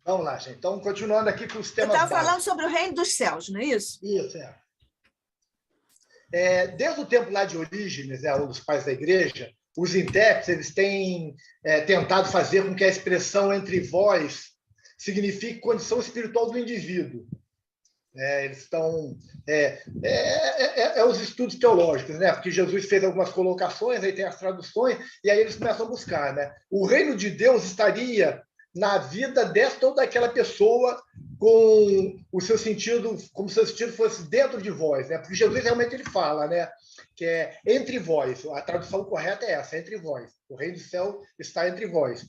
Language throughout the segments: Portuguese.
Vamos lá, gente. Então, continuando aqui com os Você temas estava falando básicos. sobre o reino dos céus, não é isso? Isso, desde o tempo lá de Orígenes, um dos pais da igreja, os intérpretes eles têm tentado fazer com que a expressão entre vós signifique condição espiritual do indivíduo. Eles estão... os estudos teológicos, né? Porque Jesus fez algumas colocações, aí tem as traduções, e aí eles começam a buscar. Né? O reino de Deus estaria na vida desta ou daquela pessoa com o seu sentido, como se o seu sentido fosse dentro de vós, né? Porque Jesus realmente ele fala, né? Que é entre vós. A tradução correta é essa, entre vós. O reino do céu está entre vós.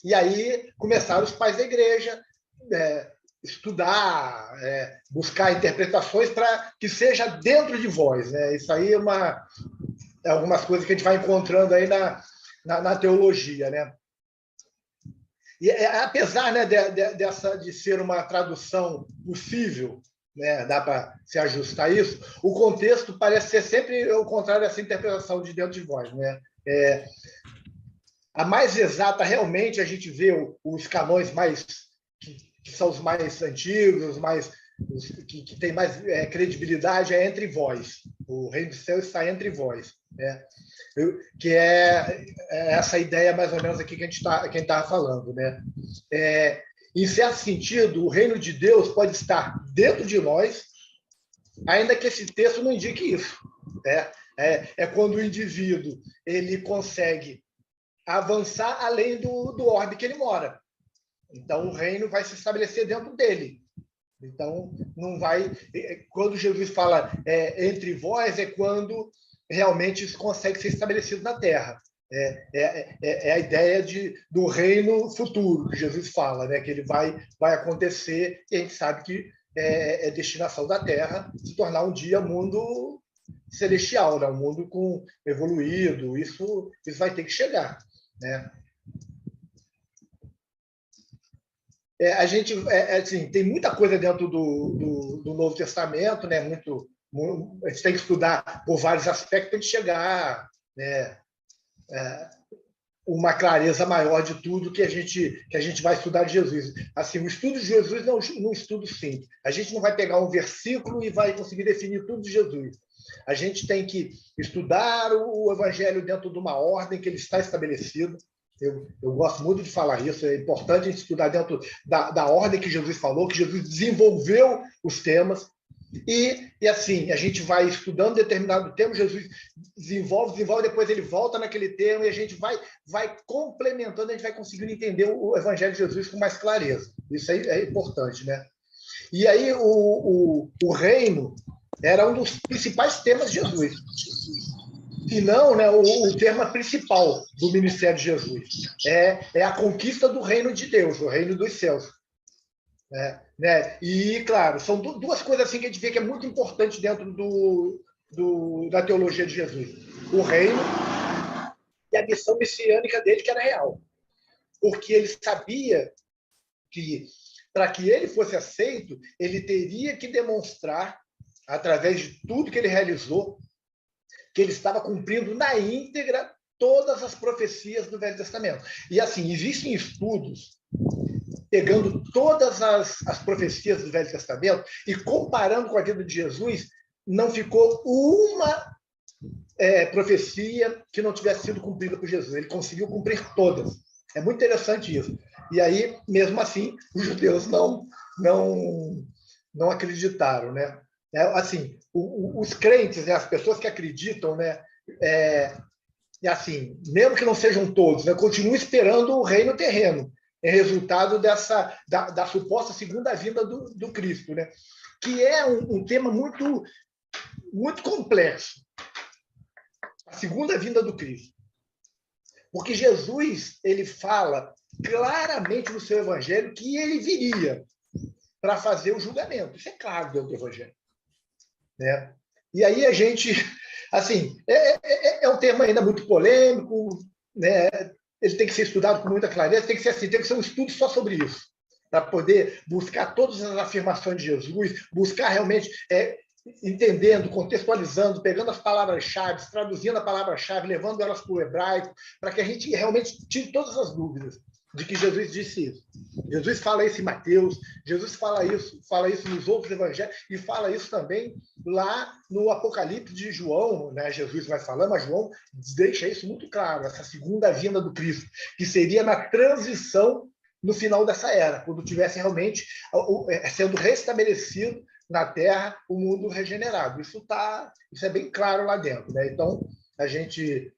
E aí começaram os pais da igreja estudar, buscar interpretações para que seja dentro de vós, né? Isso aí é algumas coisas que a gente vai encontrando aí na teologia, né? E apesar, né, de ser uma tradução possível, né, dá para se ajustar isso, o contexto parece ser sempre o contrário dessa interpretação de dentro de vós, né? A mais exata, realmente, a gente vê os canões que são os mais antigos, que têm mais credibilidade, é entre vós. O reino do céu está entre vós. Né? Que é essa ideia, mais ou menos, aqui que a gente estava falando. Né? Em certo sentido, o reino de Deus pode estar dentro de nós, ainda que esse texto não indique isso. Né? É quando o indivíduo ele consegue avançar além do orbe que ele mora. Então, o reino vai se estabelecer dentro dele. Então, não vai... Quando Jesus fala entre vós, é quando realmente isso consegue ser estabelecido na Terra. É a ideia do reino futuro que Jesus fala, né? Que ele vai acontecer, e a gente sabe que é destinação da Terra se tornar um dia mundo celestial, né? Um mundo evoluído. Isso vai ter que chegar, né? A gente assim, tem muita coisa dentro do Novo Testamento, né? A gente tem que estudar por vários aspectos para a gente chegar, né? Uma clareza maior de tudo que a gente vai estudar de Jesus. Assim, o estudo de Jesus não é um estudo simples. A gente não vai pegar um versículo e vai conseguir definir tudo de Jesus. A gente tem que estudar o Evangelho dentro de uma ordem que ele está estabelecido. Eu gosto muito de falar isso. É importante a gente estudar dentro da ordem que Jesus falou, que Jesus desenvolveu os temas. E assim, a gente vai estudando determinado tema, Jesus desenvolve, depois ele volta naquele tema e a gente vai complementando, a gente vai conseguindo entender o Evangelho de Jesus com mais clareza. Isso aí é importante, né? E aí o reino era um dos principais temas de Jesus. Se não, né, o tema principal do ministério de Jesus é a conquista do reino de Deus, o reino dos céus. Né? E, claro, são duas coisas assim que a gente vê que é muito importante dentro da teologia de Jesus. O reino e a missão messiânica dele, que era real. Porque ele sabia que, para que ele fosse aceito, ele teria que demonstrar, através de tudo que ele realizou, que ele estava cumprindo na íntegra todas as profecias do Velho Testamento. E, assim, existem estudos pegando todas as profecias do Velho Testamento e comparando com a vida de Jesus, não ficou uma profecia que não tivesse sido cumprida por Jesus. Ele conseguiu cumprir todas. É muito interessante isso. E aí, mesmo assim, os judeus não acreditaram, né? Assim, os crentes, né, as pessoas que acreditam, né, e assim, mesmo que não sejam todos, né, continuam esperando o reino terreno. É resultado da suposta segunda vinda do Cristo, né? Que é um tema muito, muito complexo. A segunda vinda do Cristo. Porque Jesus ele fala claramente no seu evangelho que ele viria para fazer o julgamento. Isso é claro dentro do evangelho. Né? E aí a gente... Assim, é um tema ainda muito polêmico, né? Ele tem que ser estudado com muita clareza, tem que ser um estudo só sobre isso, para poder buscar todas as afirmações de Jesus, buscar realmente, entendendo, contextualizando, pegando as palavras-chave, traduzindo a palavra-chave, levando elas para o hebraico, para que a gente realmente tire todas as dúvidas. de que Jesus disse isso. Jesus fala isso em Mateus, Jesus fala isso nos outros evangelhos, e fala isso também lá no Apocalipse de João, né? Jesus vai falando, mas João deixa isso muito claro, essa segunda vinda do Cristo, que seria na transição no final dessa era, quando tivesse realmente sendo restabelecido na Terra o mundo regenerado. Isso é bem claro lá dentro, né? Então, a gente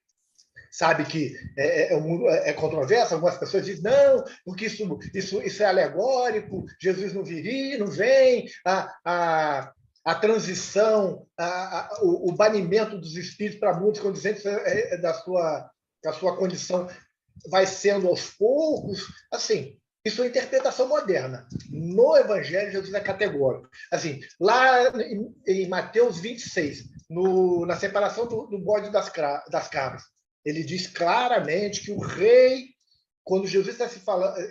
sabe que é controverso, algumas pessoas dizem, não, porque isso é alegórico, Jesus não viria, não vem, a transição, o banimento dos espíritos para muitos condizentes da sua condição vai sendo aos poucos, assim, isso é interpretação moderna. No Evangelho, Jesus é categórico. Assim, lá em Mateus 26, na separação do bode das cabras, ele diz claramente que o rei, quando Jesus está se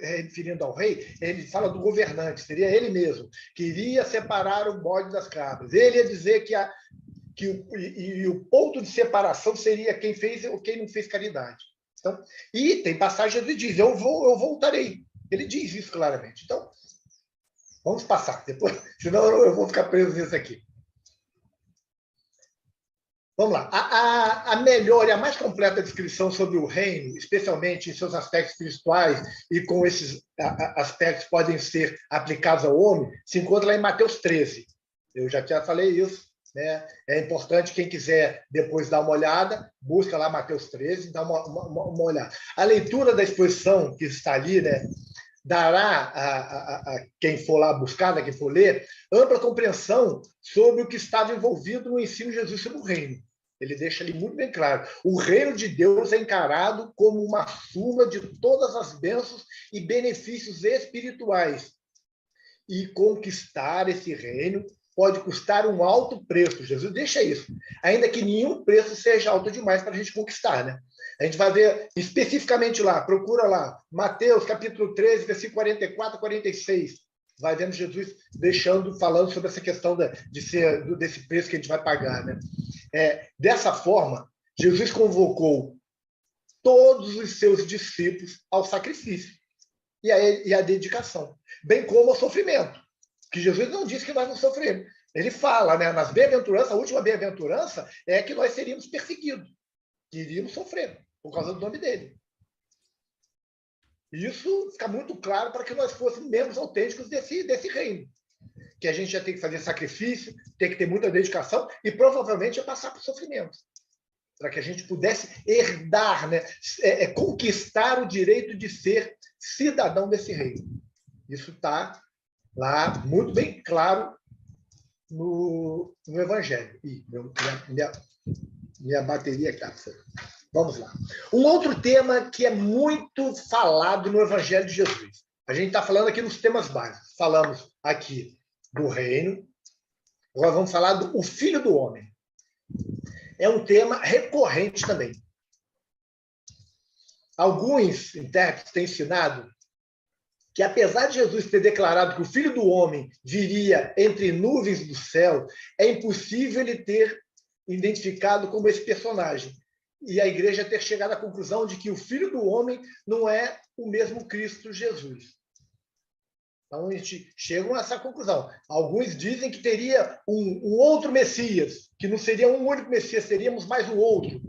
referindo ao rei, ele fala do governante, seria ele mesmo, que iria separar o bode das cabras. Ele ia dizer que o ponto de separação seria quem fez ou quem não fez caridade. Então, e tem passagem que ele diz, eu voltarei. Ele diz isso claramente. Então, vamos passar, depois, senão eu vou ficar preso nisso aqui. Vamos lá. A melhor e a mais completa descrição sobre o reino, especialmente em seus aspectos espirituais e com esses aspectos que podem ser aplicados ao homem, se encontra lá em Mateus 13. Eu já falei isso, né? É importante, quem quiser depois dar uma olhada, busca lá Mateus 13 e dá uma olhada. A leitura da exposição que está ali, né, dará a quem for lá buscar, né, quem for ler, ampla compreensão sobre o que estava envolvido no ensino de Jesus sobre o reino. Ele deixa ali muito bem claro. O reino de Deus é encarado como uma suma de todas as bênçãos e benefícios espirituais. E conquistar esse reino pode custar um alto preço. Jesus deixa isso. Ainda que nenhum preço seja alto demais para a gente conquistar, né? A gente vai ver especificamente lá, procura lá, Mateus capítulo 13, versículo 44 a 46. Vai vendo Jesus falando sobre essa questão desse preço que a gente vai pagar, né? Dessa forma, Jesus convocou todos os seus discípulos ao sacrifício e à dedicação, bem como ao sofrimento, que Jesus não disse que nós não sofremos. Ele fala, né, nas bem-aventuranças, a última bem-aventurança é que nós seríamos perseguidos, que iríamos sofrer por causa do nome dele. Isso fica muito claro para que nós fôssemos membros autênticos desse reino. Que a gente já tem que fazer sacrifício, tem que ter muita dedicação e provavelmente passar por sofrimento. Para que a gente pudesse herdar, né, conquistar o direito de ser cidadão desse reino. Isso está lá muito bem claro no Evangelho. Ih, minha bateria aqui. Vamos lá. Um outro tema que é muito falado no Evangelho de Jesus. A gente está falando aqui nos temas básicos. Falamos aqui do reino. Agora vamos falar do Filho do Homem. É um tema recorrente também. Alguns intérpretes têm ensinado que, apesar de Jesus ter declarado que o Filho do Homem viria entre nuvens do céu, é impossível ele ter identificado como esse personagem. E a igreja ter chegado à conclusão de que o Filho do Homem não é o mesmo Cristo Jesus. Então, a gente chega a essa conclusão. Alguns dizem que teria um outro Messias, que não seria um único Messias, teríamos mais um outro,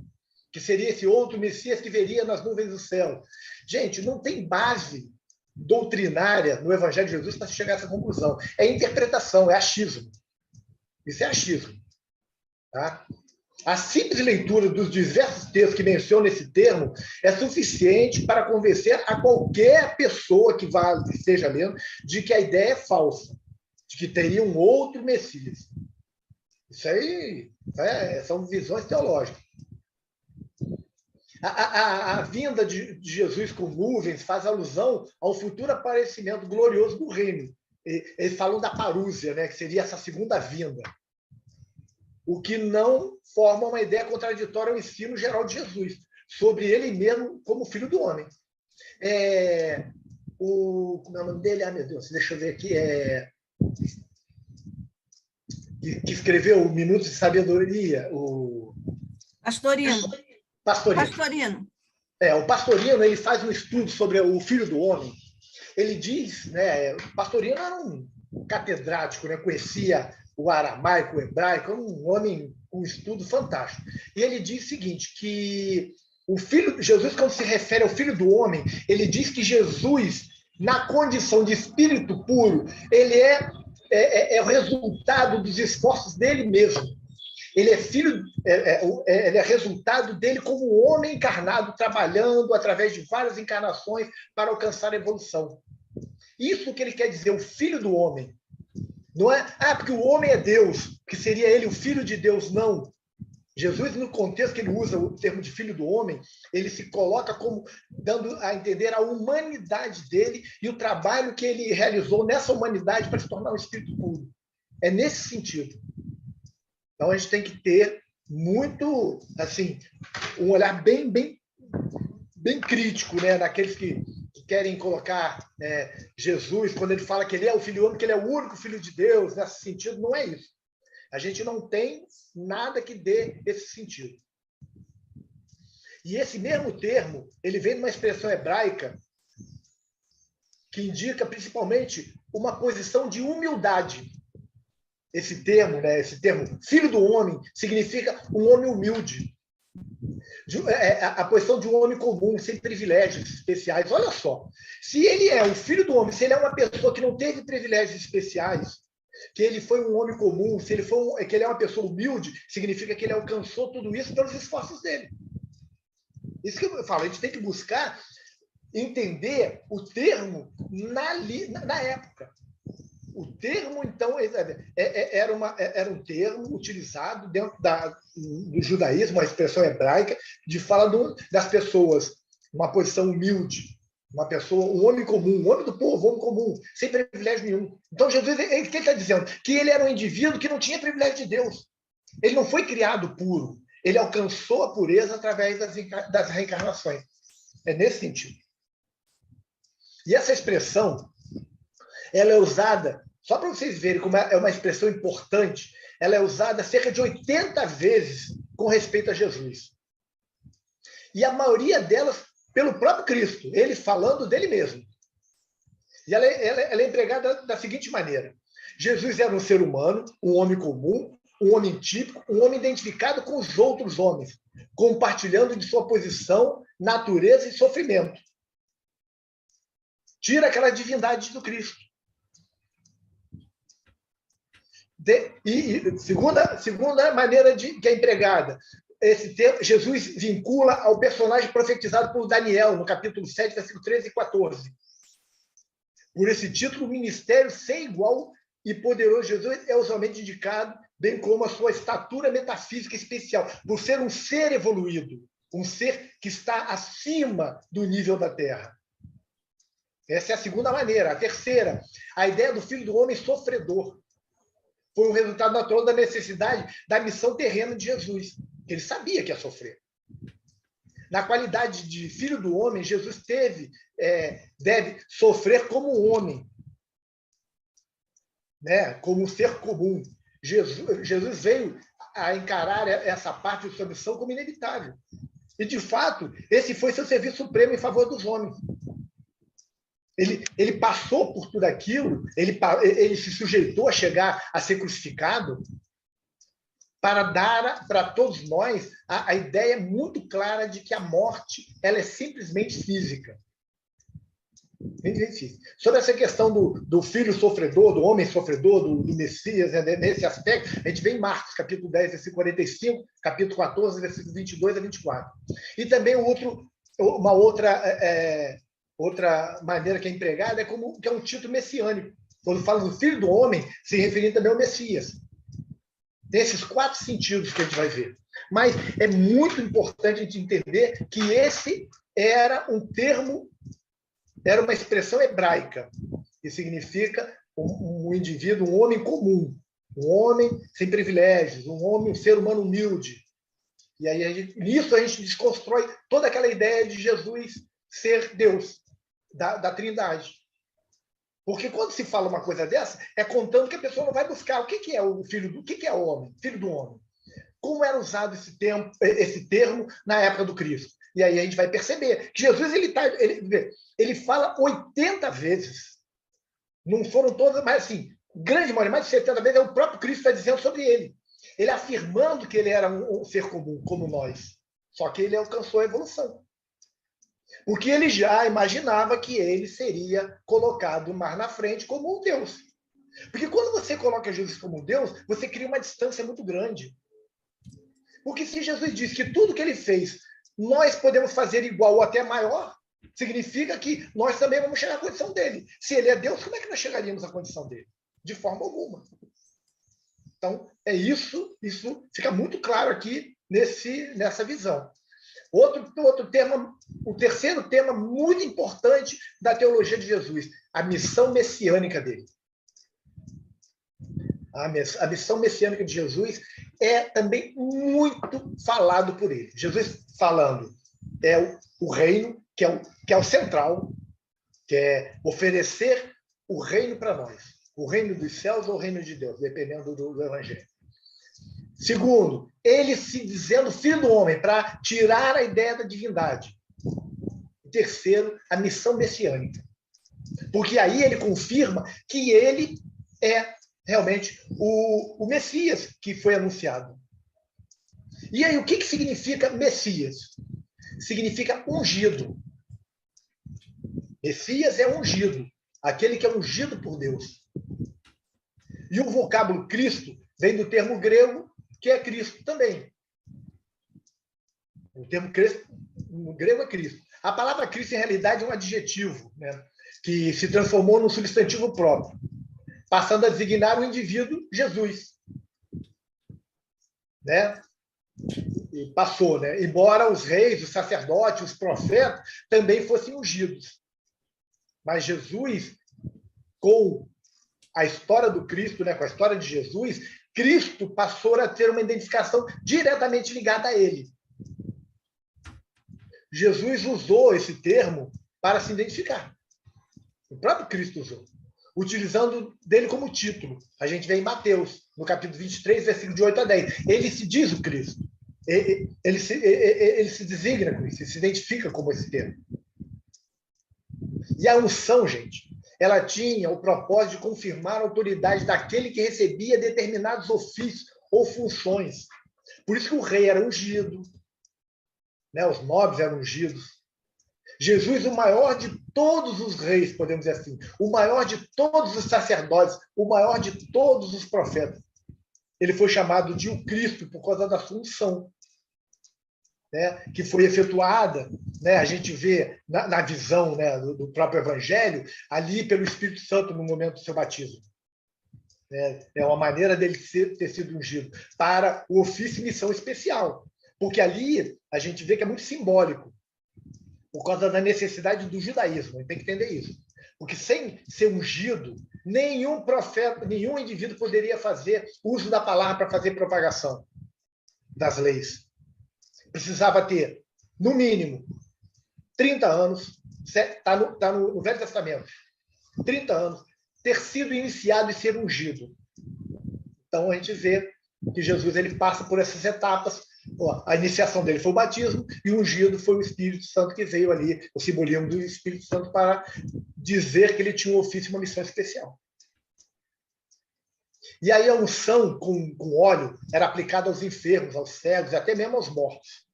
que seria esse outro Messias que viria nas nuvens do céu. Gente, não tem base doutrinária no Evangelho de Jesus para chegar a essa conclusão. É interpretação, é achismo. Isso é achismo. Tá? A simples leitura dos diversos textos que mencionam esse termo é suficiente para convencer a qualquer pessoa que esteja lendo de que a ideia é falsa, de que teria um outro Messias. Isso aí são visões teológicas. A vinda de Jesus com nuvens faz alusão ao futuro aparecimento glorioso do reino. Eles falam da parúzia, né, que seria essa segunda vinda. O que não forma uma ideia contraditória ao ensino geral de Jesus, sobre ele mesmo como Filho do Homem. Como é o nome dele? Ah, meu Deus, deixa eu ver aqui. Que escreveu o Minutos de Sabedoria, o... Pastorino. Pastorino. Pastorino. O Pastorino ele faz um estudo sobre o Filho do Homem. Ele diz, né, o Pastorino era um catedrático, né, conhecia o aramaico, o hebraico, um homem com um estudo fantástico. E ele diz o seguinte, que o filho Jesus, quando se refere ao Filho do Homem, ele diz que Jesus, na condição de espírito puro, ele é o resultado dos esforços dele mesmo. Ele é filho, ele é resultado dele como homem encarnado, trabalhando através de várias encarnações para alcançar a evolução. Isso que ele quer dizer, o Filho do Homem. Não é, porque o homem é Deus, que seria ele o Filho de Deus, não. Jesus, no contexto que ele usa o termo de Filho do Homem, ele se coloca como dando a entender a humanidade dele e o trabalho que ele realizou nessa humanidade para se tornar um espírito puro. É nesse sentido. Então, a gente tem que ter muito, assim, um olhar bem crítico, né, naqueles que querem colocar Jesus, quando ele fala que ele é o Filho do Homem, que ele é o único Filho de Deus, nesse sentido, não é isso. A gente não tem nada que dê esse sentido. E esse mesmo termo, ele vem de uma expressão hebraica que indica principalmente uma posição de humildade. Esse termo, né, esse termo Filho do Homem, significa um homem humilde. A posição de um homem comum, sem privilégios especiais. Olha só, se ele é o Filho do Homem, se ele é uma pessoa que não teve privilégios especiais, que ele foi um homem comum, se ele que ele é uma pessoa humilde, significa que ele alcançou tudo isso pelos esforços dele. Isso que eu falo, a gente tem que buscar entender o termo na época. O termo, então, era um termo utilizado dentro do judaísmo, uma expressão hebraica, de fala das pessoas, uma posição humilde, uma pessoa, um homem comum, um homem do povo, um homem comum, sem privilégio nenhum. Então, Jesus, o que ele está dizendo? Que ele era um indivíduo que não tinha privilégio de Deus. Ele não foi criado puro. Ele alcançou a pureza através das reencarnações. É nesse sentido. E essa expressão, ela é usada, só para vocês verem como é uma expressão importante, ela é usada cerca de 80 vezes com respeito a Jesus. E a maioria delas pelo próprio Cristo, ele falando dele mesmo. E ela é empregada da seguinte maneira. Jesus era um ser humano, um homem comum, um homem típico, um homem identificado com os outros homens, compartilhando de sua posição, natureza e sofrimento. Tira aquela divindade do Cristo. Segunda maneira que é empregada, esse termo, Jesus vincula ao personagem profetizado por Daniel, no capítulo 7, versículo 13 e 14. Por esse título, o ministério sem igual e poderoso Jesus é usualmente indicado, bem como a sua estatura metafísica especial, por ser um ser evoluído, um ser que está acima do nível da Terra. Essa é a segunda maneira. A terceira, a ideia do Filho do Homem sofredor. Foi um resultado natural da necessidade da missão terrena de Jesus. Ele sabia que ia sofrer. Na qualidade de Filho do Homem, Jesus deve sofrer como homem, né? Como um ser comum. Jesus veio a encarar essa parte de sua missão como inevitável. E, de fato, esse foi seu serviço supremo em favor dos homens. Ele passou por tudo aquilo, ele se sujeitou a chegar a ser crucificado para dar para todos nós a ideia muito clara de que a morte ela é simplesmente física. Sobre essa questão do filho sofredor, do homem sofredor, do Messias, né, nesse aspecto, a gente vê em Marcos, capítulo 10, versículo 45, capítulo 14, versículo 22 a 24. E também uma outra maneira que é empregada que é um título messiânico. Quando fala do Filho do Homem, se referindo também ao Messias. Tem esses 4 sentidos que a gente vai ver. Mas é muito importante a gente entender que esse era um termo, era uma expressão hebraica, que significa um indivíduo, um homem comum, um homem sem privilégios, um ser humano humilde. E aí, nisso a gente desconstrói toda aquela ideia de Jesus ser Deus, da Trindade. Porque quando se fala uma coisa dessa, é contando que a pessoa não vai buscar o que é o filho o que é o homem, filho do homem. Como era usado esse termo na época do Cristo? E aí a gente vai perceber que Jesus ele fala 80 vezes. Não foram todas, mas assim, grande maioria, mais de 70 vezes, é o próprio Cristo que está dizendo sobre ele. Ele afirmando que ele era um ser comum, como nós. Só que ele alcançou a evolução. Porque ele já imaginava que ele seria colocado mais na frente como um Deus. Porque quando você coloca Jesus como um Deus, você cria uma distância muito grande. Porque se Jesus diz que tudo que ele fez, nós podemos fazer igual ou até maior, significa que nós também vamos chegar à condição dele. Se ele é Deus, como é que nós chegaríamos à condição dele? De forma alguma. Então, é isso fica muito claro aqui nessa visão. Outro tema, o terceiro tema muito importante da teologia de Jesus, a missão messiânica dele. A missão messiânica de Jesus é também muito falado por ele. Jesus falando é o reino, que é o central, que é oferecer o reino para nós. O reino dos céus ou o reino de Deus, dependendo do evangelho. Segundo, ele se dizendo filho do homem, para tirar a ideia da divindade. Terceiro, a missão messiânica. Porque aí ele confirma que ele é realmente o Messias que foi anunciado. E aí, o que significa Messias? Significa ungido. Messias é ungido, aquele que é ungido por Deus. E o vocábulo Cristo vem do termo grego, que é Cristo também. O termo Cristo, no grego é Cristo. A palavra Cristo, em realidade, é um adjetivo, né, que se transformou num substantivo próprio, passando a designar o indivíduo Jesus. Né? E passou, né? Embora os reis, os sacerdotes, os profetas também fossem ungidos. Mas Jesus, com a história do Cristo, né, com a história de Jesus, Cristo passou a ter uma identificação diretamente ligada a ele. Jesus usou esse termo para se identificar. O próprio Cristo usou, utilizando dele como título. A gente vê em Mateus, no capítulo 23, versículo de 8 a 10. Ele se diz o Cristo. Ele se designa com isso, ele se identifica como esse termo. E a unção, gente, ela tinha o propósito de confirmar a autoridade daquele que recebia determinados ofícios ou funções. Por isso que o rei era ungido, né? Os nobres eram ungidos. Jesus, o maior de todos os reis, podemos dizer assim, o maior de todos os sacerdotes, o maior de todos os profetas. Ele foi chamado de o Cristo por causa da sua unção, né, que foi efetuada, né, a gente vê na visão, né, do próprio Evangelho, ali pelo Espírito Santo no momento do seu batismo. É uma maneira dele ter sido ungido para o ofício e missão especial. Porque ali a gente vê que é muito simbólico, por causa da necessidade do judaísmo. A gente tem que entender isso. Porque sem ser ungido, nenhum profeta, nenhum indivíduo poderia fazer uso da palavra para fazer propagação das leis. Precisava ter, no mínimo, 30 anos, está no Velho Testamento, 30 anos, ter sido iniciado e ser ungido. Então, a gente vê que Jesus ele passa por essas etapas. A iniciação dele foi o batismo e o ungido foi o Espírito Santo que veio ali, o simbolismo do Espírito Santo para dizer que ele tinha um ofício e uma missão especial. E aí a unção com óleo era aplicada aos enfermos, aos cegos e até mesmo aos mortos.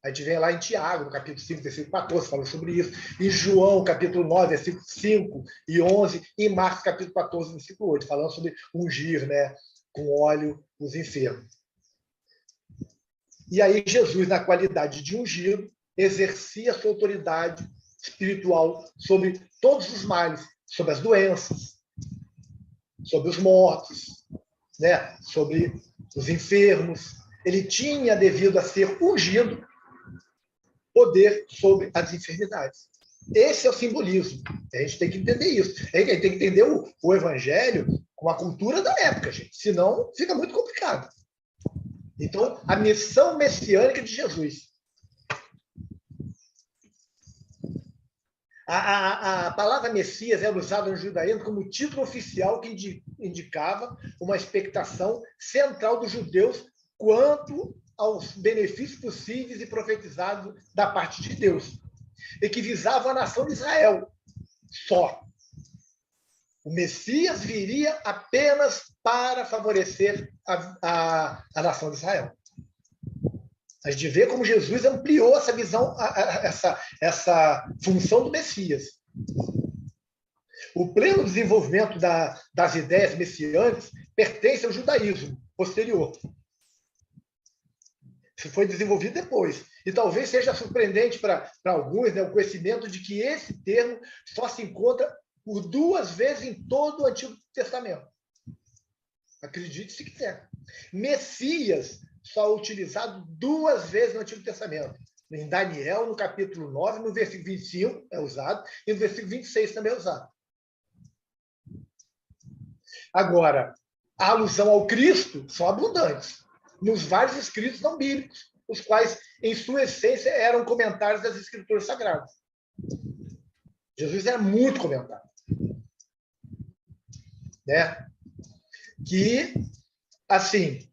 A gente vem lá em Tiago, no capítulo 5, versículo 14, falando sobre isso. Em João, capítulo 9, versículo 5 e 11. E em Marcos, capítulo 14, versículo 8, falando sobre ungir, né, com óleo os enfermos. E aí Jesus, na qualidade de ungido, exercia sua autoridade espiritual sobre todos os males, sobre as doenças, sobre os mortos, né, sobre os enfermos. Ele tinha, devido a ser ungido, poder sobre as enfermidades. Esse é o simbolismo. A gente tem que entender isso. A gente tem que entender o evangelho com a cultura da época, gente. Senão, fica muito complicado. Então, a missão messiânica de Jesus. A palavra Messias era usada no judaísmo como título oficial que indicava uma expectação central dos judeus quanto aos benefícios possíveis e profetizados da parte de Deus, e que visavam a nação de Israel só. O Messias viria apenas para favorecer a nação de Israel. A gente vê como Jesus ampliou essa visão, essa função do Messias. O pleno desenvolvimento das ideias messiânicas pertence ao judaísmo posterior. Isso foi desenvolvido depois. E talvez seja surpreendente para alguns, né, o conhecimento de que esse termo só se encontra por 2 vezes em todo o Antigo Testamento. Acredite se quiser. Messias só é utilizado 2 vezes no Antigo Testamento. Em Daniel, no capítulo 9, no versículo 25 é usado, e no versículo 26 também é usado. Agora, a alusão ao Cristo são abundantes nos vários escritos não bíblicos, os quais, em sua essência, eram comentários das Escrituras Sagradas. Jesus era muito comentado. Né? Que, assim,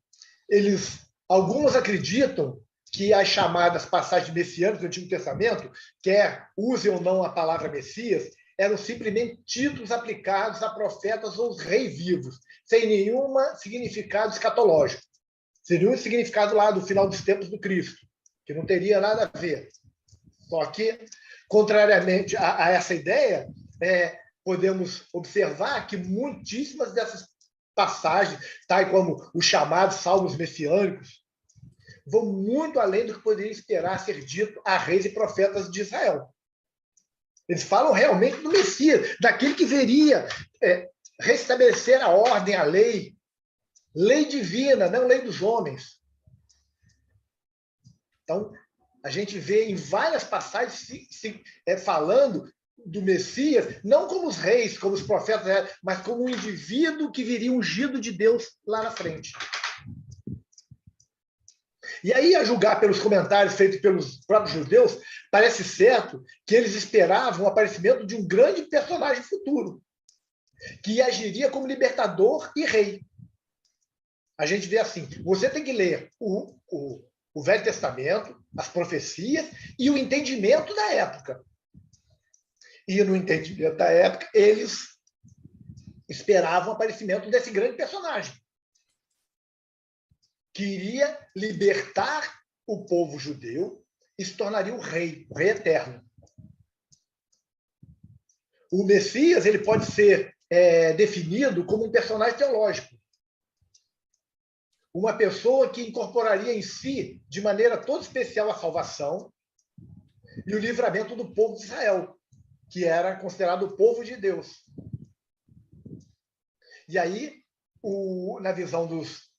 alguns acreditam que as chamadas passagens messiânicas do Antigo Testamento, quer usem ou não a palavra Messias, eram simplesmente títulos aplicados a profetas ou reis vivos, sem nenhum significado escatológico. Seria um significado lá do final dos tempos do Cristo, que não teria nada a ver. Só que, contrariamente a essa ideia, podemos observar que muitíssimas dessas passagens, tais como os chamados salmos messiânicos, vão muito além do que poderia esperar ser dito a reis e profetas de Israel. Eles falam realmente do Messias, daquele que viria restabelecer a ordem, a lei divina, não lei dos homens. Então, a gente vê em várias passagens falando do Messias, não como os reis, como os profetas, mas como um indivíduo que viria ungido de Deus lá na frente. E aí, a julgar pelos comentários feitos pelos próprios judeus, parece certo que eles esperavam o aparecimento de um grande personagem futuro, que agiria como libertador e rei. A gente vê assim, você tem que ler o Velho Testamento, as profecias e o entendimento da época. E no entendimento da época, eles esperavam o aparecimento desse grande personagem, que iria libertar o povo judeu e se tornaria o rei eterno. O Messias ele pode ser definido como um personagem teológico. Uma pessoa que incorporaria em si, de maneira toda especial, a salvação e o livramento do povo de Israel, que era considerado o povo de Deus. E aí, na visão dos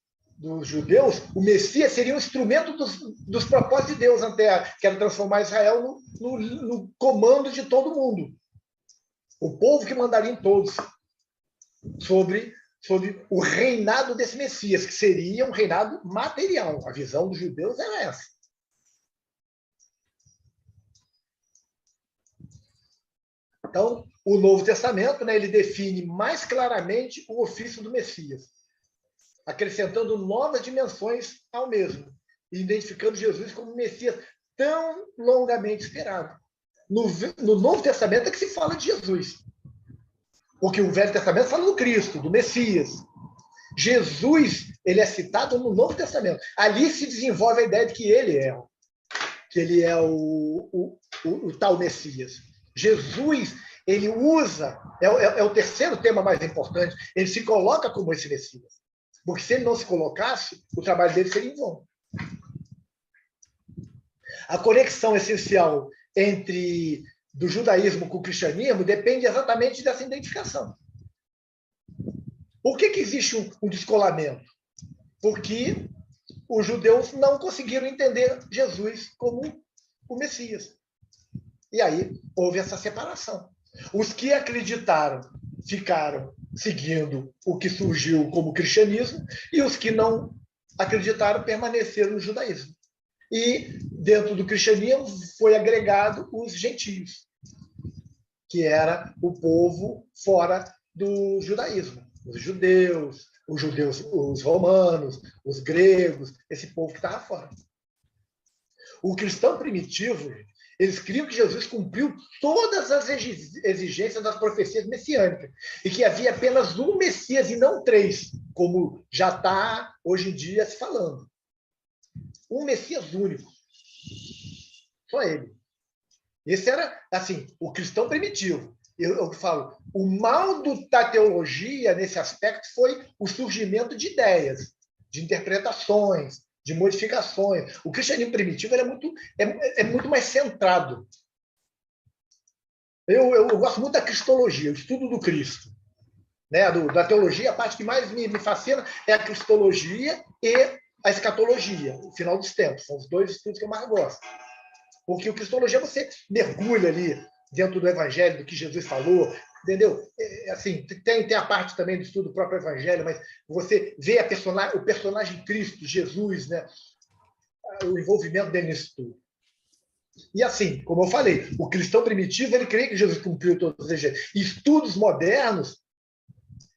judeus, o Messias seria um instrumento dos propósitos de Deus, que era transformar Israel no comando de todo mundo. O povo que mandaria em todos sobre o reinado desse Messias, que seria um reinado material. A visão dos judeus era essa. Então, o Novo Testamento, né, ele define mais claramente o ofício do Messias, acrescentando novas dimensões ao mesmo, e identificando Jesus como um Messias tão longamente esperado. No Novo Testamento é que se fala de Jesus, porque o Velho Testamento fala do Cristo, do Messias. Jesus, ele é citado no Novo Testamento. Ali se desenvolve a ideia de que ele é o tal Messias. Jesus, ele usa, é o terceiro tema mais importante, ele se coloca como esse Messias. Porque se ele não se colocasse, o trabalho dele seria em vão. A conexão essencial do judaísmo com o cristianismo depende exatamente dessa identificação. Por que existe um descolamento? Porque os judeus não conseguiram entender Jesus como o Messias. E aí houve essa separação. Os que acreditaram ficaram seguindo o que surgiu como cristianismo, e os que não acreditaram permaneceram no judaísmo. E dentro do cristianismo foi agregado os gentios, que era o povo fora do judaísmo, os judeus, os judeus, os romanos, os gregos, esse povo que estava fora. O cristão primitivo, eles criam que Jesus cumpriu todas as exigências das profecias messiânicas e que havia apenas um Messias e não três, como já está hoje em dia se falando. Um Messias único. Só ele. Esse era, assim, o cristão primitivo. Eu falo, o mal da teologia, nesse aspecto, foi o surgimento de ideias, de interpretações, de modificações. O cristianismo primitivo é muito mais centrado. Eu gosto muito da cristologia, o estudo do Cristo. Né? Da teologia, a parte que mais me fascina é a cristologia e a escatologia, o final dos tempos. São os dois estudos que eu mais gosto. Porque o cristologia você mergulha ali dentro do evangelho, do que Jesus falou, entendeu? Assim, tem a parte também do estudo do próprio evangelho, mas você vê o personagem Cristo, Jesus, né? O envolvimento dele nisso tudo. E assim, como eu falei, o cristão primitivo, ele crê que Jesus cumpriu todas as exigências. Estudos modernos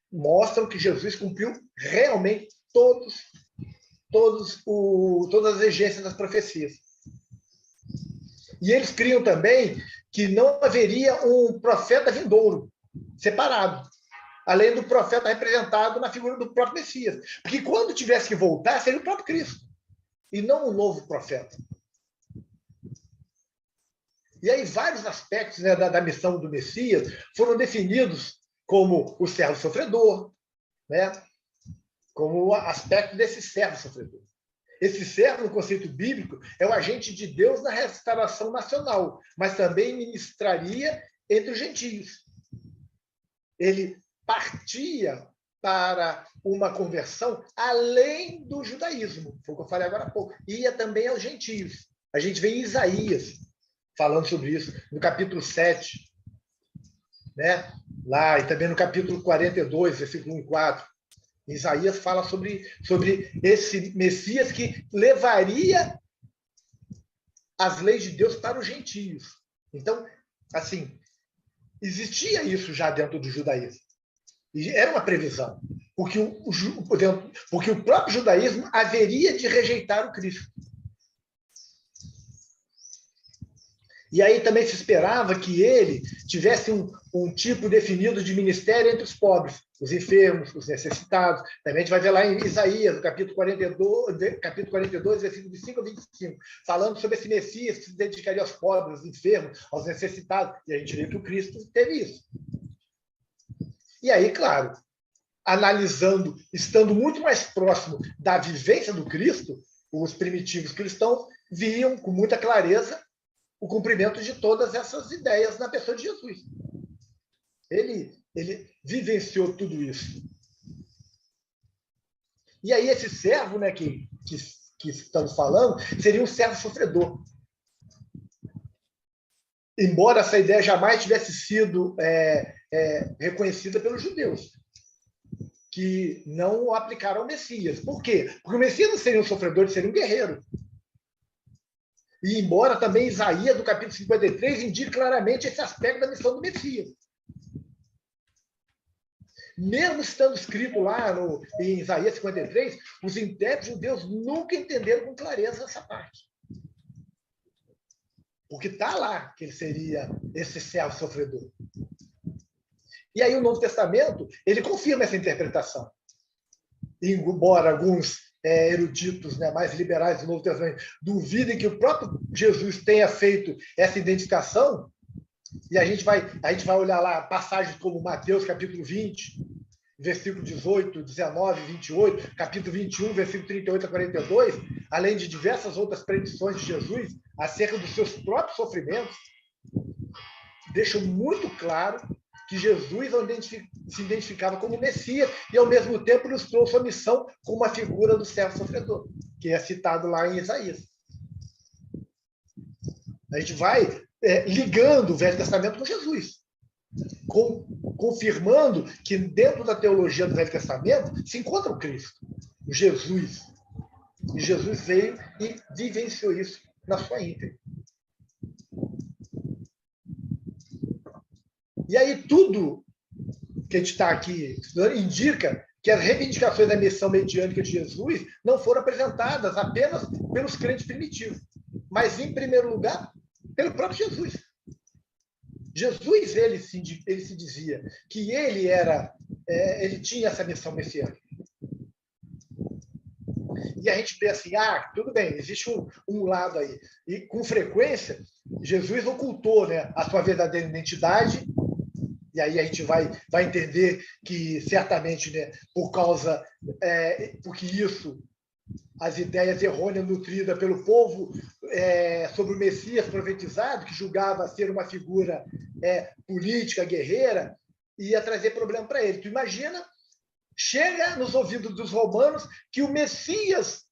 mostram que Jesus cumpriu realmente todas as exigências das profecias. E eles criam também que não haveria um profeta vindouro, separado, além do profeta representado na figura do próprio Messias. Porque quando tivesse que voltar, seria o próprio Cristo, e não um novo profeta. E aí vários aspectos, né, da missão do Messias foram definidos como o servo sofredor, né, como o aspecto desse servo sofredor. Esse servo, no conceito bíblico, é o agente de Deus na restauração nacional, mas também ministraria entre os gentios. Ele partia para uma conversão além do judaísmo, foi o que eu falei agora há pouco, ia também aos gentios. A gente vê em Isaías falando sobre isso, no capítulo 7, né? Lá, e também no capítulo 42, versículo 1 e 4. Isaías fala sobre esse Messias que levaria as leis de Deus para os gentios. Então, assim, existia isso já dentro do judaísmo. E era uma previsão, porque o próprio judaísmo haveria de rejeitar o Cristo. E aí também se esperava que ele tivesse um tipo definido de ministério entre os pobres, os enfermos, os necessitados. Também a gente vai ver lá em Isaías, no capítulo 42, versículo de 5 a 25, falando sobre esse Messias que se dedicaria aos pobres, aos enfermos, aos necessitados. E a gente vê que o Cristo teve isso. E aí, claro, analisando, estando muito mais próximo da vivência do Cristo, os primitivos cristãos viam com muita clareza o cumprimento de todas essas ideias na pessoa de Jesus. Ele vivenciou tudo isso. E aí esse servo, né, que estamos falando, seria um servo sofredor. Embora essa ideia jamais tivesse sido reconhecida pelos judeus, que não aplicaram o Messias. Por quê? Porque o Messias não seria um sofredor, ele seria um guerreiro. E embora também Isaías, no capítulo 53, indique claramente esse aspecto da missão do Messias. Mesmo estando escrito lá em Isaías 53, os intérpretes judeus nunca entenderam com clareza essa parte. Porque está lá que ele seria esse servo sofredor. E aí o Novo Testamento, ele confirma essa interpretação. Embora alguns eruditos, né, mais liberais do Novo Testamento duvidem que o próprio Jesus tenha feito essa identificação, e a gente vai olhar lá passagens como Mateus, capítulo 20, versículo 18, 19, 28, capítulo 21, versículo 38 a 42, além de diversas outras predições de Jesus acerca dos seus próprios sofrimentos, deixam muito claro que Jesus se identificava como Messias e, ao mesmo tempo, ilustrou sua missão como a figura do servo sofredor, que é citado lá em Isaías. A gente vai ligando o Velho Testamento com Jesus, confirmando que dentro da teologia do Velho Testamento se encontra o Cristo, o Jesus. E Jesus veio e vivenciou isso na sua íntegra. E aí tudo que a gente está aqui estudando indica que as reivindicações da missão messiânica de Jesus não foram apresentadas apenas pelos crentes primitivos, mas, em primeiro lugar, pelo próprio Jesus. Jesus, ele se dizia que ele tinha essa missão messiânica. E a gente vê assim, tudo bem, existe um lado aí. E, com frequência, Jesus ocultou, né, a sua verdadeira identidade. E aí a gente vai entender que, certamente, né, porque isso, as ideias errôneas nutridas pelo povo sobre o Messias profetizado, que julgava ser uma figura política, guerreira, ia trazer problema para ele. Tu imagina, chega nos ouvidos dos romanos que o Messias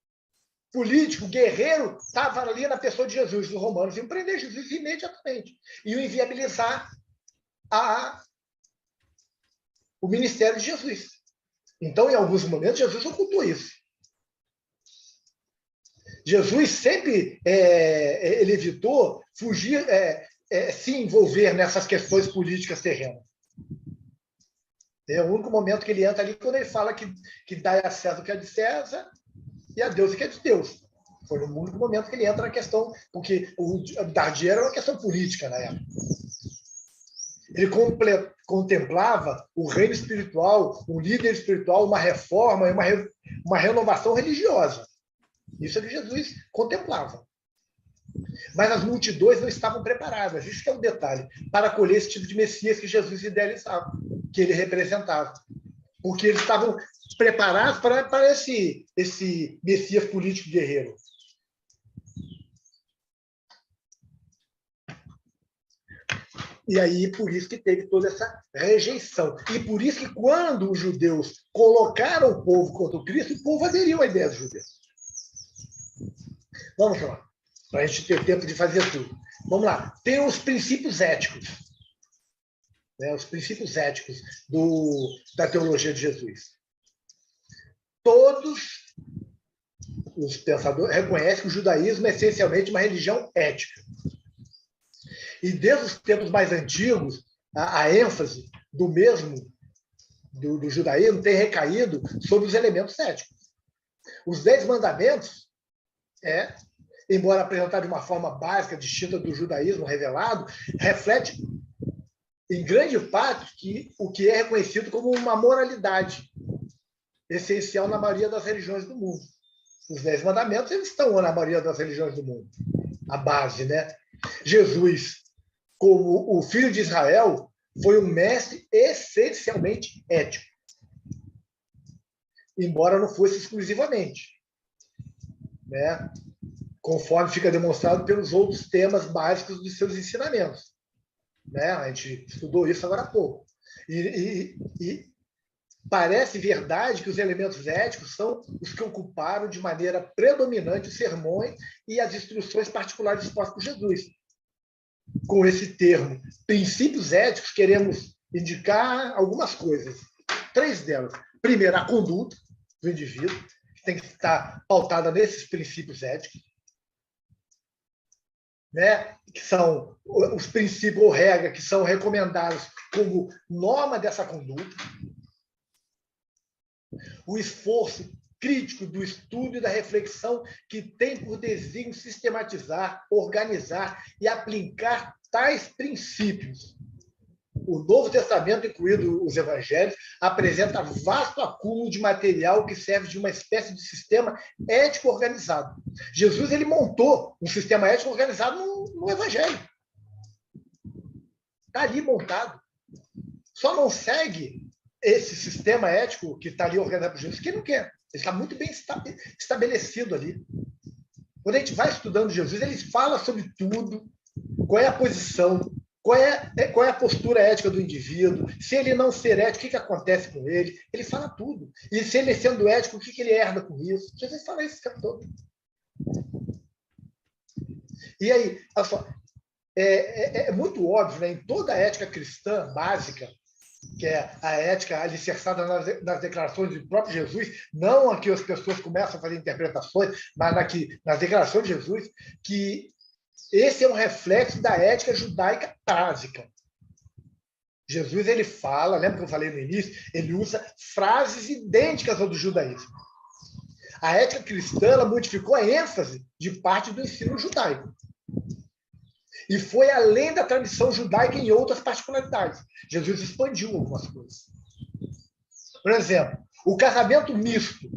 político, guerreiro, estava ali na pessoa de Jesus. Os romanos iam prender Jesus imediatamente. Iam inviabilizar o ministério de Jesus. Então, em alguns momentos, Jesus ocultou isso. Jesus sempre ele evitou fugir, se envolver nessas questões políticas terrenas. É o único momento que ele entra ali quando ele fala que dá a César o que é de César e a Deus o que é de Deus. Foi no único momento que ele entra na questão, porque o dar dinheiro era uma questão política na época. Ele contemplava o reino espiritual, o líder espiritual, uma reforma, uma renovação religiosa. Isso é que Jesus contemplava. Mas as multidões não estavam preparadas, isso que é um detalhe, para acolher esse tipo de Messias que Jesus idealizava, que ele representava. Porque eles estavam preparados para esse Messias político guerreiro. E aí, por isso que teve toda essa rejeição. E por isso que, quando os judeus colocaram o povo contra o Cristo, o povo aderiu à ideia dos judeus. Vamos lá, para a gente ter tempo de fazer tudo. Vamos lá. Tem os princípios éticos. Né, os princípios éticos da teologia de Jesus. Todos os pensadores reconhecem que o judaísmo é essencialmente uma religião ética. E desde os tempos mais antigos, a ênfase do judaísmo tem recaído sobre os elementos éticos. Os 10 mandamentos, embora apresentados de uma forma básica, distinta do judaísmo revelado, reflete em grande parte o que é reconhecido como uma moralidade essencial na maioria das religiões do mundo. Os 10 mandamentos, eles estão na maioria das religiões do mundo. A base, né? Jesus, como o filho de Israel, foi um mestre essencialmente ético. Embora não fosse exclusivamente. Né? Conforme fica demonstrado pelos outros temas básicos dos seus ensinamentos. Né? A gente estudou isso agora há pouco. E parece verdade que os elementos éticos são os que ocuparam de maneira predominante os sermões e as instruções particulares expostas por Jesus. Com esse termo, princípios éticos, queremos indicar algumas coisas. 3 delas. Primeiro, a conduta do indivíduo, que tem que estar pautada nesses princípios éticos. Né, que são os princípios ou regras que são recomendados como norma dessa conduta. O esforço crítico do estudo e da reflexão que tem por desígnio sistematizar, organizar e aplicar tais princípios. O Novo Testamento, incluído os Evangelhos, apresenta vasto acúmulo de material que serve de uma espécie de sistema ético organizado. Jesus ele montou um sistema ético organizado no Evangelho. Está ali montado. Só não segue esse sistema ético que está ali organizado por Jesus, quem não quer. Ele está muito bem estabelecido ali. Quando a gente vai estudando Jesus, ele fala sobre tudo, qual é a posição, qual é a postura ética do indivíduo, se ele não ser ético, o que acontece com ele? Ele fala tudo. E se ele sendo ético, o que ele herda com isso? Jesus fala isso o tempo todo. E aí, olha só, é muito óbvio, né, em toda a ética cristã básica, que é a ética alicerçada nas declarações do próprio Jesus, não aqui as pessoas começam a fazer interpretações, mas nas declarações de Jesus, que esse é um reflexo da ética judaica básica. Jesus, ele fala, lembra que eu falei no início? Ele usa frases idênticas ao do judaísmo. A ética cristã, ela modificou a ênfase de parte do ensino judaico. E foi além da tradição judaica em outras particularidades. Jesus expandiu algumas coisas. Por exemplo, o casamento misto,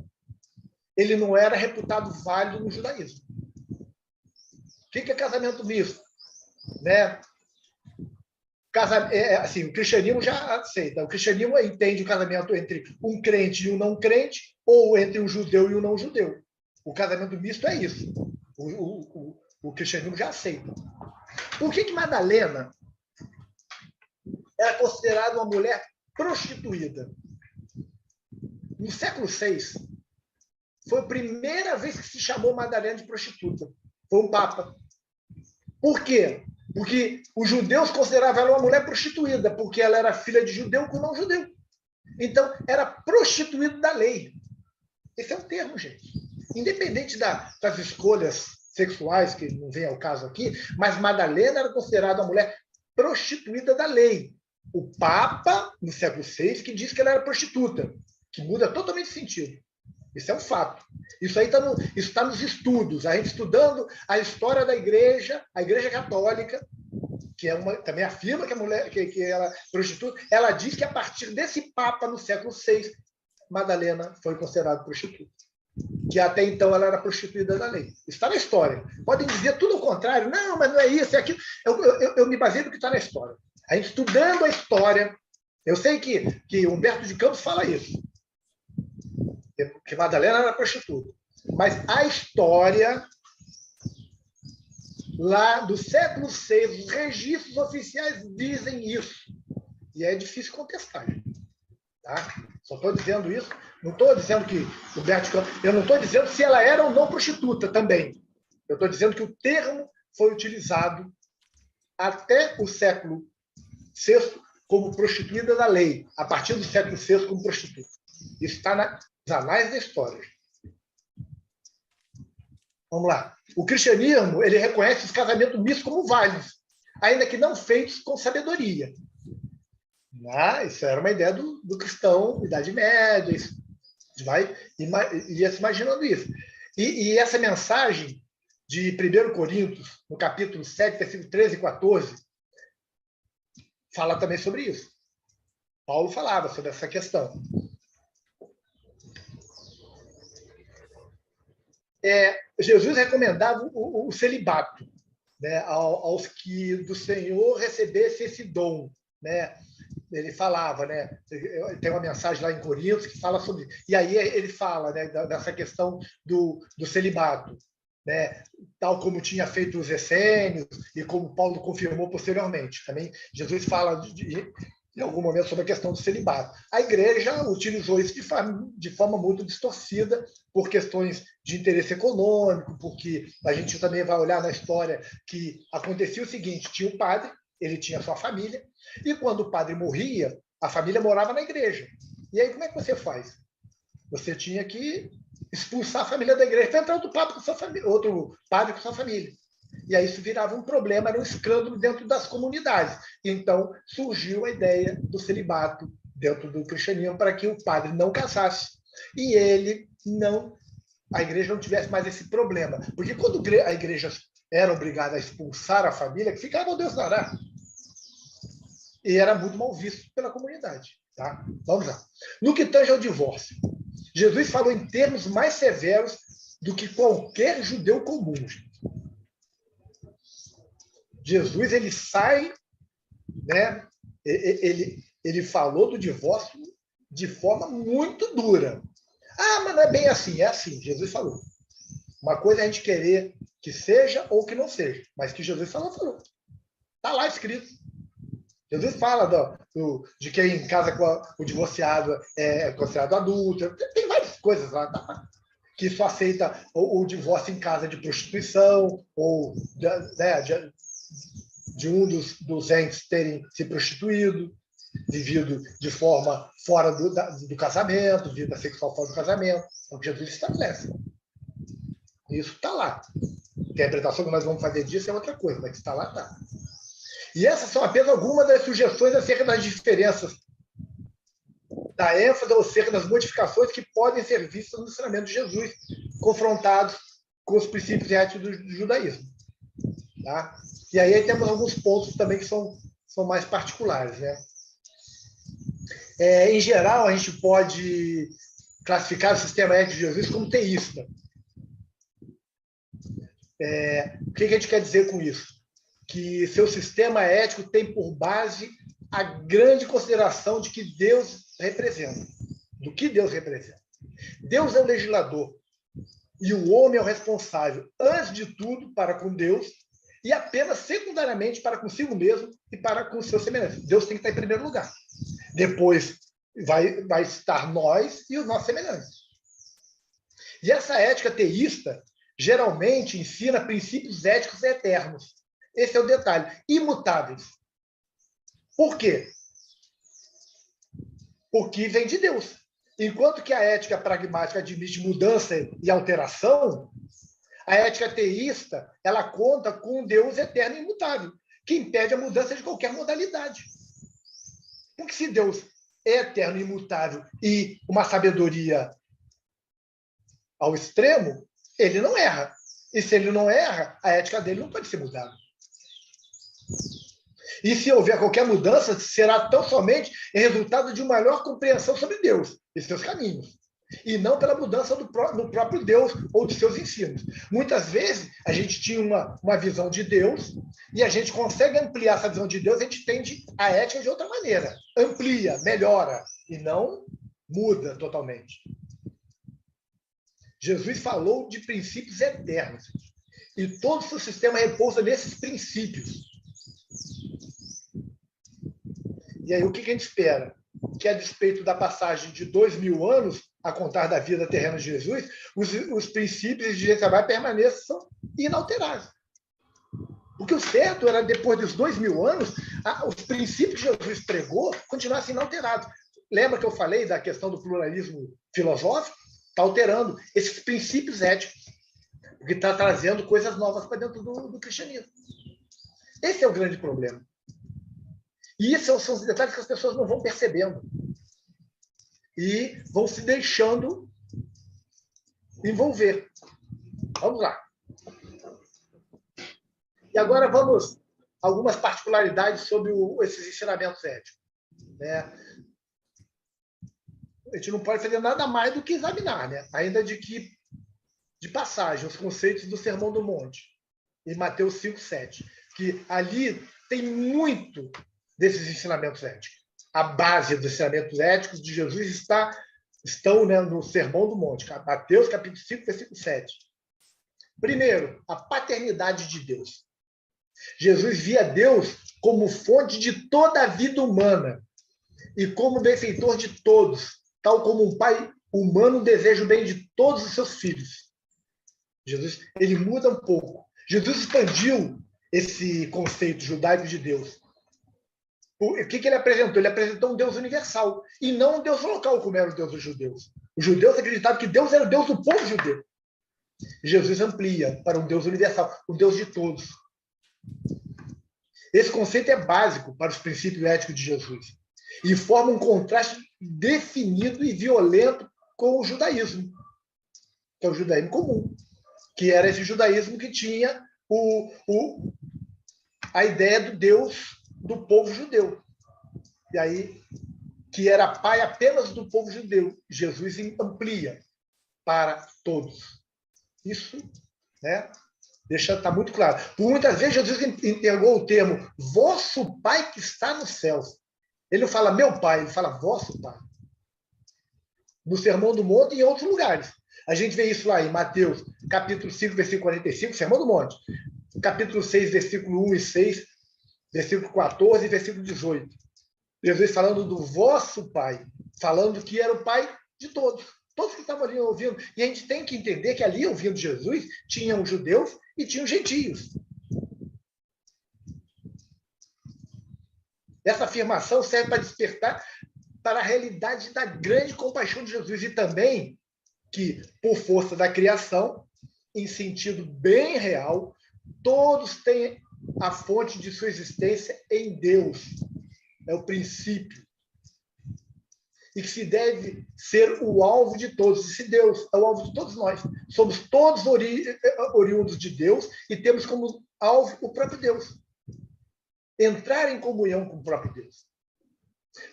ele não era reputado válido no judaísmo. O que é casamento misto? Né? Assim, o cristianismo já aceita. O cristianismo entende o casamento entre um crente e um não crente, ou entre um judeu e um não judeu. O casamento misto é isso. O cristianismo já aceita. Por que Madalena era considerada uma mulher prostituída? No século VI, foi a primeira vez que se chamou Madalena de prostituta. Foi um papa. Por quê? Porque os judeus consideravam ela uma mulher prostituída, porque ela era filha de judeu com não judeu. Então, era prostituída da lei. Esse é um termo, gente. Independente das escolhas sexuais, que não vem ao caso aqui, mas Madalena era considerada uma mulher prostituída da lei. O Papa, no século VI, que diz que ela era prostituta, que muda totalmente o sentido. Isso é um fato. Isso aí está nos estudos. A gente estudando a história da igreja, a Igreja Católica, que também afirma que a mulher, que ela é prostituta, ela diz que a partir desse Papa, no século VI, Madalena foi considerada prostituta. Que até então ela era prostituída da lei. Isso está na história. Podem dizer tudo o contrário. Não, mas não é isso, é aquilo. Eu me baseio no que está na história. A gente estudando a história, eu sei que Humberto de Campos fala isso, que Madalena era prostituta. Mas a história, lá do século VI, os registros oficiais dizem isso. E é difícil contestar. Tá? Só estou dizendo isso. Não estou dizendo que Humberto de Campos... Eu não estou dizendo se ela era ou não prostituta também. Eu estou dizendo que o termo foi utilizado até o século VI como prostituída da lei. A partir do século VI como prostituta. Isso está nos anais da história. Vamos lá. O cristianismo, ele reconhece os casamentos mistos como válidos, ainda que não feitos com sabedoria. Isso era uma ideia do cristão, Idade Média, isso. Ia se imaginando isso. E essa mensagem de 1 Coríntios, no capítulo 7, versículo 13 e 14, fala também sobre isso. Paulo falava sobre essa questão. Jesus recomendava o celibato, né, aos que do Senhor recebesse esse dom, né? Ele falava, né? Tem uma mensagem lá em Coríntios que fala sobre... E aí ele fala, né, dessa questão do celibato, né? Tal como tinha feito os essênios e como Paulo confirmou posteriormente. Também Jesus fala em algum momento sobre a questão do celibato. A igreja utilizou isso de forma muito distorcida por questões de interesse econômico, porque a gente também vai olhar na história que acontecia o seguinte, tinha um padre, ele tinha sua família, e quando o padre morria, a família morava na igreja. E aí como é que você faz? Você tinha que expulsar a família da igreja para entrar outro padre com sua família. E aí isso virava um problema, era um escândalo dentro das comunidades. Então surgiu a ideia do celibato dentro do cristianismo para que o padre não casasse e a igreja não tivesse mais esse problema. Porque quando a igreja era obrigada a expulsar a família, que ficava o Deus dará. E era muito mal visto pela comunidade. Tá? Vamos lá. No que tange ao divórcio, Jesus falou em termos mais severos do que qualquer judeu comum. Jesus, ele sai, né? Ele falou do divórcio de forma muito dura. Mas não é bem assim. É assim, Jesus falou. Uma coisa é a gente querer que seja ou que não seja, mas que Jesus falou. Está lá escrito. Jesus fala de quem casa com o divorciado é considerado adulto. Tem várias coisas lá, tá? Que só aceita o divórcio em casa de prostituição, ou de um dos entes terem se prostituído, vivido de forma fora do casamento, vida sexual fora do casamento. É o que Jesus estabelece. Isso está lá. A interpretação que nós vamos fazer disso é outra coisa, mas está lá, está. E essas são apenas algumas das sugestões acerca das diferenças, da ênfase ou acerca das modificações que podem ser vistas no ensinamento de Jesus, confrontados com os princípios éticos do judaísmo. Tá? E aí temos alguns pontos também que são mais particulares. Né? Em geral, a gente pode classificar o sistema ético de Jesus como teísta. O que a gente quer dizer com isso? Que seu sistema ético tem por base a grande consideração de que Deus representa, do que Deus representa. Deus é o legislador e o homem é o responsável, antes de tudo, para com Deus e apenas secundariamente para consigo mesmo e para com seus semelhantes. Deus tem que estar em primeiro lugar. Depois vai estar nós e os nossos semelhantes. E essa ética teísta geralmente ensina princípios éticos eternos. Esse é o detalhe. Imutáveis. Por quê? Porque vem de Deus. Enquanto que a ética pragmática admite mudança e alteração, a ética teísta ela conta com um Deus eterno e imutável, que impede a mudança de qualquer modalidade. Porque se Deus é eterno e imutável e uma sabedoria ao extremo, ele não erra. E se ele não erra, a ética dele não pode ser mudada. E se houver qualquer mudança, será tão somente resultado de uma maior compreensão sobre Deus e seus caminhos, e não pela mudança do próprio Deus ou de seus ensinos. Muitas vezes, a gente tinha uma visão de Deus e a gente consegue ampliar essa visão de Deus, a gente entende a ética de outra maneira. Amplia, melhora, e não muda totalmente. Jesus falou de princípios eternos, e todo o seu sistema repousa nesses princípios. E aí, o que a gente espera? Que, a despeito da passagem de 2000 anos, a contar da vida terrena de Jesus, os princípios de Jesus permaneçam inalterados. Porque o certo era, depois dos 2000 anos, os princípios que Jesus pregou continuassem inalterados. Lembra que eu falei da questão do pluralismo filosófico? Está alterando esses princípios éticos, porque está trazendo coisas novas para dentro do cristianismo. Esse é o grande problema. E esses são os detalhes que as pessoas não vão percebendo. E vão se deixando envolver. Vamos lá. E agora vamos a algumas particularidades sobre esses ensinamentos éticos. Né? A gente não pode fazer nada mais do que examinar, né? Ainda de passagem, os conceitos do Sermão do Monte, em Mateus 5:7, que ali tem muito desses ensinamentos éticos. A base dos ensinamentos éticos de Jesus estão, né, no Sermão do Monte, Mateus capítulo 5, versículo 7. Primeiro, a paternidade de Deus. Jesus via Deus como fonte de toda a vida humana e como benfeitor de todos, tal como um pai humano deseja o bem de todos os seus filhos. Jesus, ele muda um pouco. Jesus expandiu esse conceito judaico de Deus. O que ele apresentou? Ele apresentou um Deus universal e não um Deus local, como era o Deus dos judeus. Os judeus acreditavam que Deus era o Deus do povo judeu. Jesus amplia para um Deus universal, um Deus de todos. Esse conceito é básico para os princípios éticos de Jesus e forma um contraste definido e violento com o judaísmo, que é o judaísmo comum, que era esse judaísmo que tinha a ideia do Deus do povo judeu. E aí, que era pai apenas do povo judeu. Jesus amplia para todos. Isso, né? Está muito claro. Por muitas vezes, Jesus empregou o termo vosso pai que está nos céus. Ele não fala meu pai, ele fala vosso pai. No Sermão do Monte e em outros lugares. A gente vê isso lá em Mateus, capítulo 5, versículo 45, Sermão do Monte. Capítulo 6, versículo 1 e 6, versículo 14 e versículo 18. Jesus falando do vosso pai, falando que era o pai de todos. Todos que estavam ali ouvindo. E a gente tem que entender que ali, ouvindo Jesus, tinham os judeus e tinham os gentios. Essa afirmação serve para despertar para a realidade da grande compaixão de Jesus e também que, por força da criação, em sentido bem real, todos têm a fonte de sua existência em Deus. É o princípio. E que se deve ser o alvo de todos. E se Deus é o alvo de todos nós, somos todos oriundos de Deus e temos como alvo o próprio Deus. Entrar em comunhão com o próprio Deus.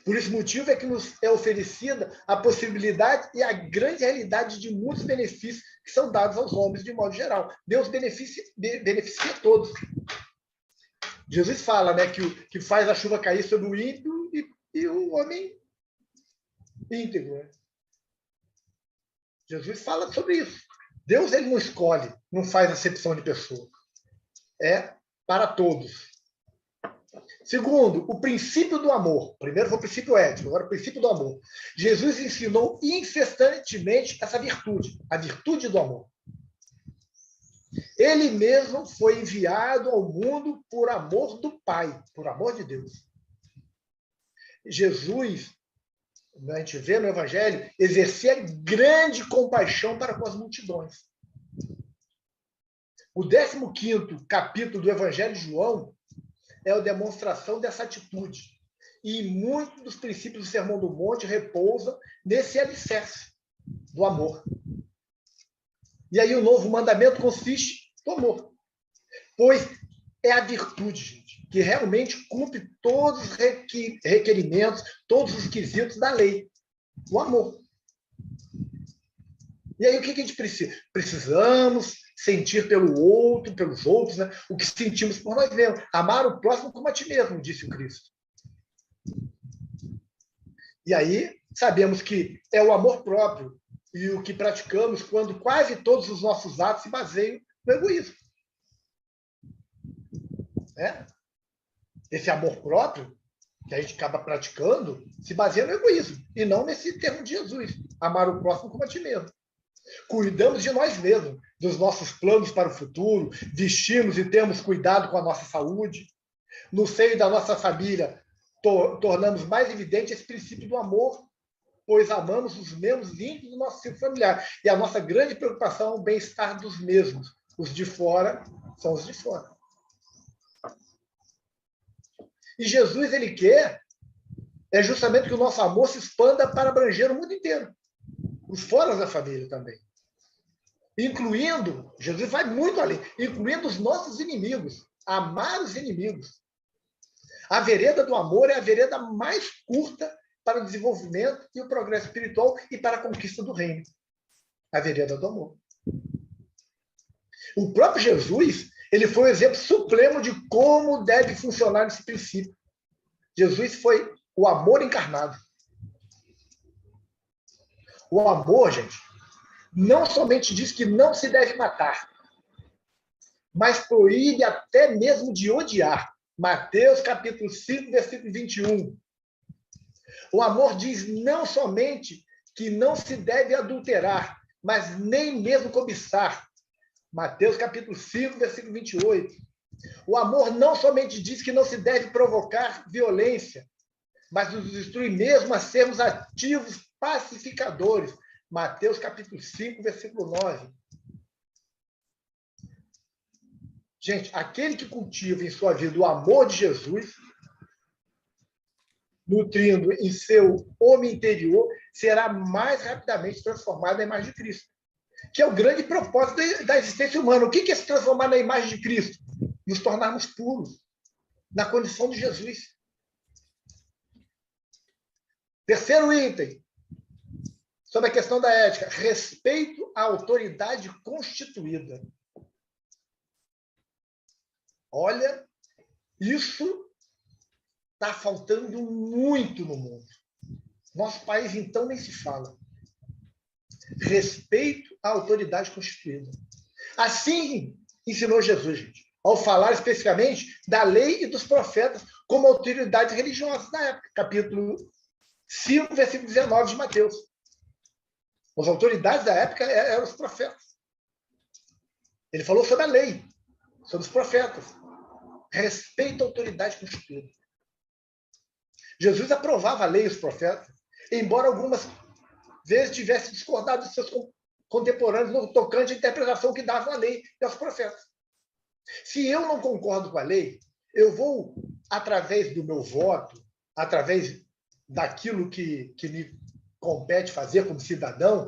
Por esse motivo é que nos é oferecida a possibilidade e a grande realidade de muitos benefícios que são dados aos homens de modo geral. Deus beneficia todos. Jesus fala, né, que faz a chuva cair sobre o ímpio e o homem íntegro. Né? Jesus fala sobre isso. Deus ele não escolhe, não faz acepção de pessoa. É para todos. Segundo, o princípio do amor. Primeiro foi o princípio ético, agora o princípio do amor. Jesus ensinou incessantemente essa virtude, a virtude do amor. Ele mesmo foi enviado ao mundo por amor do Pai, por amor de Deus. Jesus, a gente vê no Evangelho, exercia grande compaixão para com as multidões. O 15º capítulo do Evangelho de João é a demonstração dessa atitude. E muitos dos princípios do Sermão do Monte repousam nesse alicerce do amor. E aí o novo mandamento consiste no amor. Pois é a virtude, gente, que realmente cumpre todos os requerimentos, todos os quesitos da lei. O amor. E aí o que a gente precisa? Precisamos sentir pelo outro, pelos outros, né? O que sentimos por nós mesmos. Amar o próximo como a ti mesmo, disse o Cristo. E aí sabemos que é o amor próprio e o que praticamos quando quase todos os nossos atos se baseiam no egoísmo. Né? Esse amor próprio que a gente acaba praticando se baseia no egoísmo e não nesse termo de Jesus. Amar o próximo como a ti mesmo. Cuidamos de nós mesmos, dos nossos planos para o futuro, vestimos e temos cuidado com a nossa saúde. No seio da nossa família, tornamos mais evidente esse princípio do amor, pois amamos os membros íntimos do nosso círculo familiar. E a nossa grande preocupação é o bem-estar dos mesmos. Os de fora são os de fora. E Jesus, ele quer justamente que o nosso amor se expanda para abranger o mundo inteiro. Os fora da família também. Incluindo, Jesus vai muito além, incluindo os nossos inimigos. Amar os inimigos. A vereda do amor é a vereda mais curta para o desenvolvimento e o progresso espiritual e para a conquista do reino. A vereda do amor. O próprio Jesus, ele foi um exemplo supremo de como deve funcionar esse princípio. Jesus foi o amor encarnado. O amor, gente, não somente diz que não se deve matar, mas proíbe até mesmo de odiar. Mateus capítulo 5, versículo 21. O amor diz não somente que não se deve adulterar, mas nem mesmo cobiçar. Mateus capítulo 5, versículo 28. O amor não somente diz que não se deve provocar violência, mas nos instrui mesmo a sermos ativos pacificadores. Mateus capítulo 5, versículo 9. Gente, aquele que cultiva em sua vida o amor de Jesus, nutrindo em seu homem interior, será mais rapidamente transformado na imagem de Cristo. Que é o grande propósito da existência humana. O que é se transformar na imagem de Cristo? Nos tornarmos puros, na condição de Jesus. Terceiro item, sobre a questão da ética, respeito à autoridade constituída. Olha, isso está faltando muito no mundo. Nosso país, então, nem se fala. Respeito à autoridade constituída. Assim ensinou Jesus, gente, ao falar especificamente da lei e dos profetas como autoridade religiosa da época. Capítulo 5, versículo 19 de Mateus. As autoridades da época eram os profetas. Ele falou sobre a lei, sobre os profetas. Respeito à autoridade constituída. Jesus aprovava a lei e os profetas, embora algumas vezes tivesse discordado dos seus contemporâneos no tocante à interpretação que davam a lei e aos profetas. Se eu não concordo com a lei, eu vou, através do meu voto, através daquilo que me compete fazer como cidadão,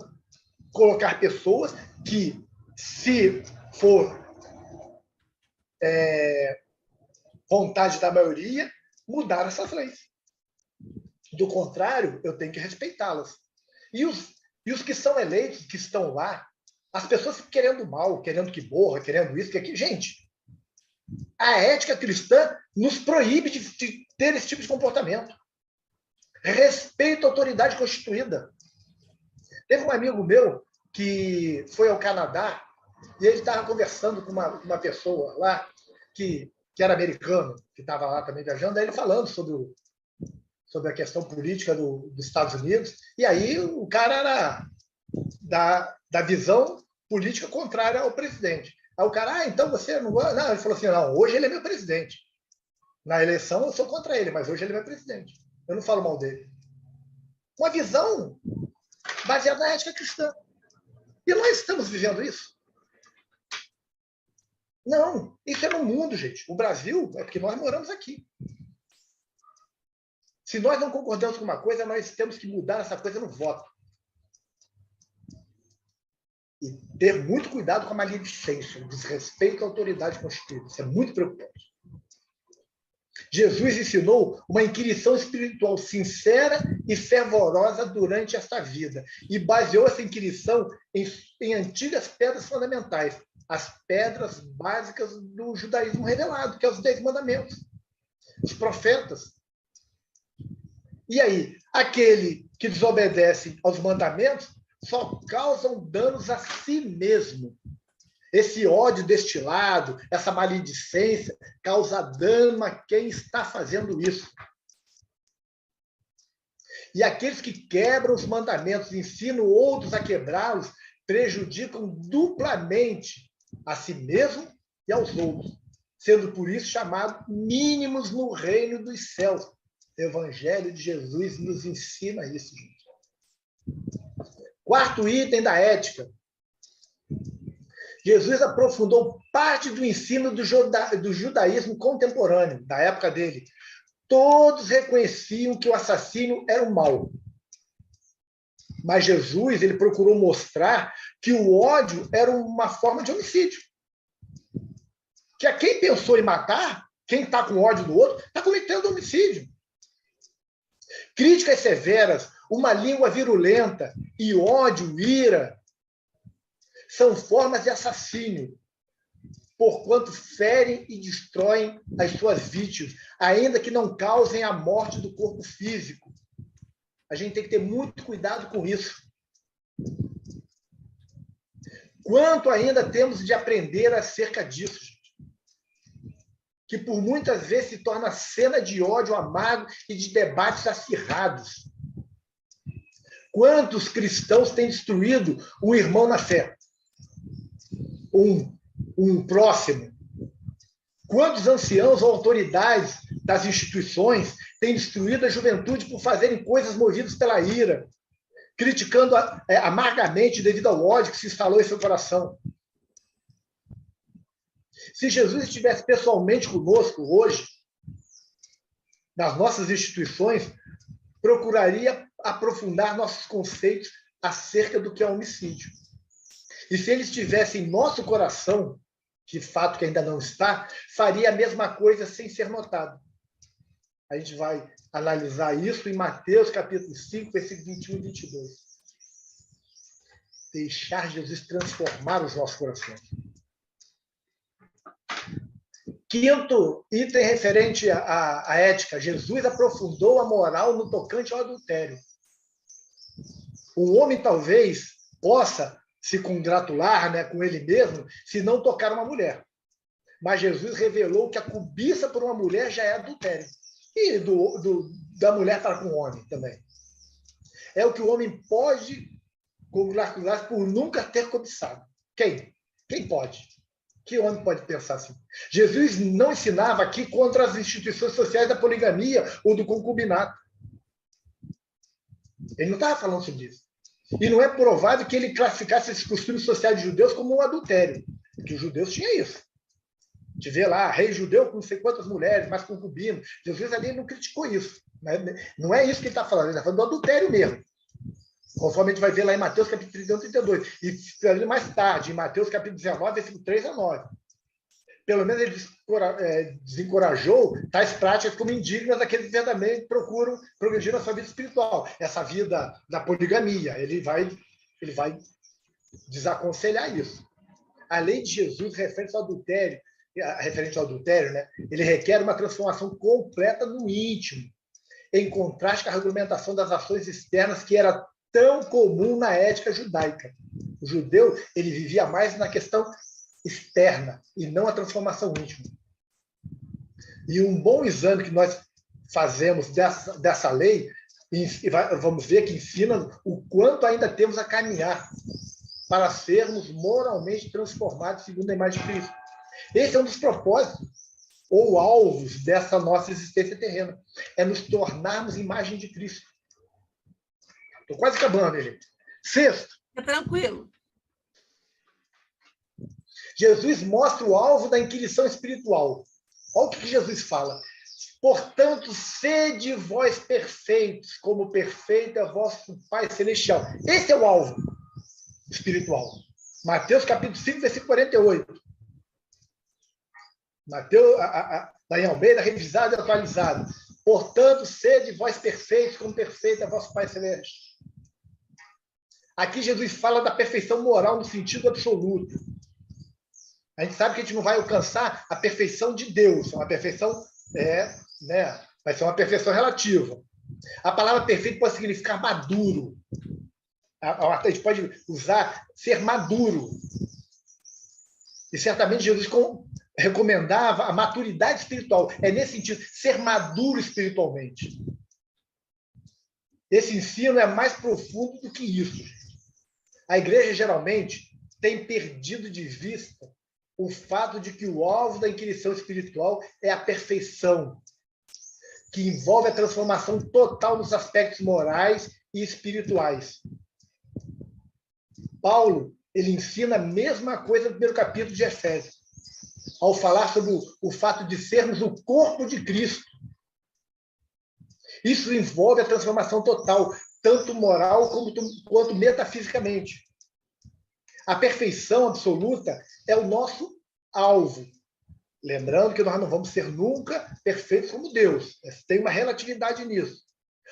colocar pessoas que, se for vontade da maioria, mudar essas leis. Do contrário, eu tenho que respeitá-las. E os que são eleitos, que estão lá, as pessoas querendo mal, querendo que morra, querendo isso, que aquilo. Gente, a ética cristã nos proíbe de ter esse tipo de comportamento. Respeito à autoridade constituída. Teve um amigo meu que foi ao Canadá e ele estava conversando com uma pessoa lá que era americano, que estava lá também viajando, aí ele falando sobre a questão política dos Estados Unidos, e aí o cara era da visão política contrária ao presidente. Aí o cara, então você não gosta? Não, ele falou assim, não, hoje ele é meu presidente. Na eleição eu sou contra ele, mas hoje ele é meu presidente. Eu não falo mal dele. Uma visão baseada na ética cristã. E nós estamos vivendo isso? Não, isso é no mundo, gente. O Brasil é porque nós moramos aqui. Se nós não concordamos com uma coisa, nós temos que mudar essa coisa no voto. E ter muito cuidado com a maledicência, o desrespeito à autoridade constituída. Isso é muito preocupante. Jesus ensinou uma inquirição espiritual sincera e fervorosa durante esta vida e baseou essa inquirição em antigas pedras fundamentais, as pedras básicas do judaísmo revelado, que é os 10 mandamentos, os profetas. E aí, aquele que desobedece aos mandamentos só causam danos a si mesmo. Esse ódio destilado, essa maledicência, causa dano a quem está fazendo isso. E aqueles que quebram os mandamentos, ensinam outros a quebrá-los, prejudicam duplamente a si mesmo e aos outros, sendo por isso chamados mínimos no reino dos céus. O Evangelho de Jesus nos ensina isso, gente. Quarto item da ética. Jesus aprofundou parte do ensino do judaísmo contemporâneo, da época dele. Todos reconheciam que o assassínio era o mal. Mas Jesus ele procurou mostrar que o ódio era uma forma de homicídio. Que a quem pensou em matar, quem está com ódio do outro, está cometendo homicídio. Críticas severas, uma língua virulenta e ódio, ira, são formas de assassínio, porquanto ferem e destroem as suas vítimas, ainda que não causem a morte do corpo físico. A gente tem que ter muito cuidado com isso. Quanto ainda temos de aprender acerca disso, gente? Que por muitas vezes se torna cena de ódio amargo e de debates acirrados. Quantos cristãos têm destruído um irmão na fé? Um próximo? Quantos anciãos ou autoridades das instituições têm destruído a juventude por fazerem coisas movidas pela ira, criticando amargamente devido ao ódio que se instalou em seu coração? Se Jesus estivesse pessoalmente conosco hoje, nas nossas instituições, procuraria aprofundar nossos conceitos acerca do que é homicídio. E se ele estivesse em nosso coração, de fato que ainda não está, faria a mesma coisa sem ser notado. A gente vai analisar isso em Mateus capítulo 5, versículos 21 e 22. Deixar Jesus transformar os nossos corações. Quinto item referente à ética. Jesus aprofundou a moral no tocante ao adultério. O homem talvez possa se congratular, né, com ele mesmo se não tocar uma mulher. Mas Jesus revelou que a cobiça por uma mulher já é adultério. E da mulher estar com o homem também. É o que o homem pode congratular por nunca ter cobiçado. Quem? Quem pode? Que homem pode pensar assim? Jesus não ensinava aqui contra as instituições sociais da poligamia ou do concubinato. Ele não estava falando sobre isso. E não é provável que ele classificasse esses costumes sociais de judeus como um adultério, porque os judeus tinham isso. gente vê lá, rei judeu com não sei quantas mulheres, mas concubino. Jesus ali não criticou isso. Né? Não é isso que ele está falando, ele está falando do adultério mesmo. Conforme a gente vai ver lá em Mateus capítulo 31, 32. E ali mais tarde, em Mateus capítulo 19, versículo 3 a 9. Pelo menos ele desencorajou tais práticas como indignas daqueles que verdadeiramente procuram progredir na sua vida espiritual. Essa vida da poligamia, ele vai desaconselhar isso. A lei de Jesus referente ao adultério, né? Ele requer uma transformação completa no íntimo, em contraste com a regulamentação das ações externas que era tão comum na ética judaica. O judeu ele vivia mais na questão externa e não a transformação íntima. E um bom exame que nós fazemos dessa lei, vamos ver que ensina o quanto ainda temos a caminhar para sermos moralmente transformados segundo a imagem de Cristo. Esse é um dos propósitos ou alvos dessa nossa existência terrena. É nos tornarmos imagem de Cristo. Estou quase acabando, gente. Sexto. É tranquilo. Jesus mostra o alvo da inquisição espiritual. Olha o que Jesus fala. Portanto, sede vós perfeitos, como perfeito é vosso Pai Celestial. Esse é o alvo espiritual. Mateus capítulo 5, versículo 48. Mateus, da em Almeida, revisado e atualizado. Portanto, sede vós perfeitos, como perfeito é vosso Pai Celeste. Aqui Jesus fala da perfeição moral no sentido absoluto. A gente sabe que a gente não vai alcançar a perfeição de Deus. Uma perfeição vai ser uma perfeição relativa. A palavra perfeito pode significar maduro. A gente pode usar ser maduro. E certamente Jesus recomendava a maturidade espiritual. É nesse sentido, ser maduro espiritualmente. Esse ensino é mais profundo do que isso. A igreja, geralmente, tem perdido de vista o fato de que o alvo da inquisição espiritual é a perfeição, que envolve a transformação total nos aspectos morais e espirituais. Paulo, ele ensina a mesma coisa no primeiro capítulo de Efésios, ao falar sobre o fato de sermos o corpo de Cristo. Isso envolve a transformação total, tanto moral quanto metafisicamente. A perfeição absoluta é o nosso alvo. Lembrando que nós não vamos ser nunca perfeitos como Deus. Tem uma relatividade nisso.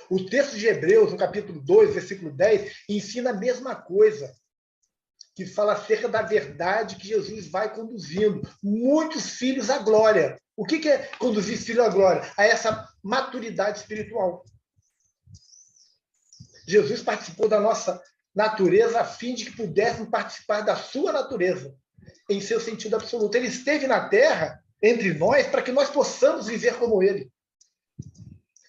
O texto de Hebreus, no capítulo 2, versículo 10, ensina a mesma coisa, que fala acerca da verdade que Jesus vai conduzindo muitos filhos à glória. O que é conduzir filhos à glória? A essa maturidade espiritual. Jesus participou da nossa natureza a fim de que pudéssemos participar da sua natureza, em seu sentido absoluto. Ele esteve na terra, entre nós, para que nós possamos viver como ele.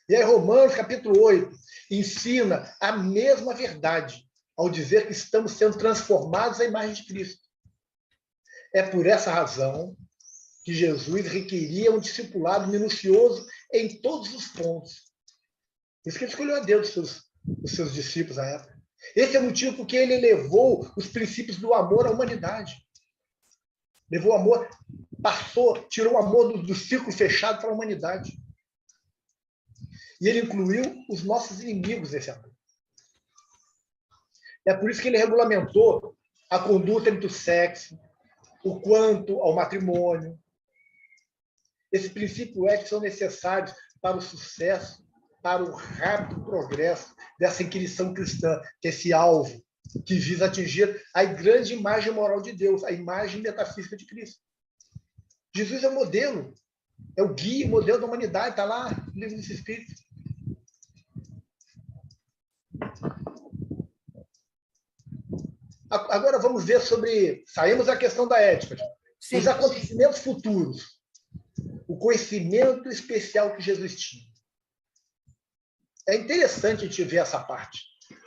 E aí, Romanos, capítulo 8, ensina a mesma verdade, ao dizer que estamos sendo transformados à imagem de Cristo. É por essa razão que Jesus requeria um discipulado minucioso em todos os pontos. Por isso que ele escolheu a Deus os seus discípulos à época. Esse é o motivo porque ele levou os princípios do amor à humanidade. Levou o amor, tirou o amor do círculo fechado para a humanidade. E ele incluiu os nossos inimigos nesse amor. É por isso que ele regulamentou a conduta entre o sexo, o quanto ao matrimônio. Esses princípios éticos são necessários para o sucesso, para o rápido progresso dessa inquisição cristã, que é esse alvo que visa atingir a grande imagem moral de Deus, a imagem metafísica de Cristo. Jesus é o modelo, é o guia, o modelo da humanidade, está lá no livro dos Espíritos. Agora vamos ver saímos da questão da ética, Sim. Os acontecimentos futuros, o conhecimento especial que Jesus tinha. É interessante a gente ver essa parte.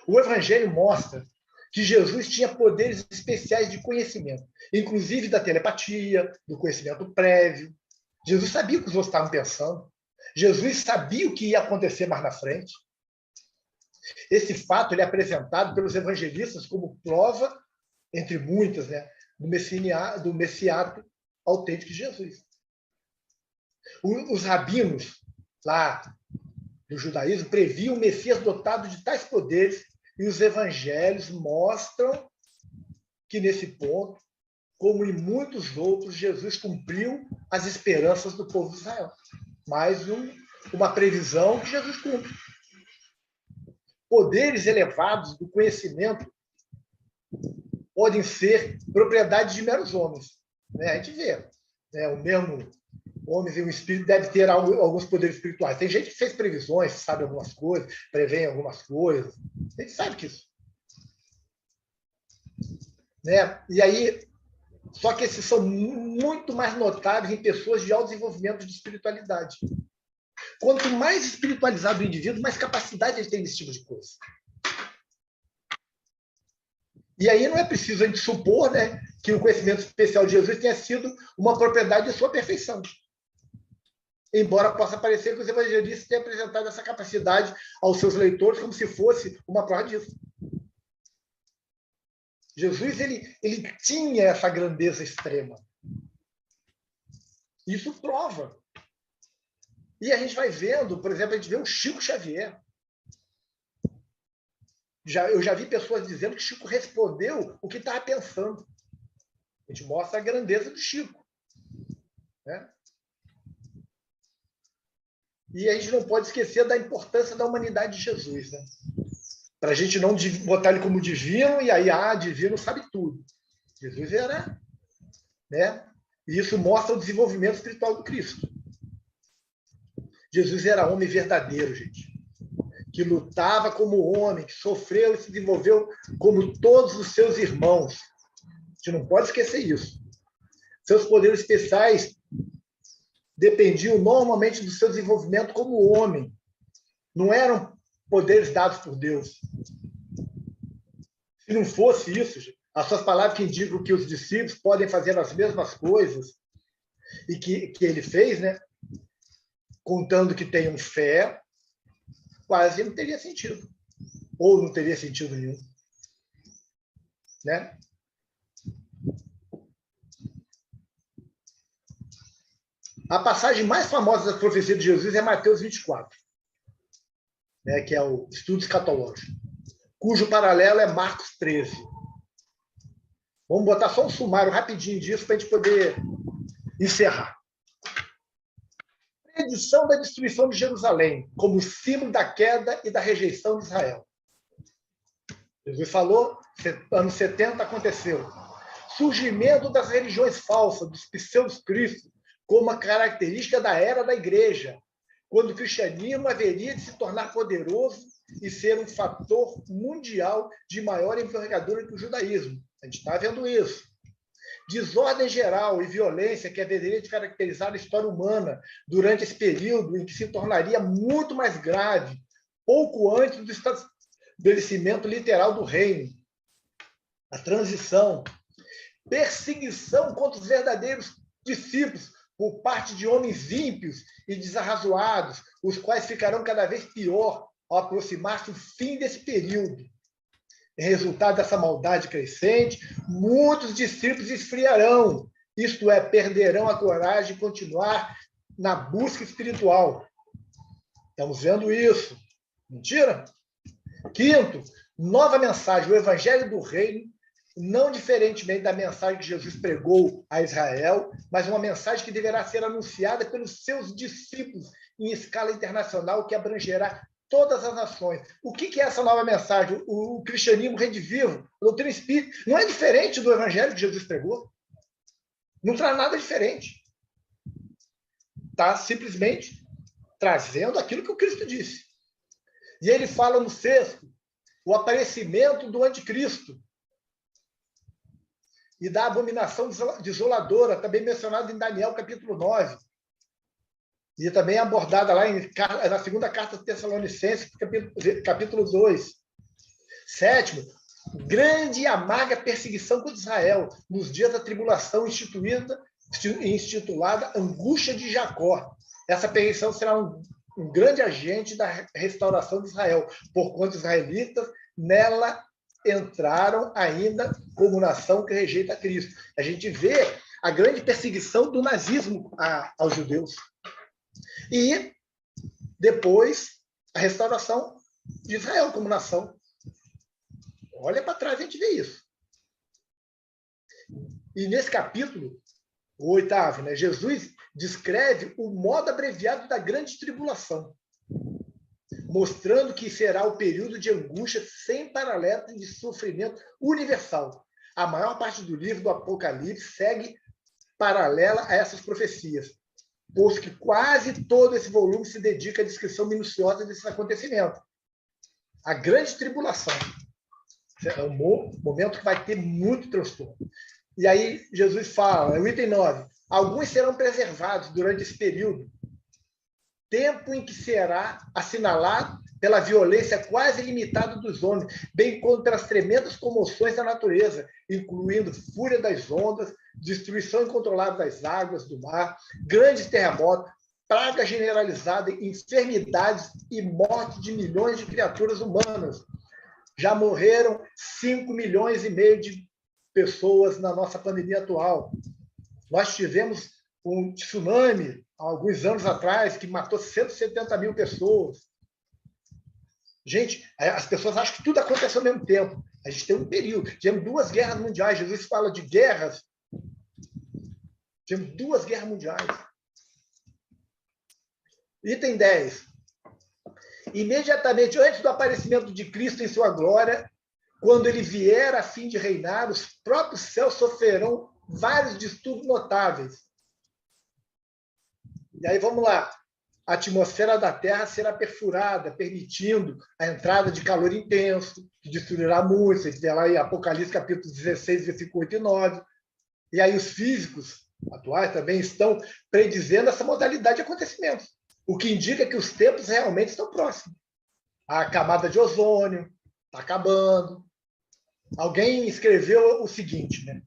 O Evangelho mostra que Jesus tinha poderes especiais de conhecimento, inclusive da telepatia, do conhecimento prévio. Jesus sabia o que os outros estavam pensando. Jesus sabia o que ia acontecer mais na frente. Esse fato ele é apresentado pelos evangelistas como prova, entre muitas, do messiato autêntico de Jesus. Os rabinos lá do judaísmo previam o Messias dotado de tais poderes e os evangelhos mostram que, nesse ponto, como em muitos outros, Jesus cumpriu as esperanças do povo de Israel. Mais uma previsão que Jesus cumpre. Poderes elevados do conhecimento podem ser propriedade de meros homens. A gente vê. O mesmo homem e o espírito deve ter alguns poderes espirituais. Tem gente que fez previsões, sabe algumas coisas, prevê algumas coisas. A gente sabe que isso. E aí, só que esses são muito mais notáveis em pessoas de alto desenvolvimento de espiritualidade. Quanto mais espiritualizado o indivíduo, mais capacidade ele tem desse tipo de coisa. E aí não é preciso a gente supor, que o conhecimento especial de Jesus tenha sido uma propriedade de sua perfeição. Embora possa parecer que os evangelistas tenham apresentado essa capacidade aos seus leitores como se fosse uma prova disso. Jesus ele tinha essa grandeza extrema. Isso prova. E a gente vai vendo, por exemplo, a gente vê o Chico Xavier. Eu já vi pessoas dizendo que Chico respondeu o que estava pensando. A gente mostra a grandeza do Chico. E a gente não pode esquecer da importância da humanidade de Jesus. Para a gente não botar ele como divino, e aí, divino sabe tudo. Jesus era. E isso mostra o desenvolvimento espiritual do Cristo. Jesus era homem verdadeiro, gente. Que lutava como homem, que sofreu e se desenvolveu como todos os seus irmãos. A gente não pode esquecer isso. Seus poderes especiais dependiam normalmente do seu desenvolvimento como homem. Não eram poderes dados por Deus. Se não fosse isso, as suas palavras que indicam que os discípulos podem fazer as mesmas coisas e que ele fez, contando que tenham fé, quase não teria sentido. Ou não teria sentido nenhum. A passagem mais famosa da profecia de Jesus é Mateus 24, que é o estudo escatológico, cujo paralelo é Marcos 13. Vamos botar só um sumário rapidinho disso para a gente poder encerrar. Predição da destruição de Jerusalém, como símbolo da queda e da rejeição de Israel. Jesus falou, anos 70 aconteceu. Surgimento das religiões falsas, dos pseudo-cristos, como uma característica da era da igreja, quando o cristianismo haveria de se tornar poderoso e ser um fator mundial de maior envergadura que o judaísmo. A gente está vendo isso. Desordem geral e violência que haveria de caracterizar a história humana durante esse período em que se tornaria muito mais grave, pouco antes do estabelecimento literal do reino. A transição. Perseguição contra os verdadeiros discípulos por parte de homens ímpios e desarrazoados, os quais ficarão cada vez pior ao aproximar-se o fim desse período. Em resultado dessa maldade crescente, muitos discípulos esfriarão, isto é, perderão a coragem de continuar na busca espiritual. Estamos vendo isso. Mentira? Quinto, nova mensagem, o evangelho do reino, não diferentemente da mensagem que Jesus pregou a Israel, mas uma mensagem que deverá ser anunciada pelos seus discípulos em escala internacional, que abrangerá todas as nações. O que é essa nova mensagem? O cristianismo redivivo, a doutrina espírita, não é diferente do evangelho que Jesus pregou. Não traz nada diferente. Está simplesmente trazendo aquilo que o Cristo disse. E ele fala no sexto, o aparecimento do anticristo e da abominação desoladora, também mencionado em Daniel, capítulo 9. E também abordada lá na segunda carta de Tessalonicenses, capítulo 2. Sétimo, grande e amarga perseguição contra Israel, nos dias da tribulação intitulada Angústia de Jacó. Essa perseguição será um grande agente da restauração de Israel, porquanto os israelitas nela entraram ainda como nação que rejeita Cristo. A gente vê a grande perseguição do nazismo aos judeus. E, depois, a restauração de Israel como nação. Olha para trás, a gente vê isso. E nesse capítulo, o 8º, né, Jesus descreve o modo abreviado da grande tribulação, mostrando que será o período de angústia sem paralelo de sofrimento universal. A maior parte do livro do Apocalipse segue paralela a essas profecias, pois que quase todo esse volume se dedica à descrição minuciosa desses acontecimentos. A grande tribulação é um momento que vai ter muito transtorno. E aí Jesus fala, o item 9, alguns serão preservados durante esse período, tempo em que será assinalado pela violência quase ilimitada dos homens, bem contra as tremendas comoções da natureza, incluindo fúria das ondas, destruição incontrolável das águas do mar, grandes terremotos, praga generalizada, enfermidades e morte de milhões de criaturas humanas. Já morreram 5,5 milhões de pessoas na nossa pandemia atual. Nós tivemos um tsunami, há alguns anos atrás, que matou 170 mil pessoas. Gente, as pessoas acham que tudo aconteceu ao mesmo tempo. A gente tem um período. Tivemos 2 guerras mundiais. Jesus fala de guerras. Tivemos 2 guerras mundiais. Item 10. Imediatamente antes do aparecimento de Cristo em sua glória, quando ele vier a fim de reinar, os próprios céus sofrerão vários distúrbios notáveis. E aí, vamos lá. A atmosfera da Terra será perfurada, permitindo a entrada de calor intenso, que destruirá muito. Você vê lá em Apocalipse, capítulo 16, versículo 8 e 9. E aí os físicos atuais também estão predizendo essa modalidade de acontecimentos, o que indica que os tempos realmente estão próximos. A camada de ozônio está acabando. Alguém escreveu o seguinte, né?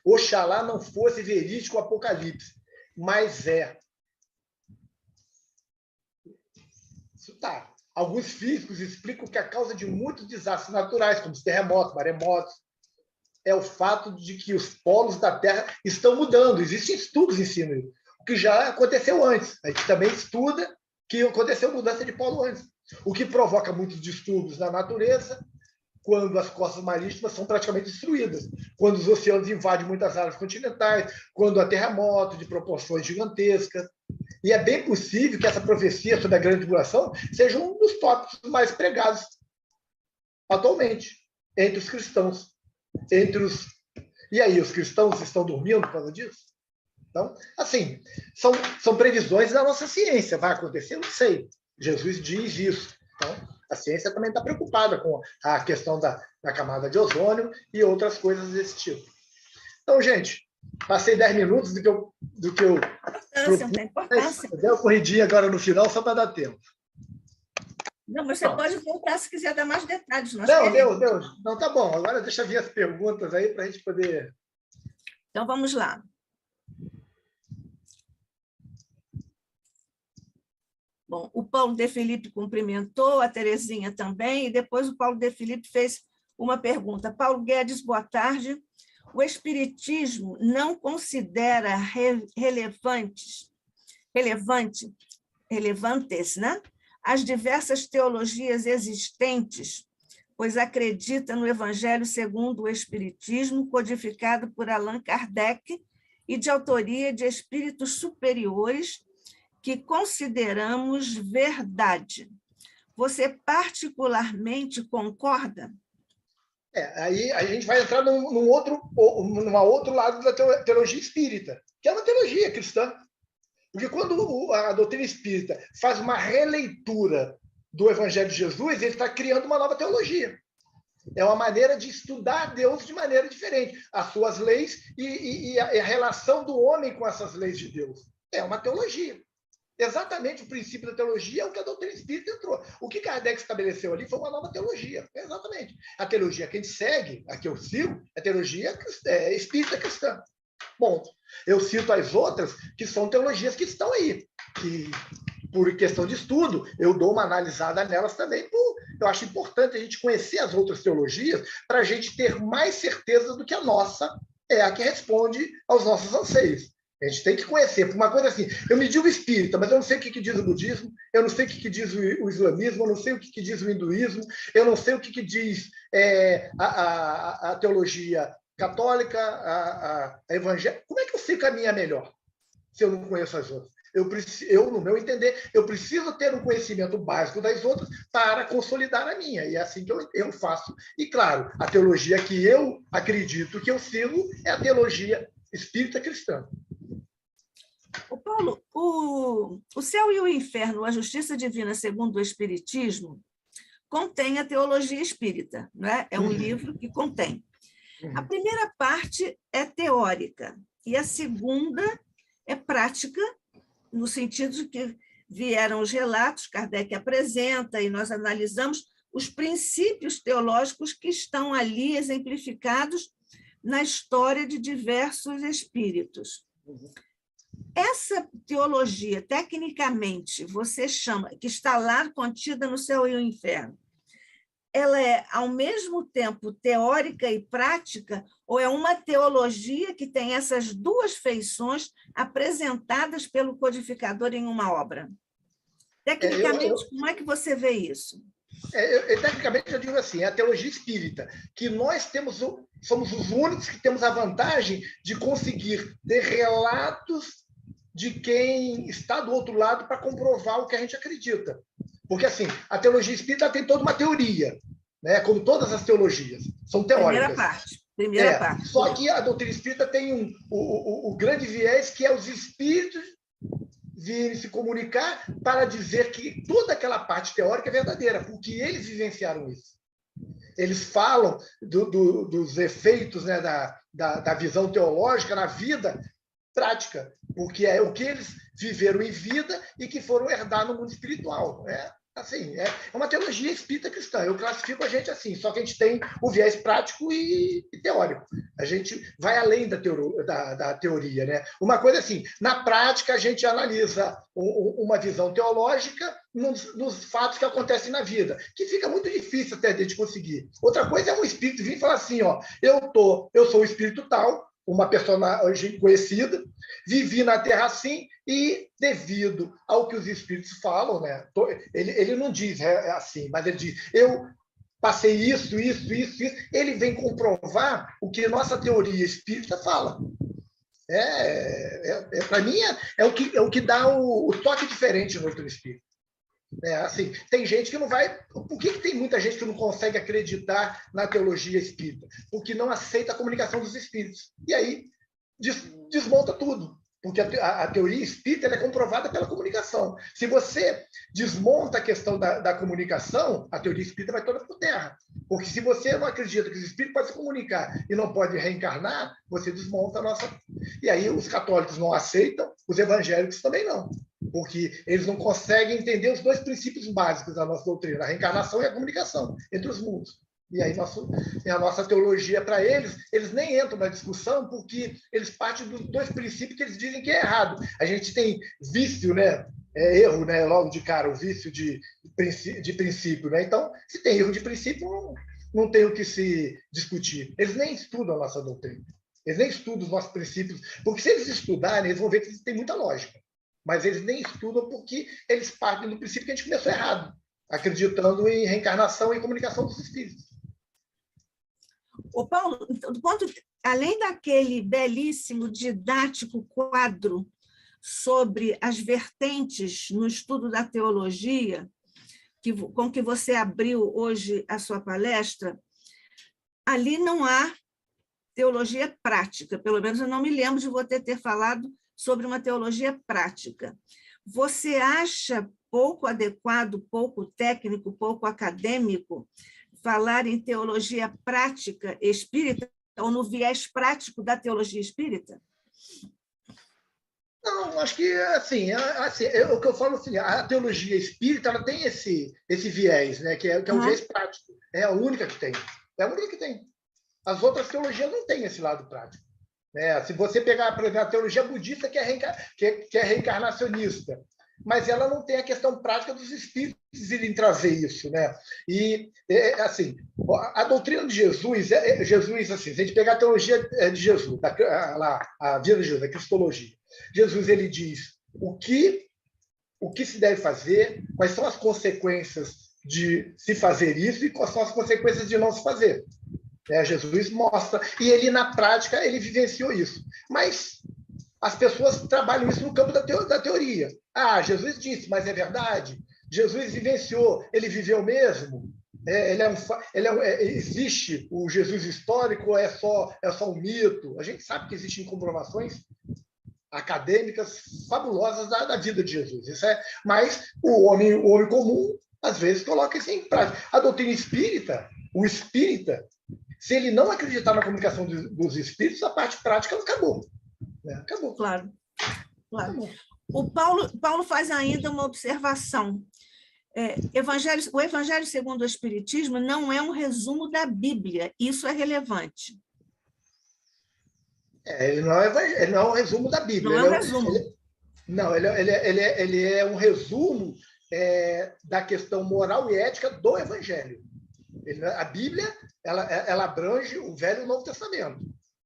Oxalá não fosse verídico o Apocalipse, mas é. Isso tá. Alguns físicos explicam que a causa de muitos desastres naturais, como os terremotos, maremotos, é o fato de que os polos da Terra estão mudando. Existem estudos em cima disso, o que já aconteceu antes. A gente também estuda que aconteceu mudança de polo antes, o que provoca muitos distúrbios na natureza, quando as costas marítimas são praticamente destruídas, quando os oceanos invadem muitas áreas continentais, quando há terremotos de proporções gigantescas. E é bem possível que essa profecia sobre a grande tribulação seja um dos tópicos mais pregados atualmente entre os cristãos. E aí, os cristãos estão dormindo por causa disso? Então, assim, são previsões da nossa ciência. Vai acontecer? Não sei. Jesus diz isso. Então, a ciência também está preocupada com a questão da camada de ozônio e outras coisas desse tipo. Então, gente, passei 10 minutos do que eu importância. Deu uma corridinha agora no final, só para dar tempo. Não, mas você pode voltar se quiser dar mais detalhes. Não, deu. Não, tá bom. Agora deixa eu ver as perguntas aí para a gente poder... Então, vamos lá. Bom, o Paulo de Filipe cumprimentou, a Terezinha também, e depois o Paulo de Filipe fez uma pergunta. Paulo Guedes, boa tarde. O Espiritismo não considera relevantes, né? As diversas teologias existentes, pois acredita no Evangelho segundo o Espiritismo, codificado por Allan Kardec e de autoria de espíritos superiores, que consideramos verdade. Você particularmente concorda? Aí a gente vai entrar num outro lado da teologia espírita, que é uma teologia cristã. Porque quando a doutrina espírita faz uma releitura do Evangelho de Jesus, ele está criando uma nova teologia. É uma maneira de estudar Deus de maneira diferente, as suas leis e a relação do homem com essas leis de Deus. É uma teologia. Exatamente o princípio da teologia é o que a doutrina espírita entrou. O que Kardec estabeleceu ali foi uma nova teologia. Exatamente. A teologia que a gente segue, a que eu sigo, é a teologia espírita cristã. Bom, eu cito as outras, que são teologias que estão aí, que, por questão de estudo, eu dou uma analisada nelas também. Eu acho importante a gente conhecer as outras teologias para a gente ter mais certeza do que a nossa é a que responde aos nossos anseios. A gente tem que conhecer. Por uma coisa assim, eu me digo espírita, mas eu não sei o que diz o budismo, eu não sei o que diz o islamismo, eu não sei o que diz o hinduísmo, eu não sei o que diz a teologia católica, a evangélica. Como é que eu sei que a minha é melhor, se eu não conheço as outras? Eu, no meu entender, eu preciso ter um conhecimento básico das outras para consolidar a minha. E é assim que eu faço. E, claro, a teologia que eu acredito que eu sigo é a teologia espírita cristã. Ô, Paulo, o Céu e o Inferno, a Justiça Divina segundo o Espiritismo, contém a teologia espírita, né? É um livro que contém. A primeira parte é teórica e a segunda é prática, no sentido de que vieram os relatos, Kardec apresenta e nós analisamos os princípios teológicos que estão ali exemplificados na história de diversos espíritos. Essa teologia, tecnicamente, você chama, que está lá contida no Céu e o Inferno, ela é, ao mesmo tempo, teórica e prática, ou é uma teologia que tem essas duas feições apresentadas pelo codificador em uma obra? Tecnicamente, como é que você vê isso? Tecnicamente, eu digo assim, é a teologia espírita, que nós somos os únicos que temos a vantagem de conseguir ter relatos de quem está do outro lado para comprovar o que a gente acredita. Porque, assim, a teologia espírita tem toda uma teoria, né? Como todas as teologias, são teóricas. Primeira parte. Só que a doutrina espírita tem o grande viés, que é os espíritos virem se comunicar para dizer que toda aquela parte teórica é verdadeira, porque eles vivenciaram isso. Eles falam dos efeitos, né, da visão teológica na vida prática, porque é o que eles viveram em vida e que foram herdar no mundo espiritual. Assim, é uma teologia espírita cristã. Eu classifico a gente assim, só que a gente tem o viés prático e teórico. A gente vai além da teoria, né? Uma coisa assim, na prática a gente analisa uma visão teológica nos fatos que acontecem na vida, que fica muito difícil até de conseguir. Outra coisa é um espírito vir e falar assim, ó, eu sou o espírito tal, uma personagem conhecida, vivi na Terra assim, e devido ao que os espíritos falam, né? Ele não diz assim, mas ele diz, eu passei isso, ele vem comprovar o que nossa teoria espírita fala. Para mim, é o que dá o toque diferente no outro espírito. Assim, tem gente que não vai... Por que tem muita gente que não consegue acreditar na teologia espírita? Porque não aceita a comunicação dos espíritos. E aí desmonta tudo. Porque a teoria espírita é comprovada pela comunicação. Se você desmonta a questão da comunicação, a teoria espírita vai toda por terra. Porque se você não acredita que os espíritos podem se comunicar e não podem reencarnar, você desmonta a nossa... E aí os católicos não aceitam, os evangélicos também não. Porque eles não conseguem entender os dois princípios básicos da nossa doutrina, a reencarnação e a comunicação entre os mundos. E aí a nossa teologia, para eles nem entram na discussão, porque eles partem dos dois princípios que eles dizem que é errado. A gente tem vício, né? Erro, né? Logo de cara, o vício de princípio. Né? Então, se tem erro de princípio, não tem o que se discutir. Eles nem estudam a nossa doutrina. Eles nem estudam os nossos princípios, porque se eles estudarem, eles vão ver que tem muita lógica. Mas eles nem estudam porque eles partem do princípio que a gente começou errado, acreditando em reencarnação e comunicação dos espíritos. Ô, Paulo, além daquele belíssimo, didático quadro sobre as vertentes no estudo da teologia, com que você abriu hoje a sua palestra, ali não há teologia prática, pelo menos eu não me lembro de você ter falado sobre uma teologia prática. Você acha pouco adequado, pouco técnico, pouco acadêmico falar em teologia prática espírita ou no viés prático da teologia espírita? Não, acho que assim, o que eu falo assim, a teologia espírita ela tem esse viés, né, que é o viés prático. É a única que tem. É a única que tem. As outras teologias não têm esse lado prático. Se você pegar, por exemplo, a teologia budista, que é reencarnacionista, mas ela não tem a questão prática dos espíritos irem trazer isso, né? E, assim, a doutrina de Jesus, Jesus, assim, se a gente pegar a teologia de Jesus, a vida de Jesus, a cristologia, Jesus, ele diz o que se deve fazer, quais são as consequências de se fazer isso e quais são as consequências de não se fazer. Jesus mostra, e ele, na prática, ele vivenciou isso. Mas as pessoas trabalham isso no campo da teoria. Ah, Jesus disse, mas é verdade? Jesus vivenciou, ele viveu mesmo? Existe o Jesus histórico ou é só um mito? A gente sabe que existem comprovações acadêmicas fabulosas da vida de Jesus. Mas o homem comum, às vezes, coloca isso em prática. A doutrina espírita, o espírita, se ele não acreditar na comunicação dos espíritos, a parte prática acabou. Acabou. Claro. O Paulo faz ainda uma observação. O Evangelho segundo o Espiritismo não é um resumo da Bíblia. Isso é relevante. Ele não é um resumo da Bíblia. Não é um resumo. Ele é um resumo da questão moral e ética do Evangelho. A Bíblia ela abrange o Velho e o Novo Testamento.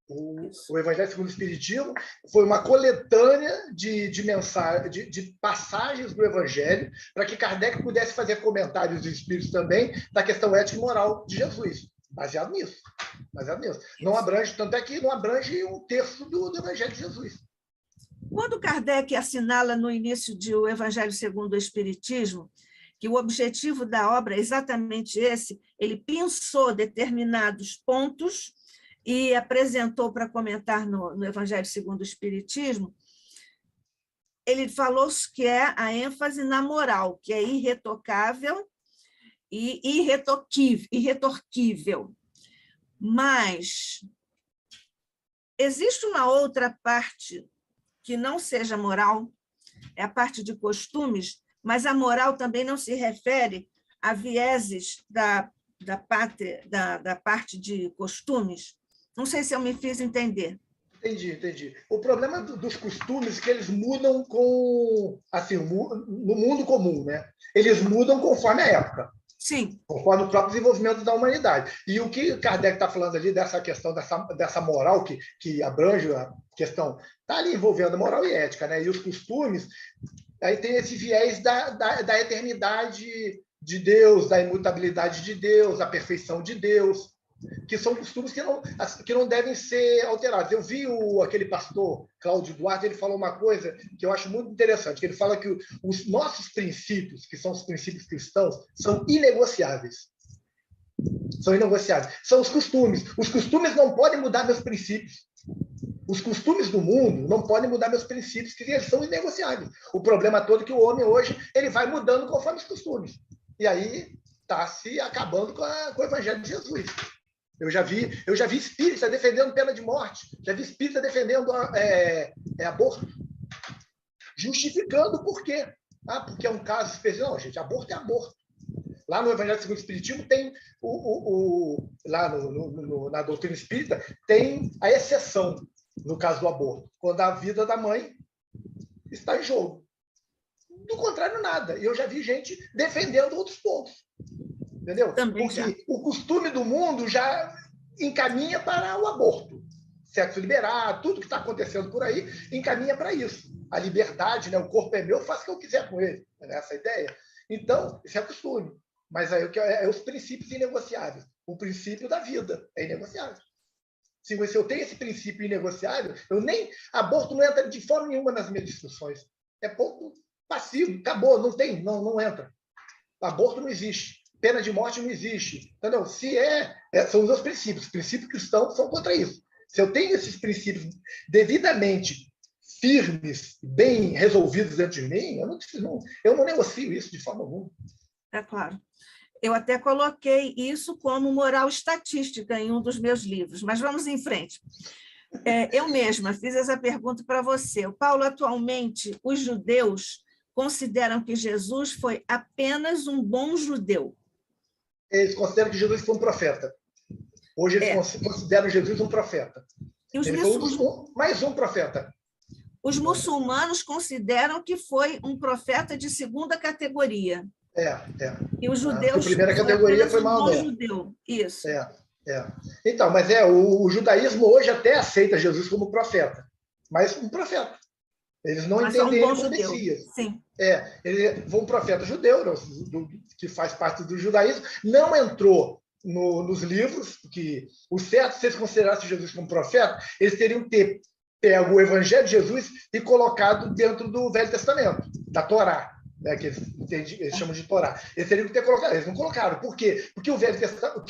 O Evangelho segundo o Espiritismo foi uma coletânea de mensagens, de passagens do Evangelho, para que Kardec pudesse fazer comentários dos Espíritos também da questão ética e moral de Jesus, baseado nisso. Não abrange, tanto é que não abrange um terço do Evangelho de Jesus. Quando Kardec assinala no início de O Evangelho segundo o Espiritismo que o objetivo da obra é exatamente esse, ele pensou determinados pontos e apresentou para comentar no Evangelho segundo o Espiritismo, ele falou que é a ênfase na moral, que é irretocável e irretorquível. Mas existe uma outra parte que não seja moral, é a parte de costumes, mas a moral também não se refere a vieses da parte de costumes. Não sei se eu me fiz entender. Entendi. O problema dos costumes é que eles mudam no mundo comum, né? Eles mudam conforme a época. Sim. Conforme o próprio desenvolvimento da humanidade. E o que Kardec está falando ali dessa questão, dessa moral que abrange a questão, está ali envolvendo moral e ética, né? E os costumes, aí tem esse viés da eternidade de Deus, da imutabilidade de Deus, da perfeição de Deus, que são costumes que não devem ser alterados. Eu vi aquele pastor, Cláudio Duarte, ele falou uma coisa que eu acho muito interessante, que ele fala que os nossos princípios, que são os princípios cristãos, são inegociáveis. São os costumes. Os costumes não podem mudar meus princípios. Os costumes do mundo não podem mudar meus princípios, que eles são inegociáveis. O problema todo é que o homem hoje ele vai mudando conforme os costumes. E aí está se acabando com o Evangelho de Jesus. Eu já vi espírita defendendo pena de morte, já vi espírita defendendo aborto, justificando por quê? Porque é um caso especial. Não, gente, aborto é aborto. Lá no Evangelho segundo o Espiritismo tem lá na doutrina espírita tem a exceção no caso do aborto, quando a vida da mãe está em jogo. Do contrário, nada. E eu já vi gente defendendo outros pontos. Entendeu? Também porque já. O costume do mundo já encaminha para o aborto. Sexo liberado, tudo que está acontecendo por aí encaminha para isso. A liberdade, né? O corpo é meu, eu faço o que eu quiser com ele. É essa a ideia? Então, isso é costume. Mas aí é os princípios inegociáveis. O princípio da vida é inegociável. Se eu tenho esse princípio inegociável, aborto não entra de forma nenhuma nas minhas discussões. É ponto passivo, acabou, não entra. Aborto não existe. Pena de morte não existe. Entendeu? São os meus princípios. Os princípios cristãos são contra isso. Se eu tenho esses princípios devidamente firmes, bem resolvidos dentro de mim, eu não negocio isso de forma alguma. É claro. Eu até coloquei isso como moral estatística em um dos meus livros, mas vamos em frente. Eu mesma fiz essa pergunta para você. Paulo, atualmente, os judeus consideram que Jesus foi apenas um bom judeu. Eles consideram que Jesus foi um profeta. Hoje eles consideram Jesus um profeta. Ele foi mais um profeta. Os muçulmanos consideram que foi um profeta de segunda categoria. E os judeus... A primeira categoria foi Maomé. Judeu. Isso. Então, mas o judaísmo hoje até aceita Jesus como profeta, mas um profeta. Eles não entendem ele como Messias. Sim. Ele foi um profeta judeu, que faz parte do judaísmo, não entrou nos livros, que o certo, se eles considerassem Jesus como profeta, eles teriam que ter pego o Evangelho de Jesus e colocado dentro do Velho Testamento, da Torá, né, que eles chamam de Torá. Eles teriam que ter colocado, eles não colocaram. Por quê? Porque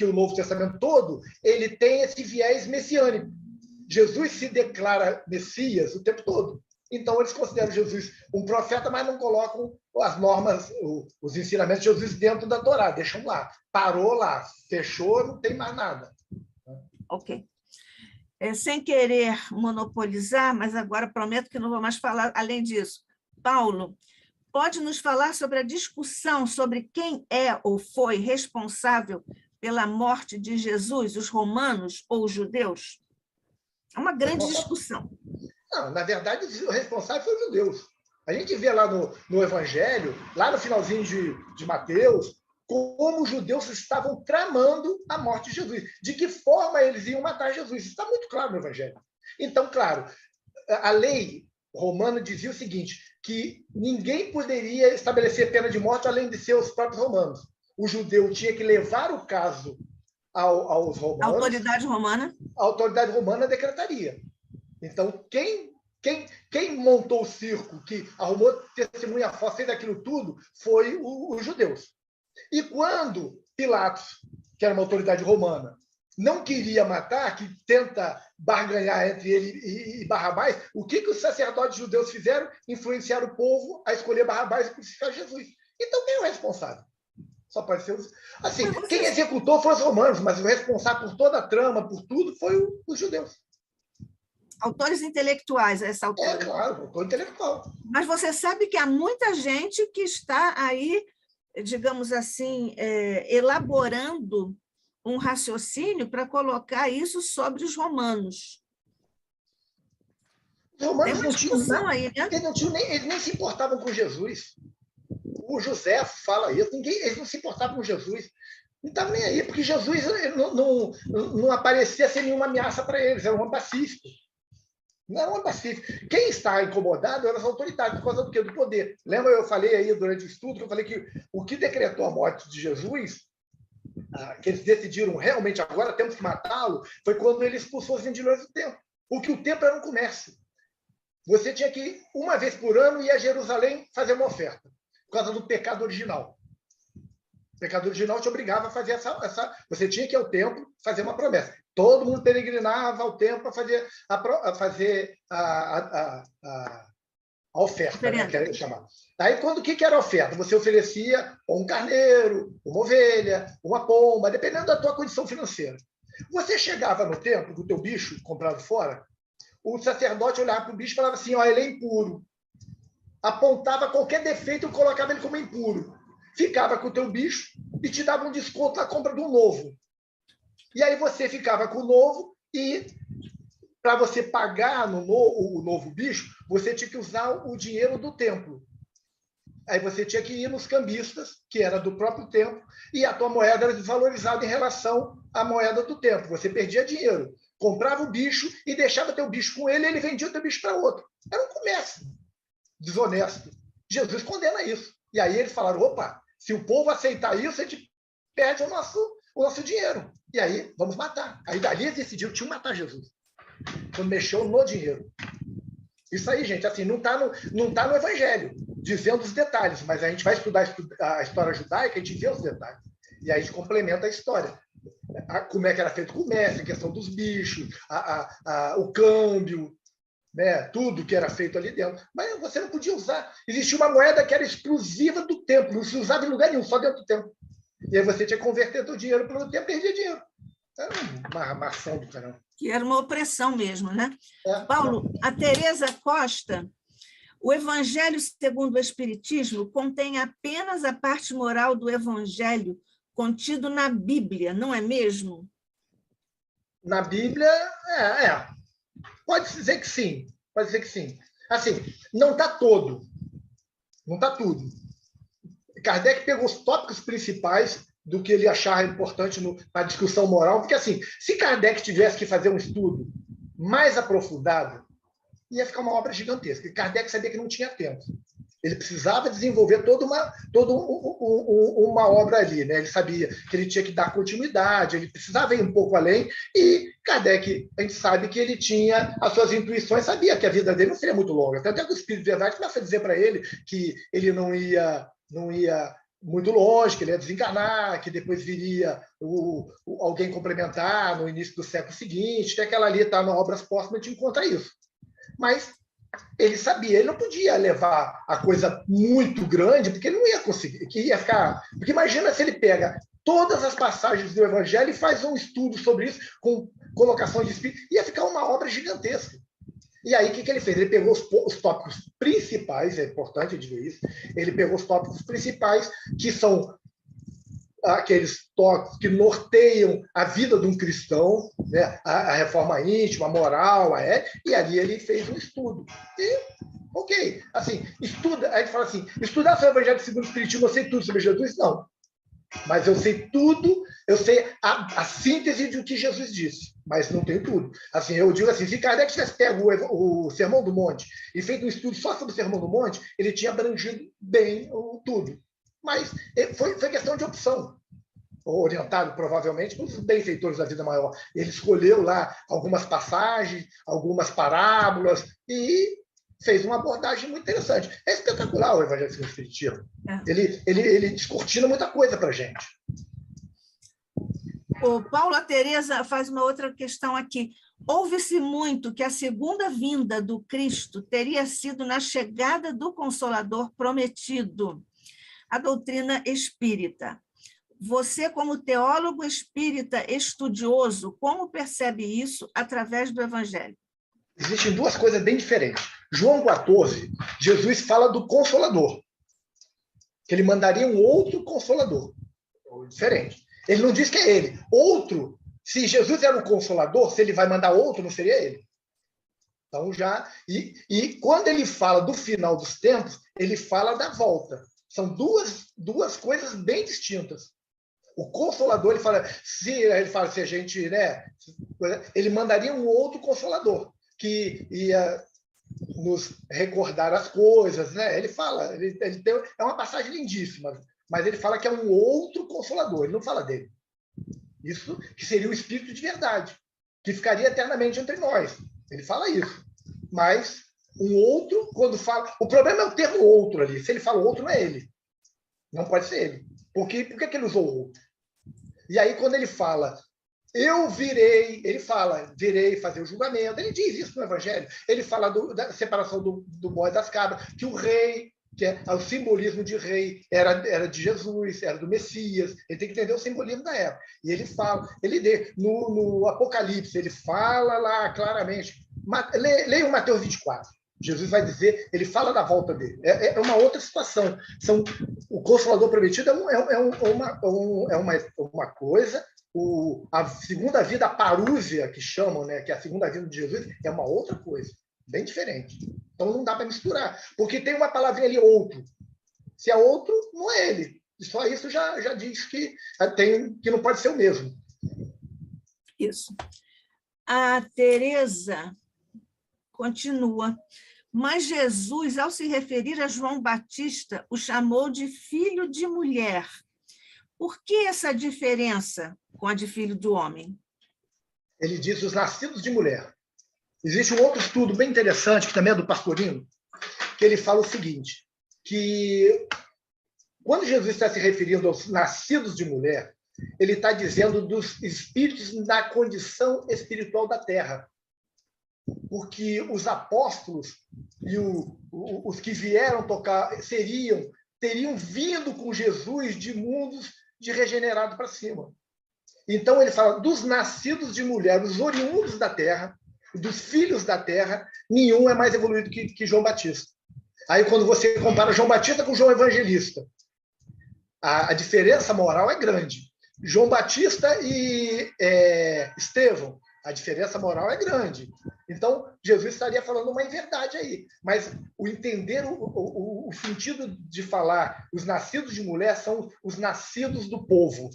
o Novo Testamento todo, ele tem esse viés messiânico. Jesus se declara Messias o tempo todo. Então, eles consideram Jesus um profeta, mas não colocam as normas, os ensinamentos de Jesus dentro da Torá, deixam lá. Parou lá, fechou, não tem mais nada. Ok. Sem querer monopolizar, mas agora prometo que não vou mais falar além disso. Paulo, pode nos falar sobre a discussão sobre quem é ou foi responsável pela morte de Jesus, os romanos ou os judeus? É uma grande discussão. Não, na verdade, o responsável foi os judeus. A gente vê lá no Evangelho, lá no finalzinho de Mateus, como os judeus estavam tramando a morte de Jesus. De que forma eles iam matar Jesus. Isso está muito claro no Evangelho. Então, claro, a lei romana dizia o seguinte, que ninguém poderia estabelecer pena de morte além de ser os próprios romanos. O judeu tinha que levar o caso aos romanos. A autoridade romana? A autoridade romana decretaria. Então, quem montou o circo, que arrumou testemunha falsa, fez aquilo tudo, foi os judeus. E quando Pilatos, que era uma autoridade romana, não queria matar, que tenta barganhar entre ele e Barrabás, o que os sacerdotes judeus fizeram? Influenciaram o povo a escolher Barrabás e crucificar Jesus. Então, quem é o responsável? Só pode ser os... Assim, quem executou foram os romanos, mas o responsável por toda a trama, por tudo, foi os judeus. Autores intelectuais, a essa altura. Claro, autor intelectual. Mas você sabe que há muita gente que está aí, digamos assim, elaborando um raciocínio para colocar isso sobre os romanos. Os romanos não tinham, aí, né? Eles nem se importavam com Jesus. O José fala isso, eles não se importavam com Jesus. Não estavam nem aí, porque Jesus não aparecia sem nenhuma ameaça para eles, era um homem pacífico. Não era um homem pacífico. Quem está incomodado eram as autoridades, por causa do quê? Do poder. Lembra, eu falei aí durante o estudo, que eu falei que o que decretou a morte de Jesus, que eles decidiram realmente agora temos que matá-lo, foi quando ele expulsou os vendilhões do templo. Porque o templo era um comércio. Você tinha que ir uma vez por ano ir a Jerusalém fazer uma oferta, por causa do pecado original. O pecado original te obrigava a fazer essa... Você tinha que ir ao templo fazer uma promessa. Todo mundo peregrinava ao templo para fazer a oferta, né, que era chamada. Aí, o que era a oferta? Você oferecia um carneiro, uma ovelha, uma pomba, dependendo da tua condição financeira. Você chegava no templo com o teu bicho comprado fora, o sacerdote olhava para o bicho e falava assim, ele é impuro. Apontava qualquer defeito e colocava ele como impuro. Ficava com o teu bicho e te dava um desconto na compra do novo. E aí você ficava com o novo e, para você pagar o novo bicho, você tinha que usar o dinheiro do templo. Aí você tinha que ir nos cambistas, que era do próprio templo, e a tua moeda era desvalorizada em relação à moeda do templo. Você perdia dinheiro. Comprava o bicho e deixava teu bicho com ele, e ele vendia o teu bicho para outro. Era um comércio desonesto. Jesus condena isso. E aí eles falaram, opa, se o povo aceitar isso, a gente perde o nosso dinheiro. E aí, vamos matar. Aí dali eles decidiram que tinham que matar Jesus. Quando mexeu no dinheiro. Isso aí, gente, assim, não está no Evangelho, dizendo os detalhes, mas a gente vai estudar a história judaica, a gente vê os detalhes. E aí a gente complementa a história. Como é que era feito o comércio, a questão dos bichos, o câmbio, né, tudo que era feito ali dentro. Mas você não podia usar. Existia uma moeda que era exclusiva do templo, não se usava em lugar nenhum, só dentro do templo. E aí você tinha que converter o dinheiro para o templo e perdia dinheiro. Era uma armação do caramba. Que era uma opressão mesmo, né? Paulo, a Tereza Costa, o Evangelho segundo o Espiritismo contém apenas a parte moral do Evangelho contido na Bíblia, não é mesmo? Na Bíblia, Pode dizer que sim. Pode dizer que sim. Assim, não está todo, não está tudo. Kardec pegou os tópicos principais do que ele achava importante na discussão moral, porque, assim, se Kardec tivesse que fazer um estudo mais aprofundado, ia ficar uma obra gigantesca. E Kardec sabia que não tinha tempo. Ele precisava desenvolver toda uma obra ali, né? Ele sabia que ele tinha que dar continuidade, ele precisava ir um pouco além, e Kardec, a gente sabe que ele tinha as suas intuições, sabia que a vida dele não seria muito longa. Até que o Espírito de Verdade começa a dizer para ele que ele não ia muito longe, que ele ia desencarnar, que depois viria alguém complementar no início do século seguinte, até que ela ali está na Obras Póstumas, a gente encontra isso. Mas ele sabia, ele não podia levar a coisa muito grande, porque ele não ia conseguir, que ia ficar. Porque imagina se ele pega todas as passagens do Evangelho e faz um estudo sobre isso, com colocação de espírito, ia ficar uma obra gigantesca. E aí, o que ele fez? Ele pegou os tópicos principais, é importante de ver isso, ele pegou os tópicos principais, que são aqueles tópicos que norteiam a vida de um cristão, né? A reforma íntima, a moral, a ética, e ali ele fez um estudo. E, ok, assim, estuda, a gente fala assim, estudar sobre o Evangelho segundo o Espiritismo, eu sei tudo sobre Jesus? Não. Mas eu sei tudo, eu sei a síntese do que Jesus disse, mas não tenho tudo. Assim, eu digo assim, se Kardec tivesse pego o Sermão do Monte e feito um estudo só sobre o Sermão do Monte, ele tinha abrangido bem tudo. Mas foi questão de opção, orientado provavelmente pelos benfeitores da vida maior. Ele escolheu lá algumas passagens, algumas parábolas e fez uma abordagem muito interessante. É espetacular o Evangelho segundo o Espiritismo. Ele descortina muita coisa para a gente. O Paula Tereza faz uma outra questão aqui. Ouve-se muito que a segunda vinda do Cristo teria sido na chegada do Consolador prometido, a doutrina espírita. Você, como teólogo espírita estudioso, como percebe isso através do Evangelho? Existem duas coisas bem diferentes. João 14, Jesus fala do Consolador, que ele mandaria um outro Consolador, diferente. Ele não diz que é ele. Outro, se Jesus era o Consolador, se ele vai mandar outro, não seria ele. Então já... E quando ele fala do final dos tempos, ele fala da volta. São duas coisas bem distintas. O Consolador, ele fala se a gente, né, ele mandaria um outro Consolador que ia nos recordar as coisas, né? Ele fala, é uma passagem lindíssima, mas ele fala que é um outro Consolador, ele não fala dele. Isso que seria o Espírito de Verdade, que ficaria eternamente entre nós. Ele fala isso. Mas um outro, quando fala... O problema é o termo outro ali. Se ele fala outro, não é ele. Não pode ser ele. Por que ele usou outro? E aí, quando ele fala, eu virei, ele fala, virei fazer o julgamento. Ele diz isso no Evangelho. Ele fala da separação do boi das cabras, que o rei, que é o simbolismo de rei, era de Jesus, era do Messias. Ele tem que entender o simbolismo da época. E ele fala, no Apocalipse, ele fala lá claramente. Leia o Mateus 24. Jesus vai dizer, ele fala da volta dele. É uma outra situação. O Consolador prometido é uma coisa, a segunda vida, a parúzia, que chamam, né, que é a segunda vida de Jesus, é uma outra coisa, bem diferente. Então não dá para misturar, porque tem uma palavrinha ali, outro. Se é outro, não é ele. E só isso já diz que não pode ser o mesmo. Isso. A Tereza continua. Mas Jesus, ao se referir a João Batista, o chamou de filho de mulher. Por que essa diferença com a de filho do homem? Ele diz os nascidos de mulher. Existe um outro estudo bem interessante, que também é do Pastorino, que ele fala o seguinte, que quando Jesus está se referindo aos nascidos de mulher, ele está dizendo dos espíritos da condição espiritual da Terra. Porque os apóstolos e os que vieram tocar teriam vindo com Jesus de mundos de regenerado para cima. Então ele fala dos nascidos de mulher, os oriundos da terra, dos filhos da terra, nenhum é mais evoluído que João Batista. Aí quando você compara João Batista com João Evangelista, a diferença moral é grande. João Batista e Estevão, a diferença moral é grande. Então, Jesus estaria falando uma inverdade aí. Mas o entender o sentido de falar os nascidos de mulher são os nascidos do povo,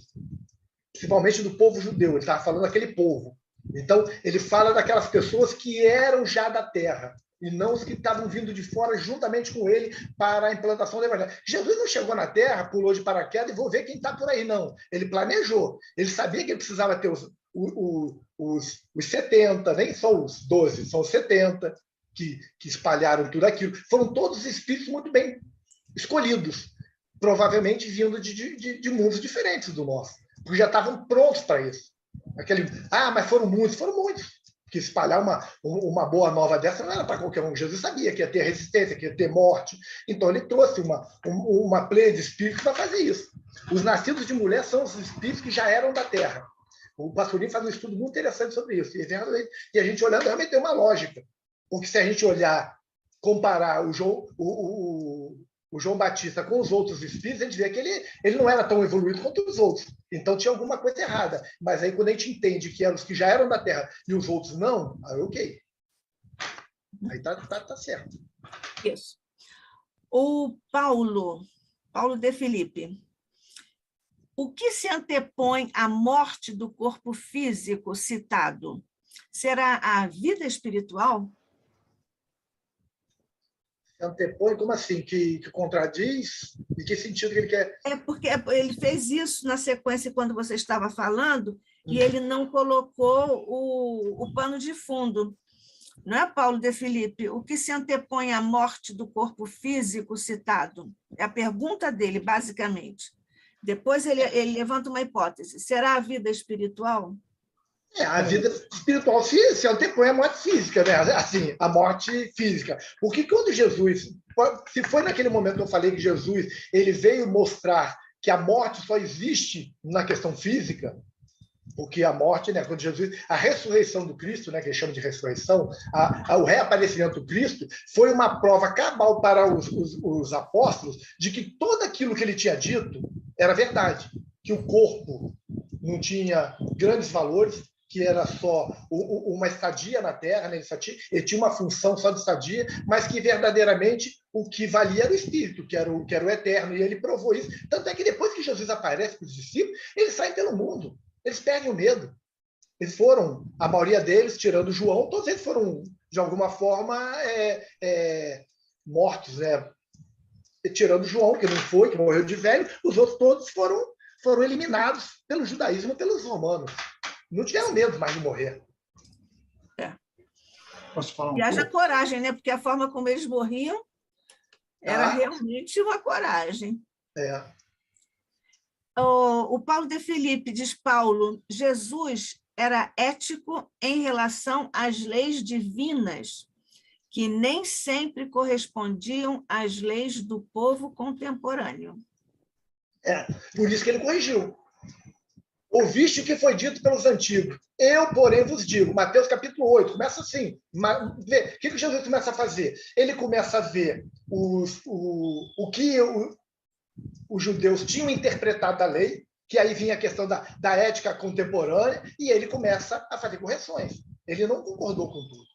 principalmente do povo judeu. Ele estava falando daquele povo. Então, ele fala daquelas pessoas que eram já da terra, e não os que estavam vindo de fora juntamente com ele para a implantação do evangelho. Jesus não chegou na terra, pulou de paraquedas e vou ver quem está por aí, não. Ele planejou. Ele sabia que ele precisava ter os 70, nem só os 12, são os 70 que espalharam tudo aquilo. Foram todos espíritos muito bem escolhidos, provavelmente vindo de mundos diferentes do nosso, porque já estavam prontos para isso. Mas foram muitos que espalhar uma boa nova dessa não era para qualquer um. Jesus sabia que ia ter resistência, que ia ter morte. Então, ele trouxe uma pleia de espíritos para fazer isso. Os nascidos de mulher são os espíritos que já eram da terra. O Pastorinho faz um estudo muito interessante sobre isso. E a gente olhando, realmente tem uma lógica. Porque se a gente olhar, comparar o João Batista com os outros espíritos, a gente vê que ele não era tão evoluído quanto os outros. Então tinha alguma coisa errada. Mas aí quando a gente entende que eram os que já eram da Terra e os outros não, aí ok. Aí tá certo. Isso. O Paulo de Filipe. O que se antepõe à morte do corpo físico citado? Será a vida espiritual? Antepõe, como assim? Que contradiz? Em que sentido que ele quer? É porque ele fez isso na sequência quando você estava falando, e ele não colocou o pano de fundo. Não é, Paulo de Filipe? O que se antepõe à morte do corpo físico citado? É a pergunta dele, basicamente. Depois ele levanta uma hipótese. Será a vida espiritual? A vida espiritual se antepõe à morte física, né? Assim, a morte física. Porque quando Jesus, se foi naquele momento que eu falei que Jesus ele veio mostrar que a morte só existe na questão física, porque a morte, né, quando Jesus, a ressurreição do Cristo, né, que ele chama de ressurreição, o reaparecimento do Cristo foi uma prova cabal para os apóstolos de que tudo aquilo que ele tinha dito era verdade, que o corpo não tinha grandes valores, que era só uma estadia na Terra, né? Ele tinha uma função só de estadia, mas que verdadeiramente o que valia era o Espírito, que era o eterno, e ele provou isso. Tanto é que depois que Jesus aparece para os discípulos, eles saem pelo mundo, eles perdem o medo. Eles foram, a maioria deles, tirando João, todos eles foram, de alguma forma, mortos, né? Tirando João, que não foi, que morreu de velho, os outros todos foram eliminados pelo judaísmo e pelos romanos. Não tiveram medo mais de morrer. Posso falar e haja coragem, né? Porque a forma como eles morriam era realmente uma coragem. O Paulo de Filipe diz, Paulo, Jesus era ético em relação às leis divinas, que nem sempre correspondiam às leis do povo contemporâneo. Por isso que ele corrigiu. Ouviste o que foi dito pelos antigos. Eu, porém, vos digo. Mateus capítulo 8. Começa assim. O que Jesus começa a fazer? Ele começa a ver o que os judeus tinham interpretado da lei, que aí vinha a questão da ética contemporânea, e ele começa a fazer correções. Ele não concordou com tudo.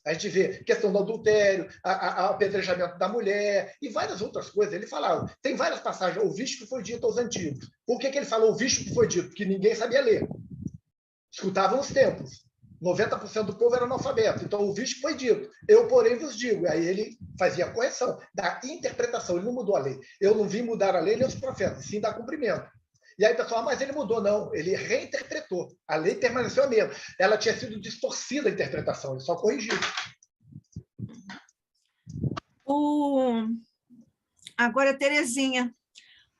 A gente vê questão do adultério, o apedrejamento da mulher e várias outras coisas. Ele falava, tem várias passagens, ouviste o que foi dito aos antigos. Por que ele falou ouviste o que foi dito? Porque ninguém sabia ler. Escutavam os tempos. 90% do povo era analfabeto. Então, ouviste o que foi dito. Eu, porém, vos digo. Aí ele fazia a correção da interpretação. Ele não mudou a lei. Eu não vim mudar a lei nem os profetas, sim dar cumprimento. E aí o pessoal, mas ele mudou. Não, ele reinterpretou. A lei permaneceu a mesma. Ela tinha sido distorcida a interpretação, ele só corrigiu. Agora, Terezinha,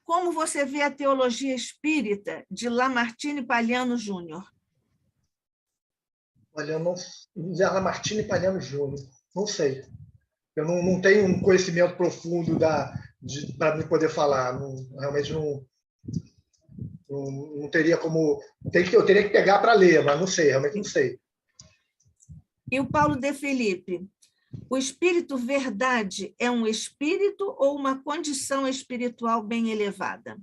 como você vê a teologia espírita de Lamartine Palhano Júnior? Olha, eu não... Lamartine Palhano Júnior, não sei. Eu não tenho um conhecimento profundo para me poder falar. Realmente não teria como... Eu teria que pegar para ler, mas não sei, realmente não sei. E o Paulo de Filipe? O espírito verdade é um espírito ou uma condição espiritual bem elevada?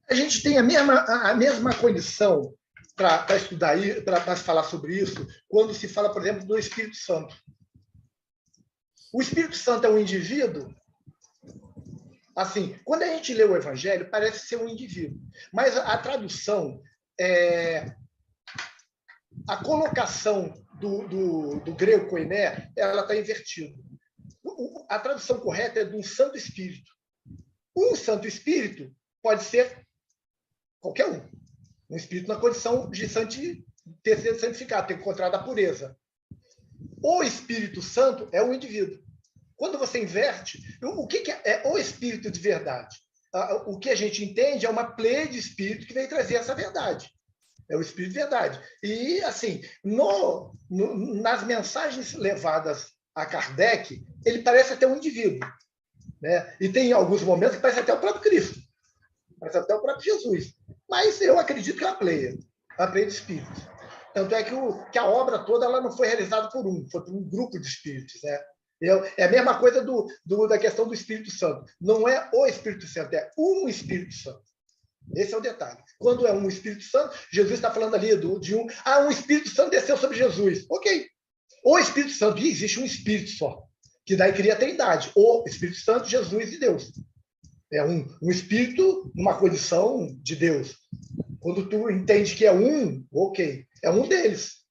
A gente tem a mesma condição para estudar, para falar sobre isso, quando se fala, por exemplo, do Espírito Santo. O Espírito Santo é um indivíduo? Assim, quando a gente lê o Evangelho, parece ser um indivíduo. Mas a tradução, a colocação do grego koiné, ela está invertida. A tradução correta é de um Santo Espírito. Um Santo Espírito pode ser qualquer um. Um espírito na condição de ter sido santificado, ter encontrado a pureza. O Espírito Santo é um indivíduo. Quando você inverte, o que é o Espírito de verdade? O que a gente entende é uma pleia de Espírito que vem trazer essa verdade. É o Espírito de verdade. E, assim, nas mensagens levadas a Kardec, ele parece até um indivíduo. Né? E tem alguns momentos que parece até o próprio Cristo. Parece até o próprio Jesus. Mas eu acredito que é uma pleia de espíritos. Tanto é que a obra toda ela não foi realizada por foi por um grupo de espíritos. Né? É a mesma coisa da questão do Espírito Santo. Não é o Espírito Santo, é um Espírito Santo. Esse é o detalhe. Quando é um Espírito Santo, Jesus está falando ali de um... um Espírito Santo desceu sobre Jesus. Ok. O Espírito Santo, e existe um Espírito só, que daí cria a Trindade. O Espírito Santo, Jesus e Deus. É um Espírito numa condição de Deus. Quando tu entende que é ok, é um deles.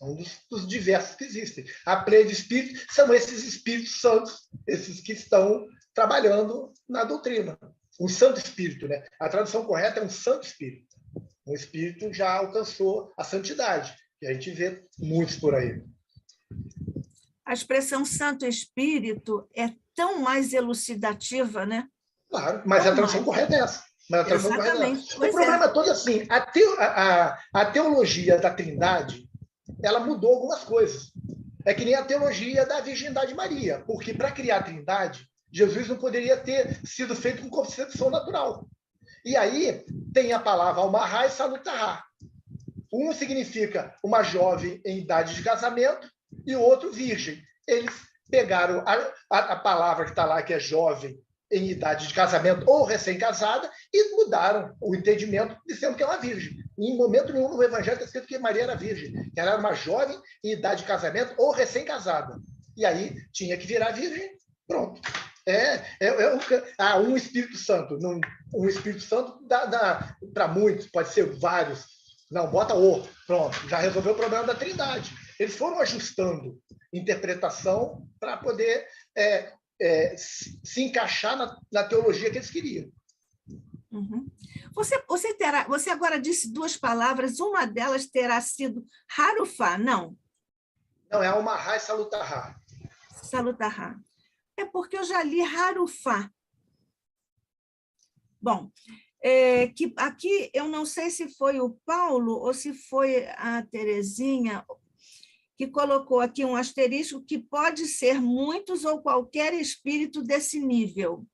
É um dos diversos que existem. A pleia de Espíritos são esses Espíritos Santos, esses que estão trabalhando na doutrina. Um Santo Espírito, né? A tradução correta é um Santo Espírito. Um Espírito já alcançou a santidade. E a gente vê muitos por aí. A expressão Santo Espírito é tão mais elucidativa, né? Claro, mas a tradução correta é essa. Exatamente. O problema todo é assim, a teologia da Trindade, ela mudou algumas coisas. É que nem a teologia da Virgindade Maria, porque para criar a Trindade, Jesus não poderia ter sido feito com concepção natural. E aí tem a palavra Almará e Salutará. Um significa uma jovem em idade de casamento e o outro virgem. Eles pegaram a palavra que está lá, que é jovem em idade de casamento ou recém-casada, e mudaram o entendimento, dizendo que é uma virgem. Em momento nenhum no Evangelho está escrito que Maria era virgem, que ela era uma jovem em idade de casamento ou recém-casada. E aí tinha que virar virgem, pronto. Um Espírito Santo. Um Espírito Santo dá para muitos, pode ser vários. Não, bota pronto, já resolveu o problema da Trindade. Eles foram ajustando interpretação para poder se encaixar na teologia que eles queriam. Uhum. Você agora disse duas palavras, uma delas terá sido Harufá, não? Não, é Almará e Salutará. Salutará. É porque eu já li Harufá. Bom, que aqui eu não sei se foi o Paulo ou se foi a Terezinha que colocou aqui um asterisco que pode ser muitos ou qualquer espírito desse nível.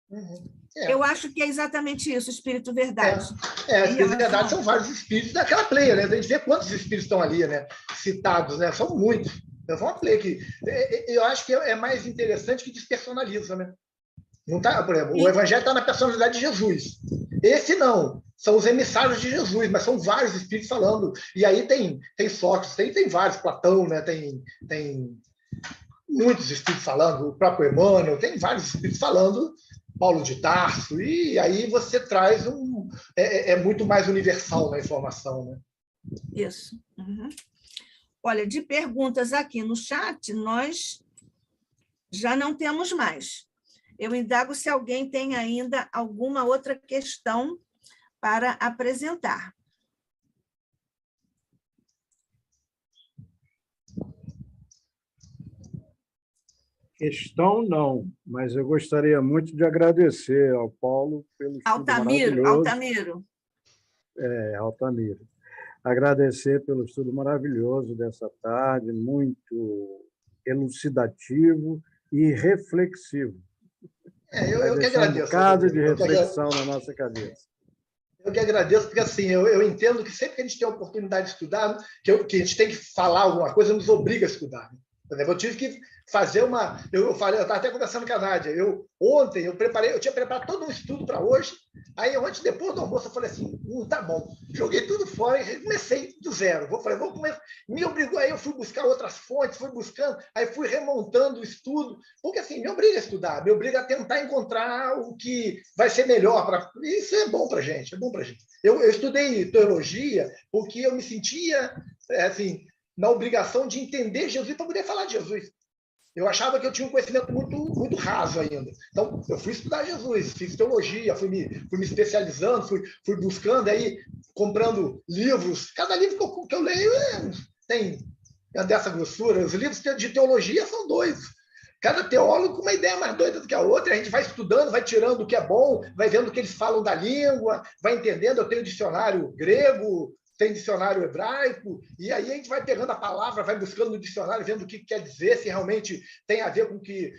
Uhum. Eu acho que é exatamente isso, espírito verdade. Espírito verdade são vários espíritos daquela pleia, né? A gente vê quantos espíritos estão ali, né? Citados, né? São muitos. É uma pleia que eu acho que é mais interessante que despersonaliza, né? Não tá, por exemplo, o Evangelho está na personalidade de Jesus. Esse não. São os emissários de Jesus, mas são vários espíritos falando. E aí tem Sócrates, tem vários, Platão, né? Tem muitos espíritos falando, o próprio Emmanuel, tem vários espíritos falando, Paulo de Tarso, e aí você traz muito mais universal na informação, né? Isso. Uhum. Olha, de perguntas aqui no chat, nós já não temos mais. Eu indago se alguém tem ainda alguma outra questão para apresentar. Questão não, mas eu gostaria muito de agradecer ao Paulo pelo estudo maravilhoso. Altamiro. Altamiro. Agradecer pelo estudo maravilhoso dessa tarde, muito elucidativo e reflexivo. Eu que agradeço. Um bocado de reflexão na nossa cabeça. Eu que agradeço, porque assim, eu entendo que sempre que a gente tem a oportunidade de estudar, que a gente tem que falar alguma coisa, nos obriga a estudar. Por exemplo, eu tive que fazer uma... Eu estava até conversando com a Nádia. Ontem eu tinha preparado todo um estudo para hoje. Aí, ontem, depois do almoço, eu falei assim: tá bom. Joguei tudo fora e comecei do zero. Vou começar. Me obrigou, aí eu fui buscar outras fontes, fui buscando, aí fui remontando o estudo, porque assim, me obriga a estudar, me obriga a tentar encontrar o que vai ser melhor. Isso é bom para a gente, é bom para a gente. Eu estudei teologia porque eu me sentia, assim, na obrigação de entender Jesus para poder falar de Jesus. Eu achava que eu tinha um conhecimento muito raso ainda. Então, eu fui estudar Jesus, fiz teologia, fui me especializando, fui buscando, aí comprando livros. Cada livro que eu leio tem dessa grossura. Os livros de teologia são 2. Cada teólogo com uma ideia mais doida do que a outra. A gente vai estudando, vai tirando o que é bom, vai vendo o que eles falam da língua, vai entendendo. Eu tenho dicionário grego, tem dicionário hebraico, e aí a gente vai pegando a palavra, vai buscando no dicionário, vendo o que quer dizer, se realmente tem a ver com o que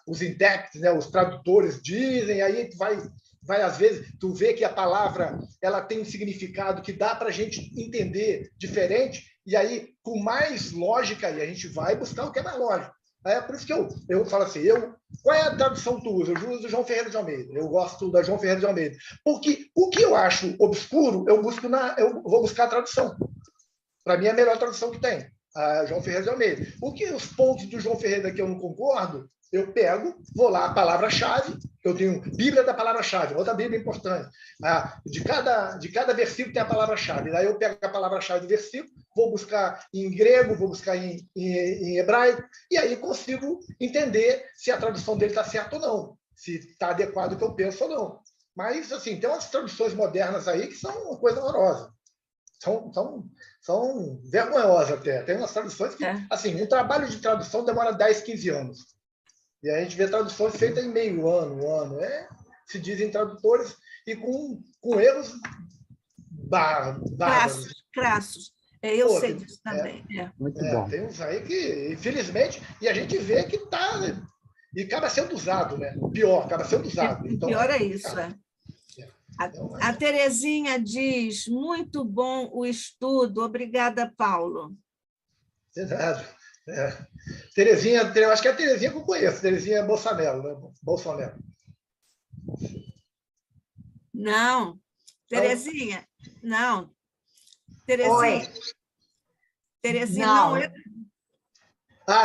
os intérpretes, né, os tradutores dizem. Aí a gente vai, às vezes, tu vê que a palavra ela tem um significado que dá para a gente entender diferente, e aí, com mais lógica, aí a gente vai buscar o que é mais lógico. É por isso que eu falo assim, qual é a tradução que tu usa? Eu uso João Ferreira de Almeida. Eu gosto da João Ferreira de Almeida. Porque o que eu acho obscuro, eu vou buscar a tradução. Para mim, é a melhor tradução que tem, a João Ferreira de Almeida. O que os pontos do João Ferreira que eu não concordo, eu pego, vou lá, a palavra-chave, eu tenho Bíblia da palavra-chave, outra Bíblia importante. De cada versículo tem a palavra-chave. Daí eu pego a palavra-chave do versículo, vou buscar em grego, vou buscar em hebraico, e aí consigo entender se a tradução dele está certa ou não, se está adequado ao que eu penso ou não. Mas, assim, tem umas traduções modernas aí que são uma coisa horrorosa. São vergonhosas até. Tem umas traduções que, assim, um trabalho de tradução demora 10, 15 anos. E a gente vê traduções feitas em meio ano, um ano. Se dizem tradutores e com erros bárbaros. Crassos. Eu sei disso também. Muito bom. Tem uns aí que, infelizmente, e a gente vê que está... E acaba sendo usado, né? O pior, acaba sendo usado. Então, pior é isso, A Terezinha diz: muito bom o estudo. Obrigada, Paulo. Terezinha, eu acho que é a Terezinha que eu conheço. Terezinha Bolsonaro, né? Bolsonaro. Não. Terezinha, não. Terezinha. Terezinha não é.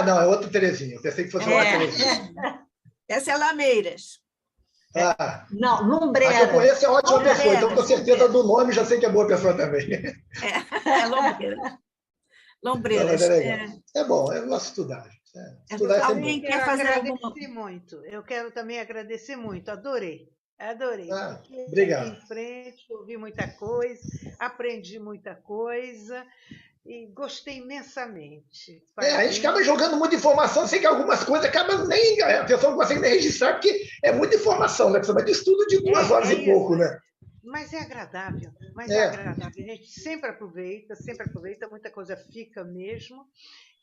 Não, é outra Terezinha. Eu pensei que fosse outra Terezinha. Essa é Lameiras. Não, Lumbreira. A que eu conheço é ótima pessoa, então com certeza do nome já sei que é boa pessoa também. Lombreiras. É bom, é nosso estudar. Alguém quer fazer alguma... Eu quero também agradecer muito, adorei. Obrigado. Aqui em frente, ouvi muita coisa, aprendi muita coisa e gostei imensamente. A gente acaba jogando muita informação, sei que algumas coisas acabam a pessoa não consegue nem registrar, porque é muita informação, né? Principalmente estudo de 2 horas e pouco, né? Mas é agradável, A gente sempre aproveita, muita coisa fica mesmo.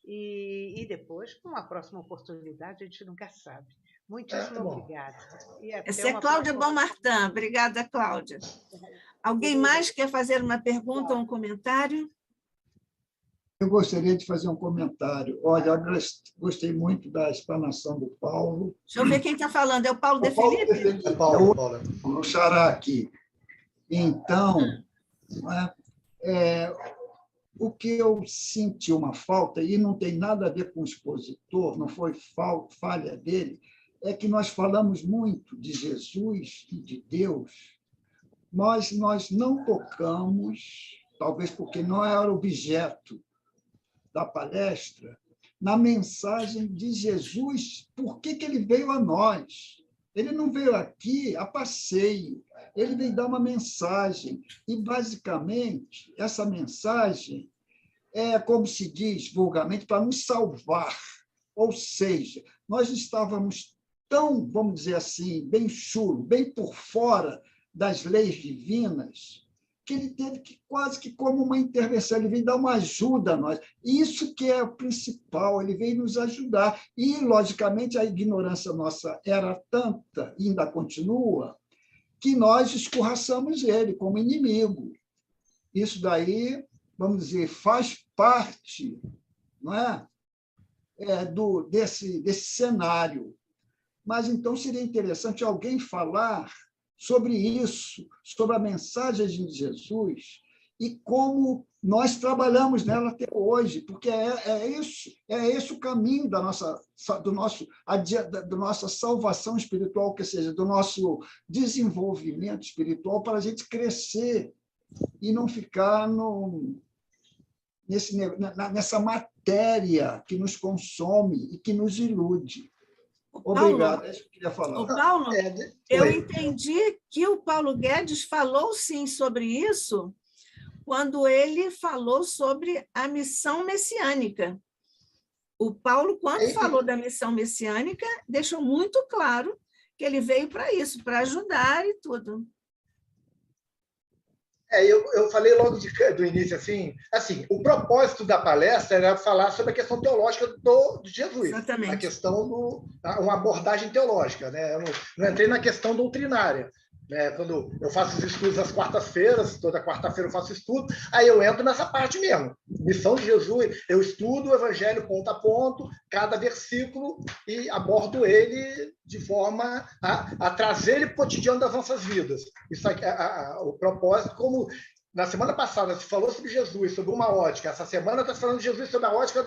E depois, com uma próxima oportunidade, a gente nunca sabe. Muitíssimo obrigada. Essa é Cláudia Bonmartin. Obrigada, Cláudia. Alguém mais quer fazer uma pergunta ou um comentário? Eu gostaria de fazer um comentário. Olha, eu gostei muito da explanação do Paulo. Deixa eu ver quem está falando. É o Paulo de Felipe? É Paulo. O xará aqui. Então, o que eu senti uma falta, e não tem nada a ver com o expositor, não foi falha dele, é que nós falamos muito de Jesus e de Deus, mas nós não tocamos, talvez porque não era objeto da palestra, na mensagem de Jesus, por que ele veio a nós. Ele não veio aqui a passeio, ele veio dar uma mensagem, e, basicamente, essa mensagem é, como se diz vulgarmente, para nos salvar. Ou seja, nós estávamos tão, vamos dizer assim, bem chulo, bem por fora das leis divinas, que ele teve que, quase que como uma intervenção, ele veio dar uma ajuda a nós. Isso que é o principal, ele veio nos ajudar. E, logicamente, a ignorância nossa era tanta, e ainda continua, que nós escorraçamos ele como inimigo. Isso daí, vamos dizer, faz parte, não é? desse cenário. Mas, então, seria interessante alguém falar sobre isso, sobre a mensagem de Jesus e como nós trabalhamos nela até hoje, porque é esse o caminho da nossa salvação espiritual, que seja, do nosso desenvolvimento espiritual, para a gente crescer e não ficar nessa matéria que nos consome e que nos ilude. Obrigado, é isso que eu queria falar. Paulo, eu entendi que o Paulo Guedes falou, sim, sobre isso, quando ele falou sobre a missão messiânica. O Paulo, quando falou da missão messiânica, deixou muito claro que ele veio para isso, para ajudar e tudo. Eu falei logo do início, assim, o propósito da palestra era falar sobre a questão teológica de Jesus. Exatamente. A questão uma abordagem teológica, né? Eu não entrei na questão doutrinária. Né? Quando eu faço os estudos às quartas-feiras, toda quarta-feira eu faço estudo, aí eu entro nessa parte mesmo. Missão de Jesus, eu estudo o Evangelho ponto a ponto, cada versículo, e abordo ele de forma a trazer ele para o cotidiano das nossas vidas. Isso aqui, o propósito, como na semana passada se falou sobre Jesus, sobre uma ótica, essa semana está falando de Jesus sobre a ótica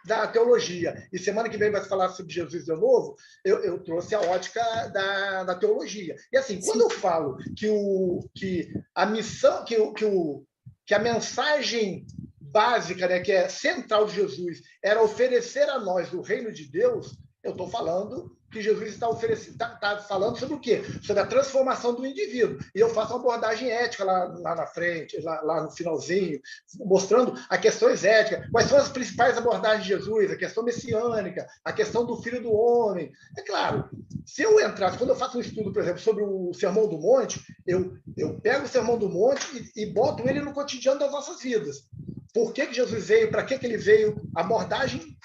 da teologia, e semana que vem vai falar sobre Jesus de novo, eu trouxe a ótica da teologia. E assim, quando eu falo que a missão, que a mensagem básica, né, que é central de Jesus, era oferecer a nós o reino de Deus, eu estou falando que Jesus está falando sobre o quê? Sobre a transformação do indivíduo. E eu faço uma abordagem ética lá na frente, lá no finalzinho, mostrando as questões éticas. Quais são as principais abordagens de Jesus? A questão messiânica, a questão do Filho do Homem. É claro, se eu entrasse, quando eu faço um estudo, por exemplo, sobre o Sermão do Monte, eu pego o Sermão do Monte e boto ele no cotidiano das nossas vidas. Por que Jesus veio? Para que ele veio? A abordagem...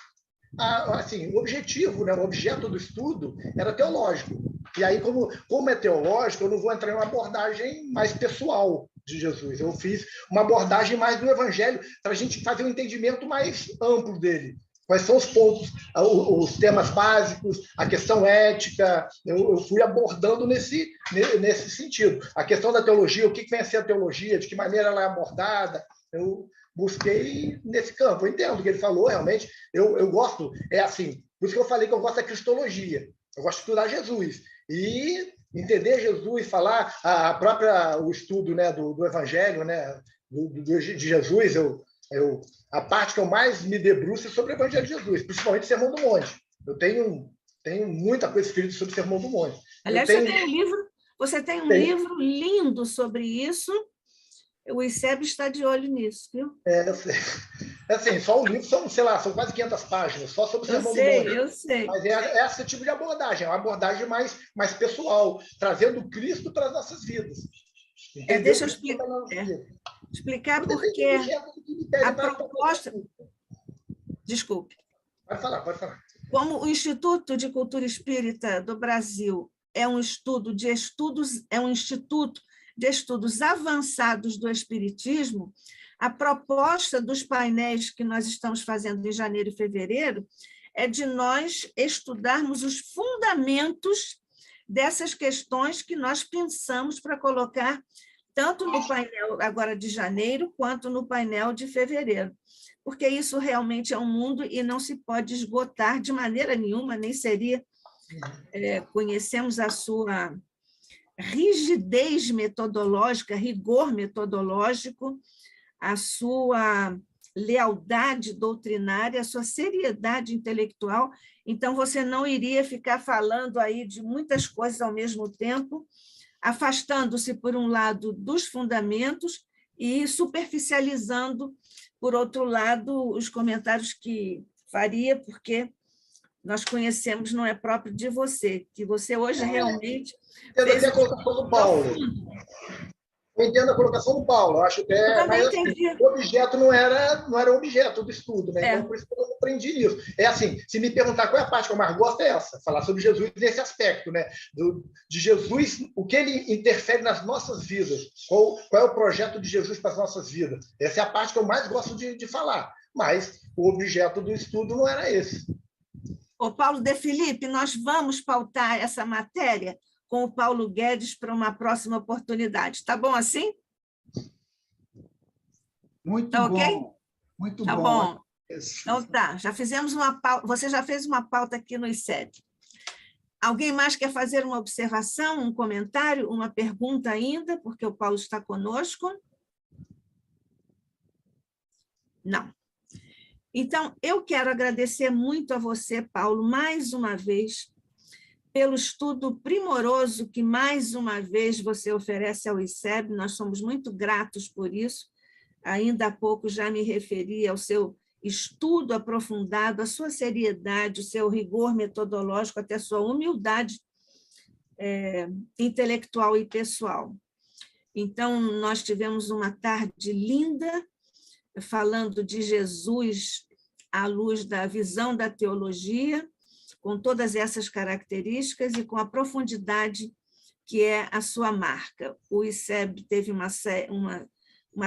Assim, o objetivo, né, o objeto do estudo era teológico. E aí, como é teológico, eu não vou entrar em uma abordagem mais pessoal de Jesus. Eu fiz uma abordagem mais do Evangelho para a gente fazer um entendimento mais amplo dele. Quais são os pontos, os temas básicos, a questão ética, eu fui abordando nesse sentido. A questão da teologia, o que vem a ser a teologia, de que maneira ela é abordada, eu busquei nesse campo. Eu entendo o que ele falou, realmente. Eu gosto, por isso que eu falei que eu gosto da cristologia. Eu gosto de estudar Jesus. E entender Jesus, falar o estudo, né, do Evangelho, né, de Jesus, a parte que eu mais me debruço é sobre o Evangelho de Jesus, principalmente o Sermão do Monte. Eu tenho muita coisa escrita sobre o Sermão do Monte. Aliás, você tem um livro lindo sobre isso. O ICEB está de olho nisso, viu? Eu sei. Assim, só o livro são quase 500 páginas, só sobre o Sermão do Monte. Eu sei. Mas é esse tipo de abordagem, é uma abordagem mais pessoal, trazendo Cristo para as nossas vidas. Deixa eu explicar porque a proposta... Desculpe. Pode falar. Como o Instituto de Cultura Espírita do Brasil é um instituto de estudos avançados do Espiritismo, a proposta dos painéis que nós estamos fazendo em janeiro e fevereiro é de nós estudarmos os fundamentos dessas questões que nós pensamos para colocar tanto no painel agora de janeiro quanto no painel de fevereiro, porque isso realmente é um mundo e não se pode esgotar de maneira nenhuma, nem seria... conhecemos a sua rigidez metodológica, rigor metodológico, a sua lealdade doutrinária, a sua seriedade intelectual. Então, você não iria ficar falando aí de muitas coisas ao mesmo tempo, afastando-se, por um lado, dos fundamentos e superficializando, por outro lado, os comentários que faria, porque nós conhecemos, não é próprio de você, que você hoje realmente... Eu entendo a colocação do Paulo. Eu entendo a colocação do Paulo. Eu acho que mas, assim, o objeto não era o objeto do estudo, né? Então, por isso que eu aprendi nisso. Se me perguntar qual é a parte que eu mais gosto, é essa, falar sobre Jesus nesse aspecto, né? De Jesus, o que ele interfere nas nossas vidas, qual é o projeto de Jesus para as nossas vidas. Essa é a parte que eu mais gosto de falar. Mas o objeto do estudo não era esse. Ô, Paulo de Felipe, nós vamos pautar essa matéria com o Paulo Guedes para uma próxima oportunidade. Tá bom assim? Muito Tá ok? bom, muito Tá bom. bom. Então tá, já fizemos uma pauta, você já fez uma pauta aqui no ICEB. Alguém mais quer fazer uma observação, um comentário, uma pergunta ainda, porque o Paulo está conosco? Não. Então, eu quero agradecer muito a você, Paulo, mais uma vez, pelo estudo primoroso que, mais uma vez, você oferece ao ICEB. Nós somos muito gratos por isso. Ainda há pouco já me referi ao seu estudo aprofundado, a sua seriedade, o seu rigor metodológico, até a sua humildade intelectual e pessoal. Então, nós tivemos uma tarde linda, falando de Jesus à luz da visão da teologia, com todas essas características e com a profundidade que é a sua marca. O ICEB teve uma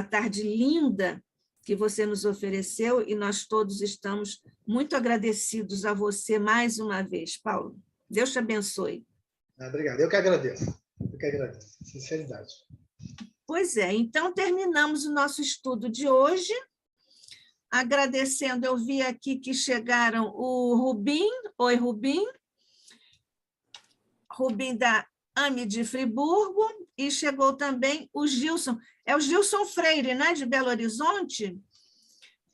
tarde linda que você nos ofereceu e nós todos estamos muito agradecidos a você mais uma vez, Paulo. Deus te abençoe. Obrigado, eu que agradeço, sinceridade. Pois é, então terminamos o nosso estudo de hoje, agradecendo, eu vi aqui que chegaram o Rubim, oi Rubim da AME de Friburgo, e chegou também o Gilson, é o Gilson Freire, né, de Belo Horizonte?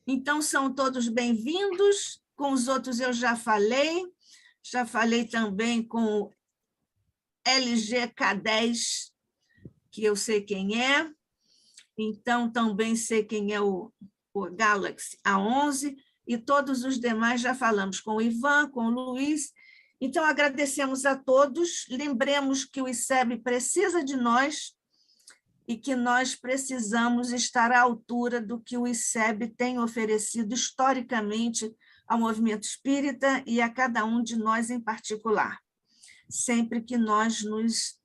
Então, são todos bem-vindos, com os outros eu já falei também com o LGK10, que eu sei quem é, então também sei quem é o Galaxy A11, e todos os demais já falamos com o Ivan, com o Luiz. Então, agradecemos a todos, lembremos que o ICEB precisa de nós e que nós precisamos estar à altura do que o ICEB tem oferecido historicamente ao movimento espírita e a cada um de nós em particular, sempre que nós nos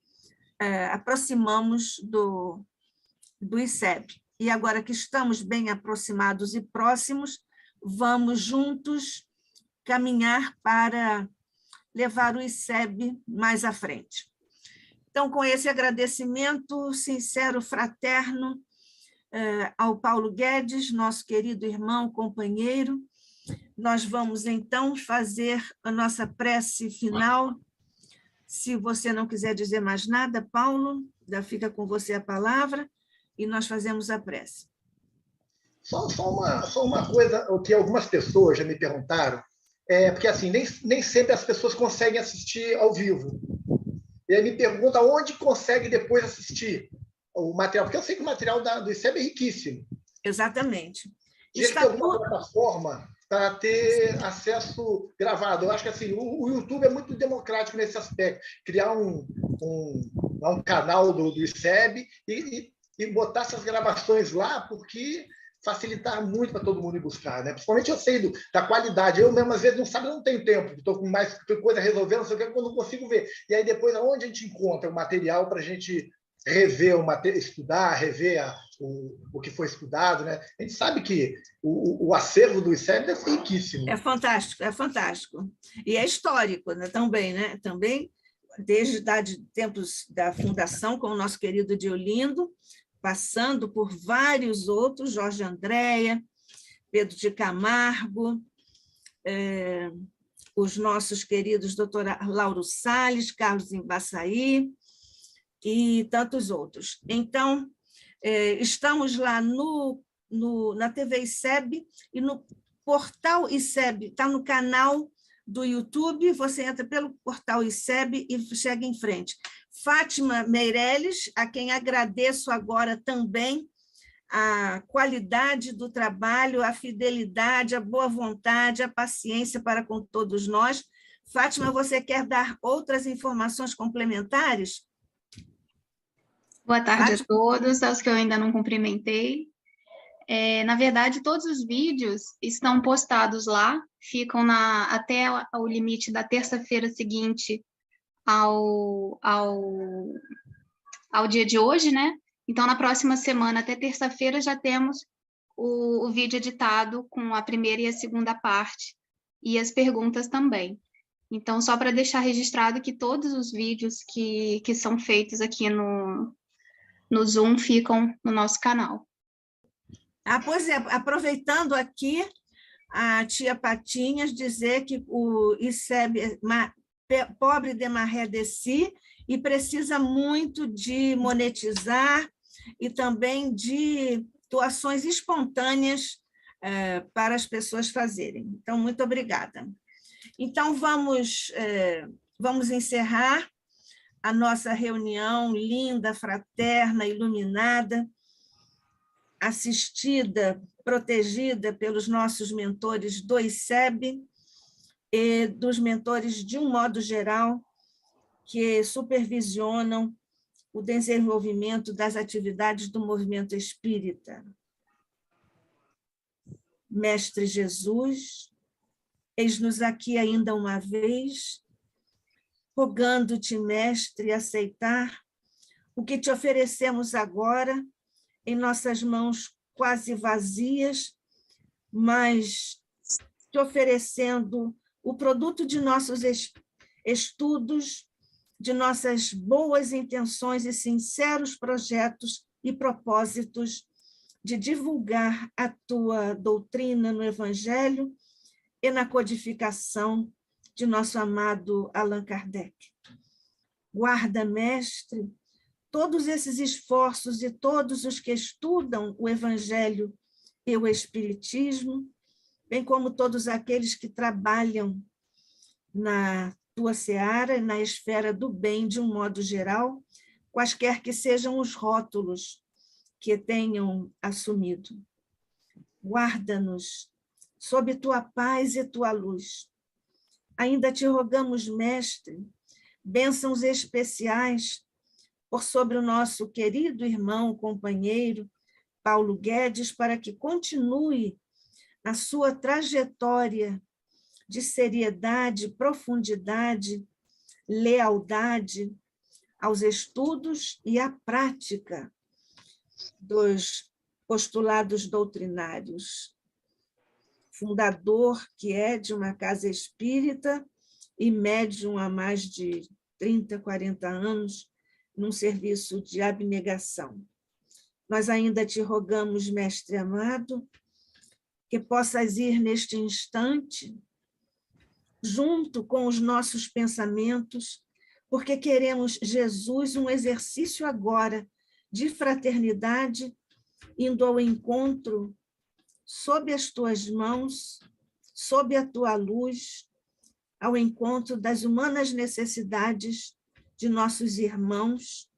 aproximamos do ICEB. E agora que estamos bem aproximados e próximos, vamos juntos caminhar para levar o ICEB mais à frente. Então, com esse agradecimento sincero, fraterno, ao Paulo Guedes, nosso querido irmão, companheiro, nós vamos, então, fazer a nossa prece final. Se você não quiser dizer mais nada, Paulo, já fica com você a palavra, e nós fazemos a prece. Só uma coisa, o que algumas pessoas já me perguntaram, porque assim, nem sempre as pessoas conseguem assistir ao vivo. E aí me pergunta onde consegue depois assistir o material, porque eu sei que o material do ICEB é riquíssimo. Exatamente. Tinha que ter alguma plataforma para ter acesso gravado. Eu acho que assim, o YouTube é muito democrático nesse aspecto. Criar um canal do ICEB e botar essas gravações lá, porque facilitar muito para todo mundo ir buscar, né? Principalmente eu sei da qualidade. Eu mesmo, às vezes, não tenho tempo, estou com mais coisa resolvendo, não sei o que, eu não consigo ver. E aí, depois, aonde a gente encontra o material para a gente rever, estudar, rever o que foi estudado, né? A gente sabe que o acervo do ICEB é riquíssimo. É fantástico, é fantástico. E é histórico, né? Também, né? Também, desde tempos da fundação, com o nosso querido Diolindo, passando por vários outros, Jorge Andréa, Pedro de Camargo, os nossos queridos doutor Lauro Salles, Carlos Embaçaí e tantos outros. Então, estamos lá na TV ICEB e no portal ICEB, está no canal do YouTube, você entra pelo portal ICEB e chega em frente. Fátima Meirelles, a quem agradeço agora também a qualidade do trabalho, a fidelidade, a boa vontade, a paciência para com todos nós. Fátima, você quer dar outras informações complementares? Boa tarde a todos, aos que eu ainda não cumprimentei. Na verdade, todos os vídeos estão postados lá, ficam até o limite da terça-feira seguinte ao dia de hoje, né? Então, na próxima semana, até terça-feira, já temos o vídeo editado com a primeira e a segunda parte e as perguntas também. Então, só para deixar registrado que todos os vídeos que são feitos aqui no Zoom ficam no nosso canal. Pois é, aproveitando aqui, a tia Patinhas dizer que o ICEB é pobre de maré de si e precisa muito de monetizar e também de doações espontâneas para as pessoas fazerem. Então, muito obrigada. Então, vamos encerrar a nossa reunião linda, fraterna, iluminada, assistida, protegida pelos nossos mentores do ICEB e dos mentores, de um modo geral, que supervisionam o desenvolvimento das atividades do movimento espírita. Mestre Jesus, eis-nos aqui ainda uma vez, rogando-te, mestre, aceitar o que te oferecemos agora, em nossas mãos quase vazias, mas te oferecendo o produto de nossos estudos, de nossas boas intenções e sinceros projetos e propósitos de divulgar a tua doutrina no Evangelho e na codificação de nosso amado Allan Kardec. Guarda, mestre, todos esses esforços e todos os que estudam o Evangelho e o Espiritismo, bem como todos aqueles que trabalham na tua seara, na esfera do bem de um modo geral, quaisquer que sejam os rótulos que tenham assumido. Guarda-nos sob tua paz e tua luz. Ainda te rogamos, mestre, bênçãos especiais por sobre o nosso querido irmão, companheiro, Paulo Guedes, para que continue a sua trajetória de seriedade, profundidade, lealdade aos estudos e à prática dos postulados doutrinários. Fundador que é de uma casa espírita e médium há mais de 30, 40 anos, num serviço de abnegação. Nós ainda te rogamos, mestre amado, que possas ir neste instante, junto com os nossos pensamentos, porque queremos, Jesus, um exercício agora de fraternidade, indo ao encontro, sob as tuas mãos, sob a tua luz, ao encontro das humanas necessidades de nossos irmãos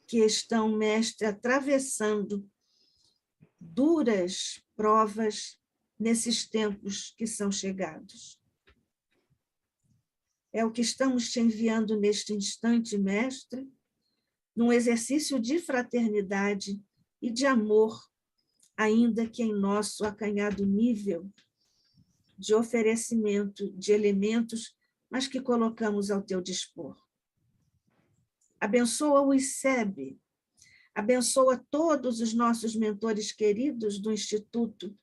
que estão, mestre, atravessando duras provas nesses tempos que são chegados. É o que estamos te enviando neste instante, mestre, num exercício de fraternidade e de amor, ainda que em nosso acanhado nível de oferecimento de elementos, mas que colocamos ao teu dispor. Abençoa o ICEB, abençoa todos os nossos mentores queridos do Instituto,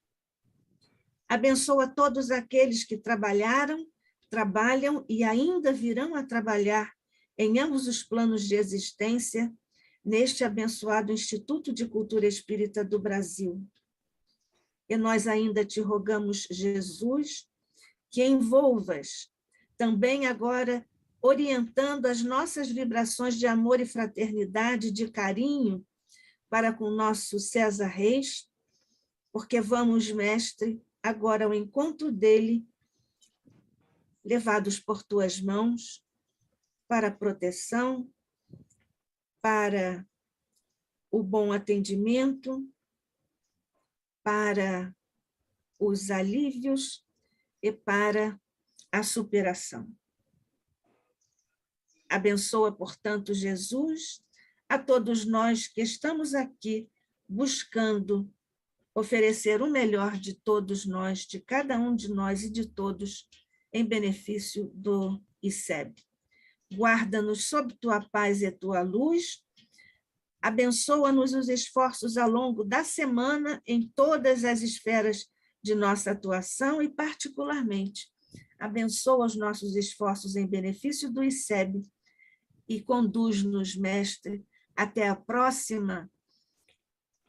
abençoa todos aqueles que trabalham e ainda virão a trabalhar em ambos os planos de existência neste abençoado Instituto de Cultura Espírita do Brasil. E nós ainda te rogamos, Jesus, que envolvas também agora orientando as nossas vibrações de amor e fraternidade, de carinho para com o nosso César Reis, porque vamos, mestre, agora ao encontro dele, levados por tuas mãos, para a proteção, para o bom atendimento, para os alívios e para a superação. Abençoa, portanto, Jesus, a todos nós que estamos aqui buscando oferecer o melhor de todos nós, de cada um de nós e de todos, em benefício do ICEB. Guarda-nos sob tua paz e tua luz, abençoa-nos os esforços ao longo da semana em todas as esferas de nossa atuação e, particularmente, abençoa os nossos esforços em benefício do ICEB e conduz-nos, Mestre, até a próxima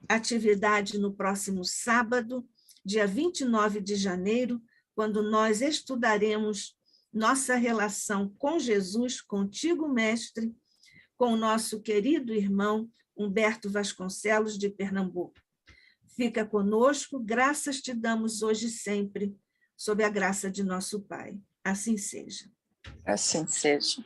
atividade no próximo sábado, dia 29 de janeiro, quando nós estudaremos nossa relação com Jesus, contigo, Mestre, com o nosso querido irmão Humberto Vasconcelos, de Pernambuco. Fica conosco, graças te damos hoje e sempre, sob a graça de nosso Pai. Assim seja. Assim seja.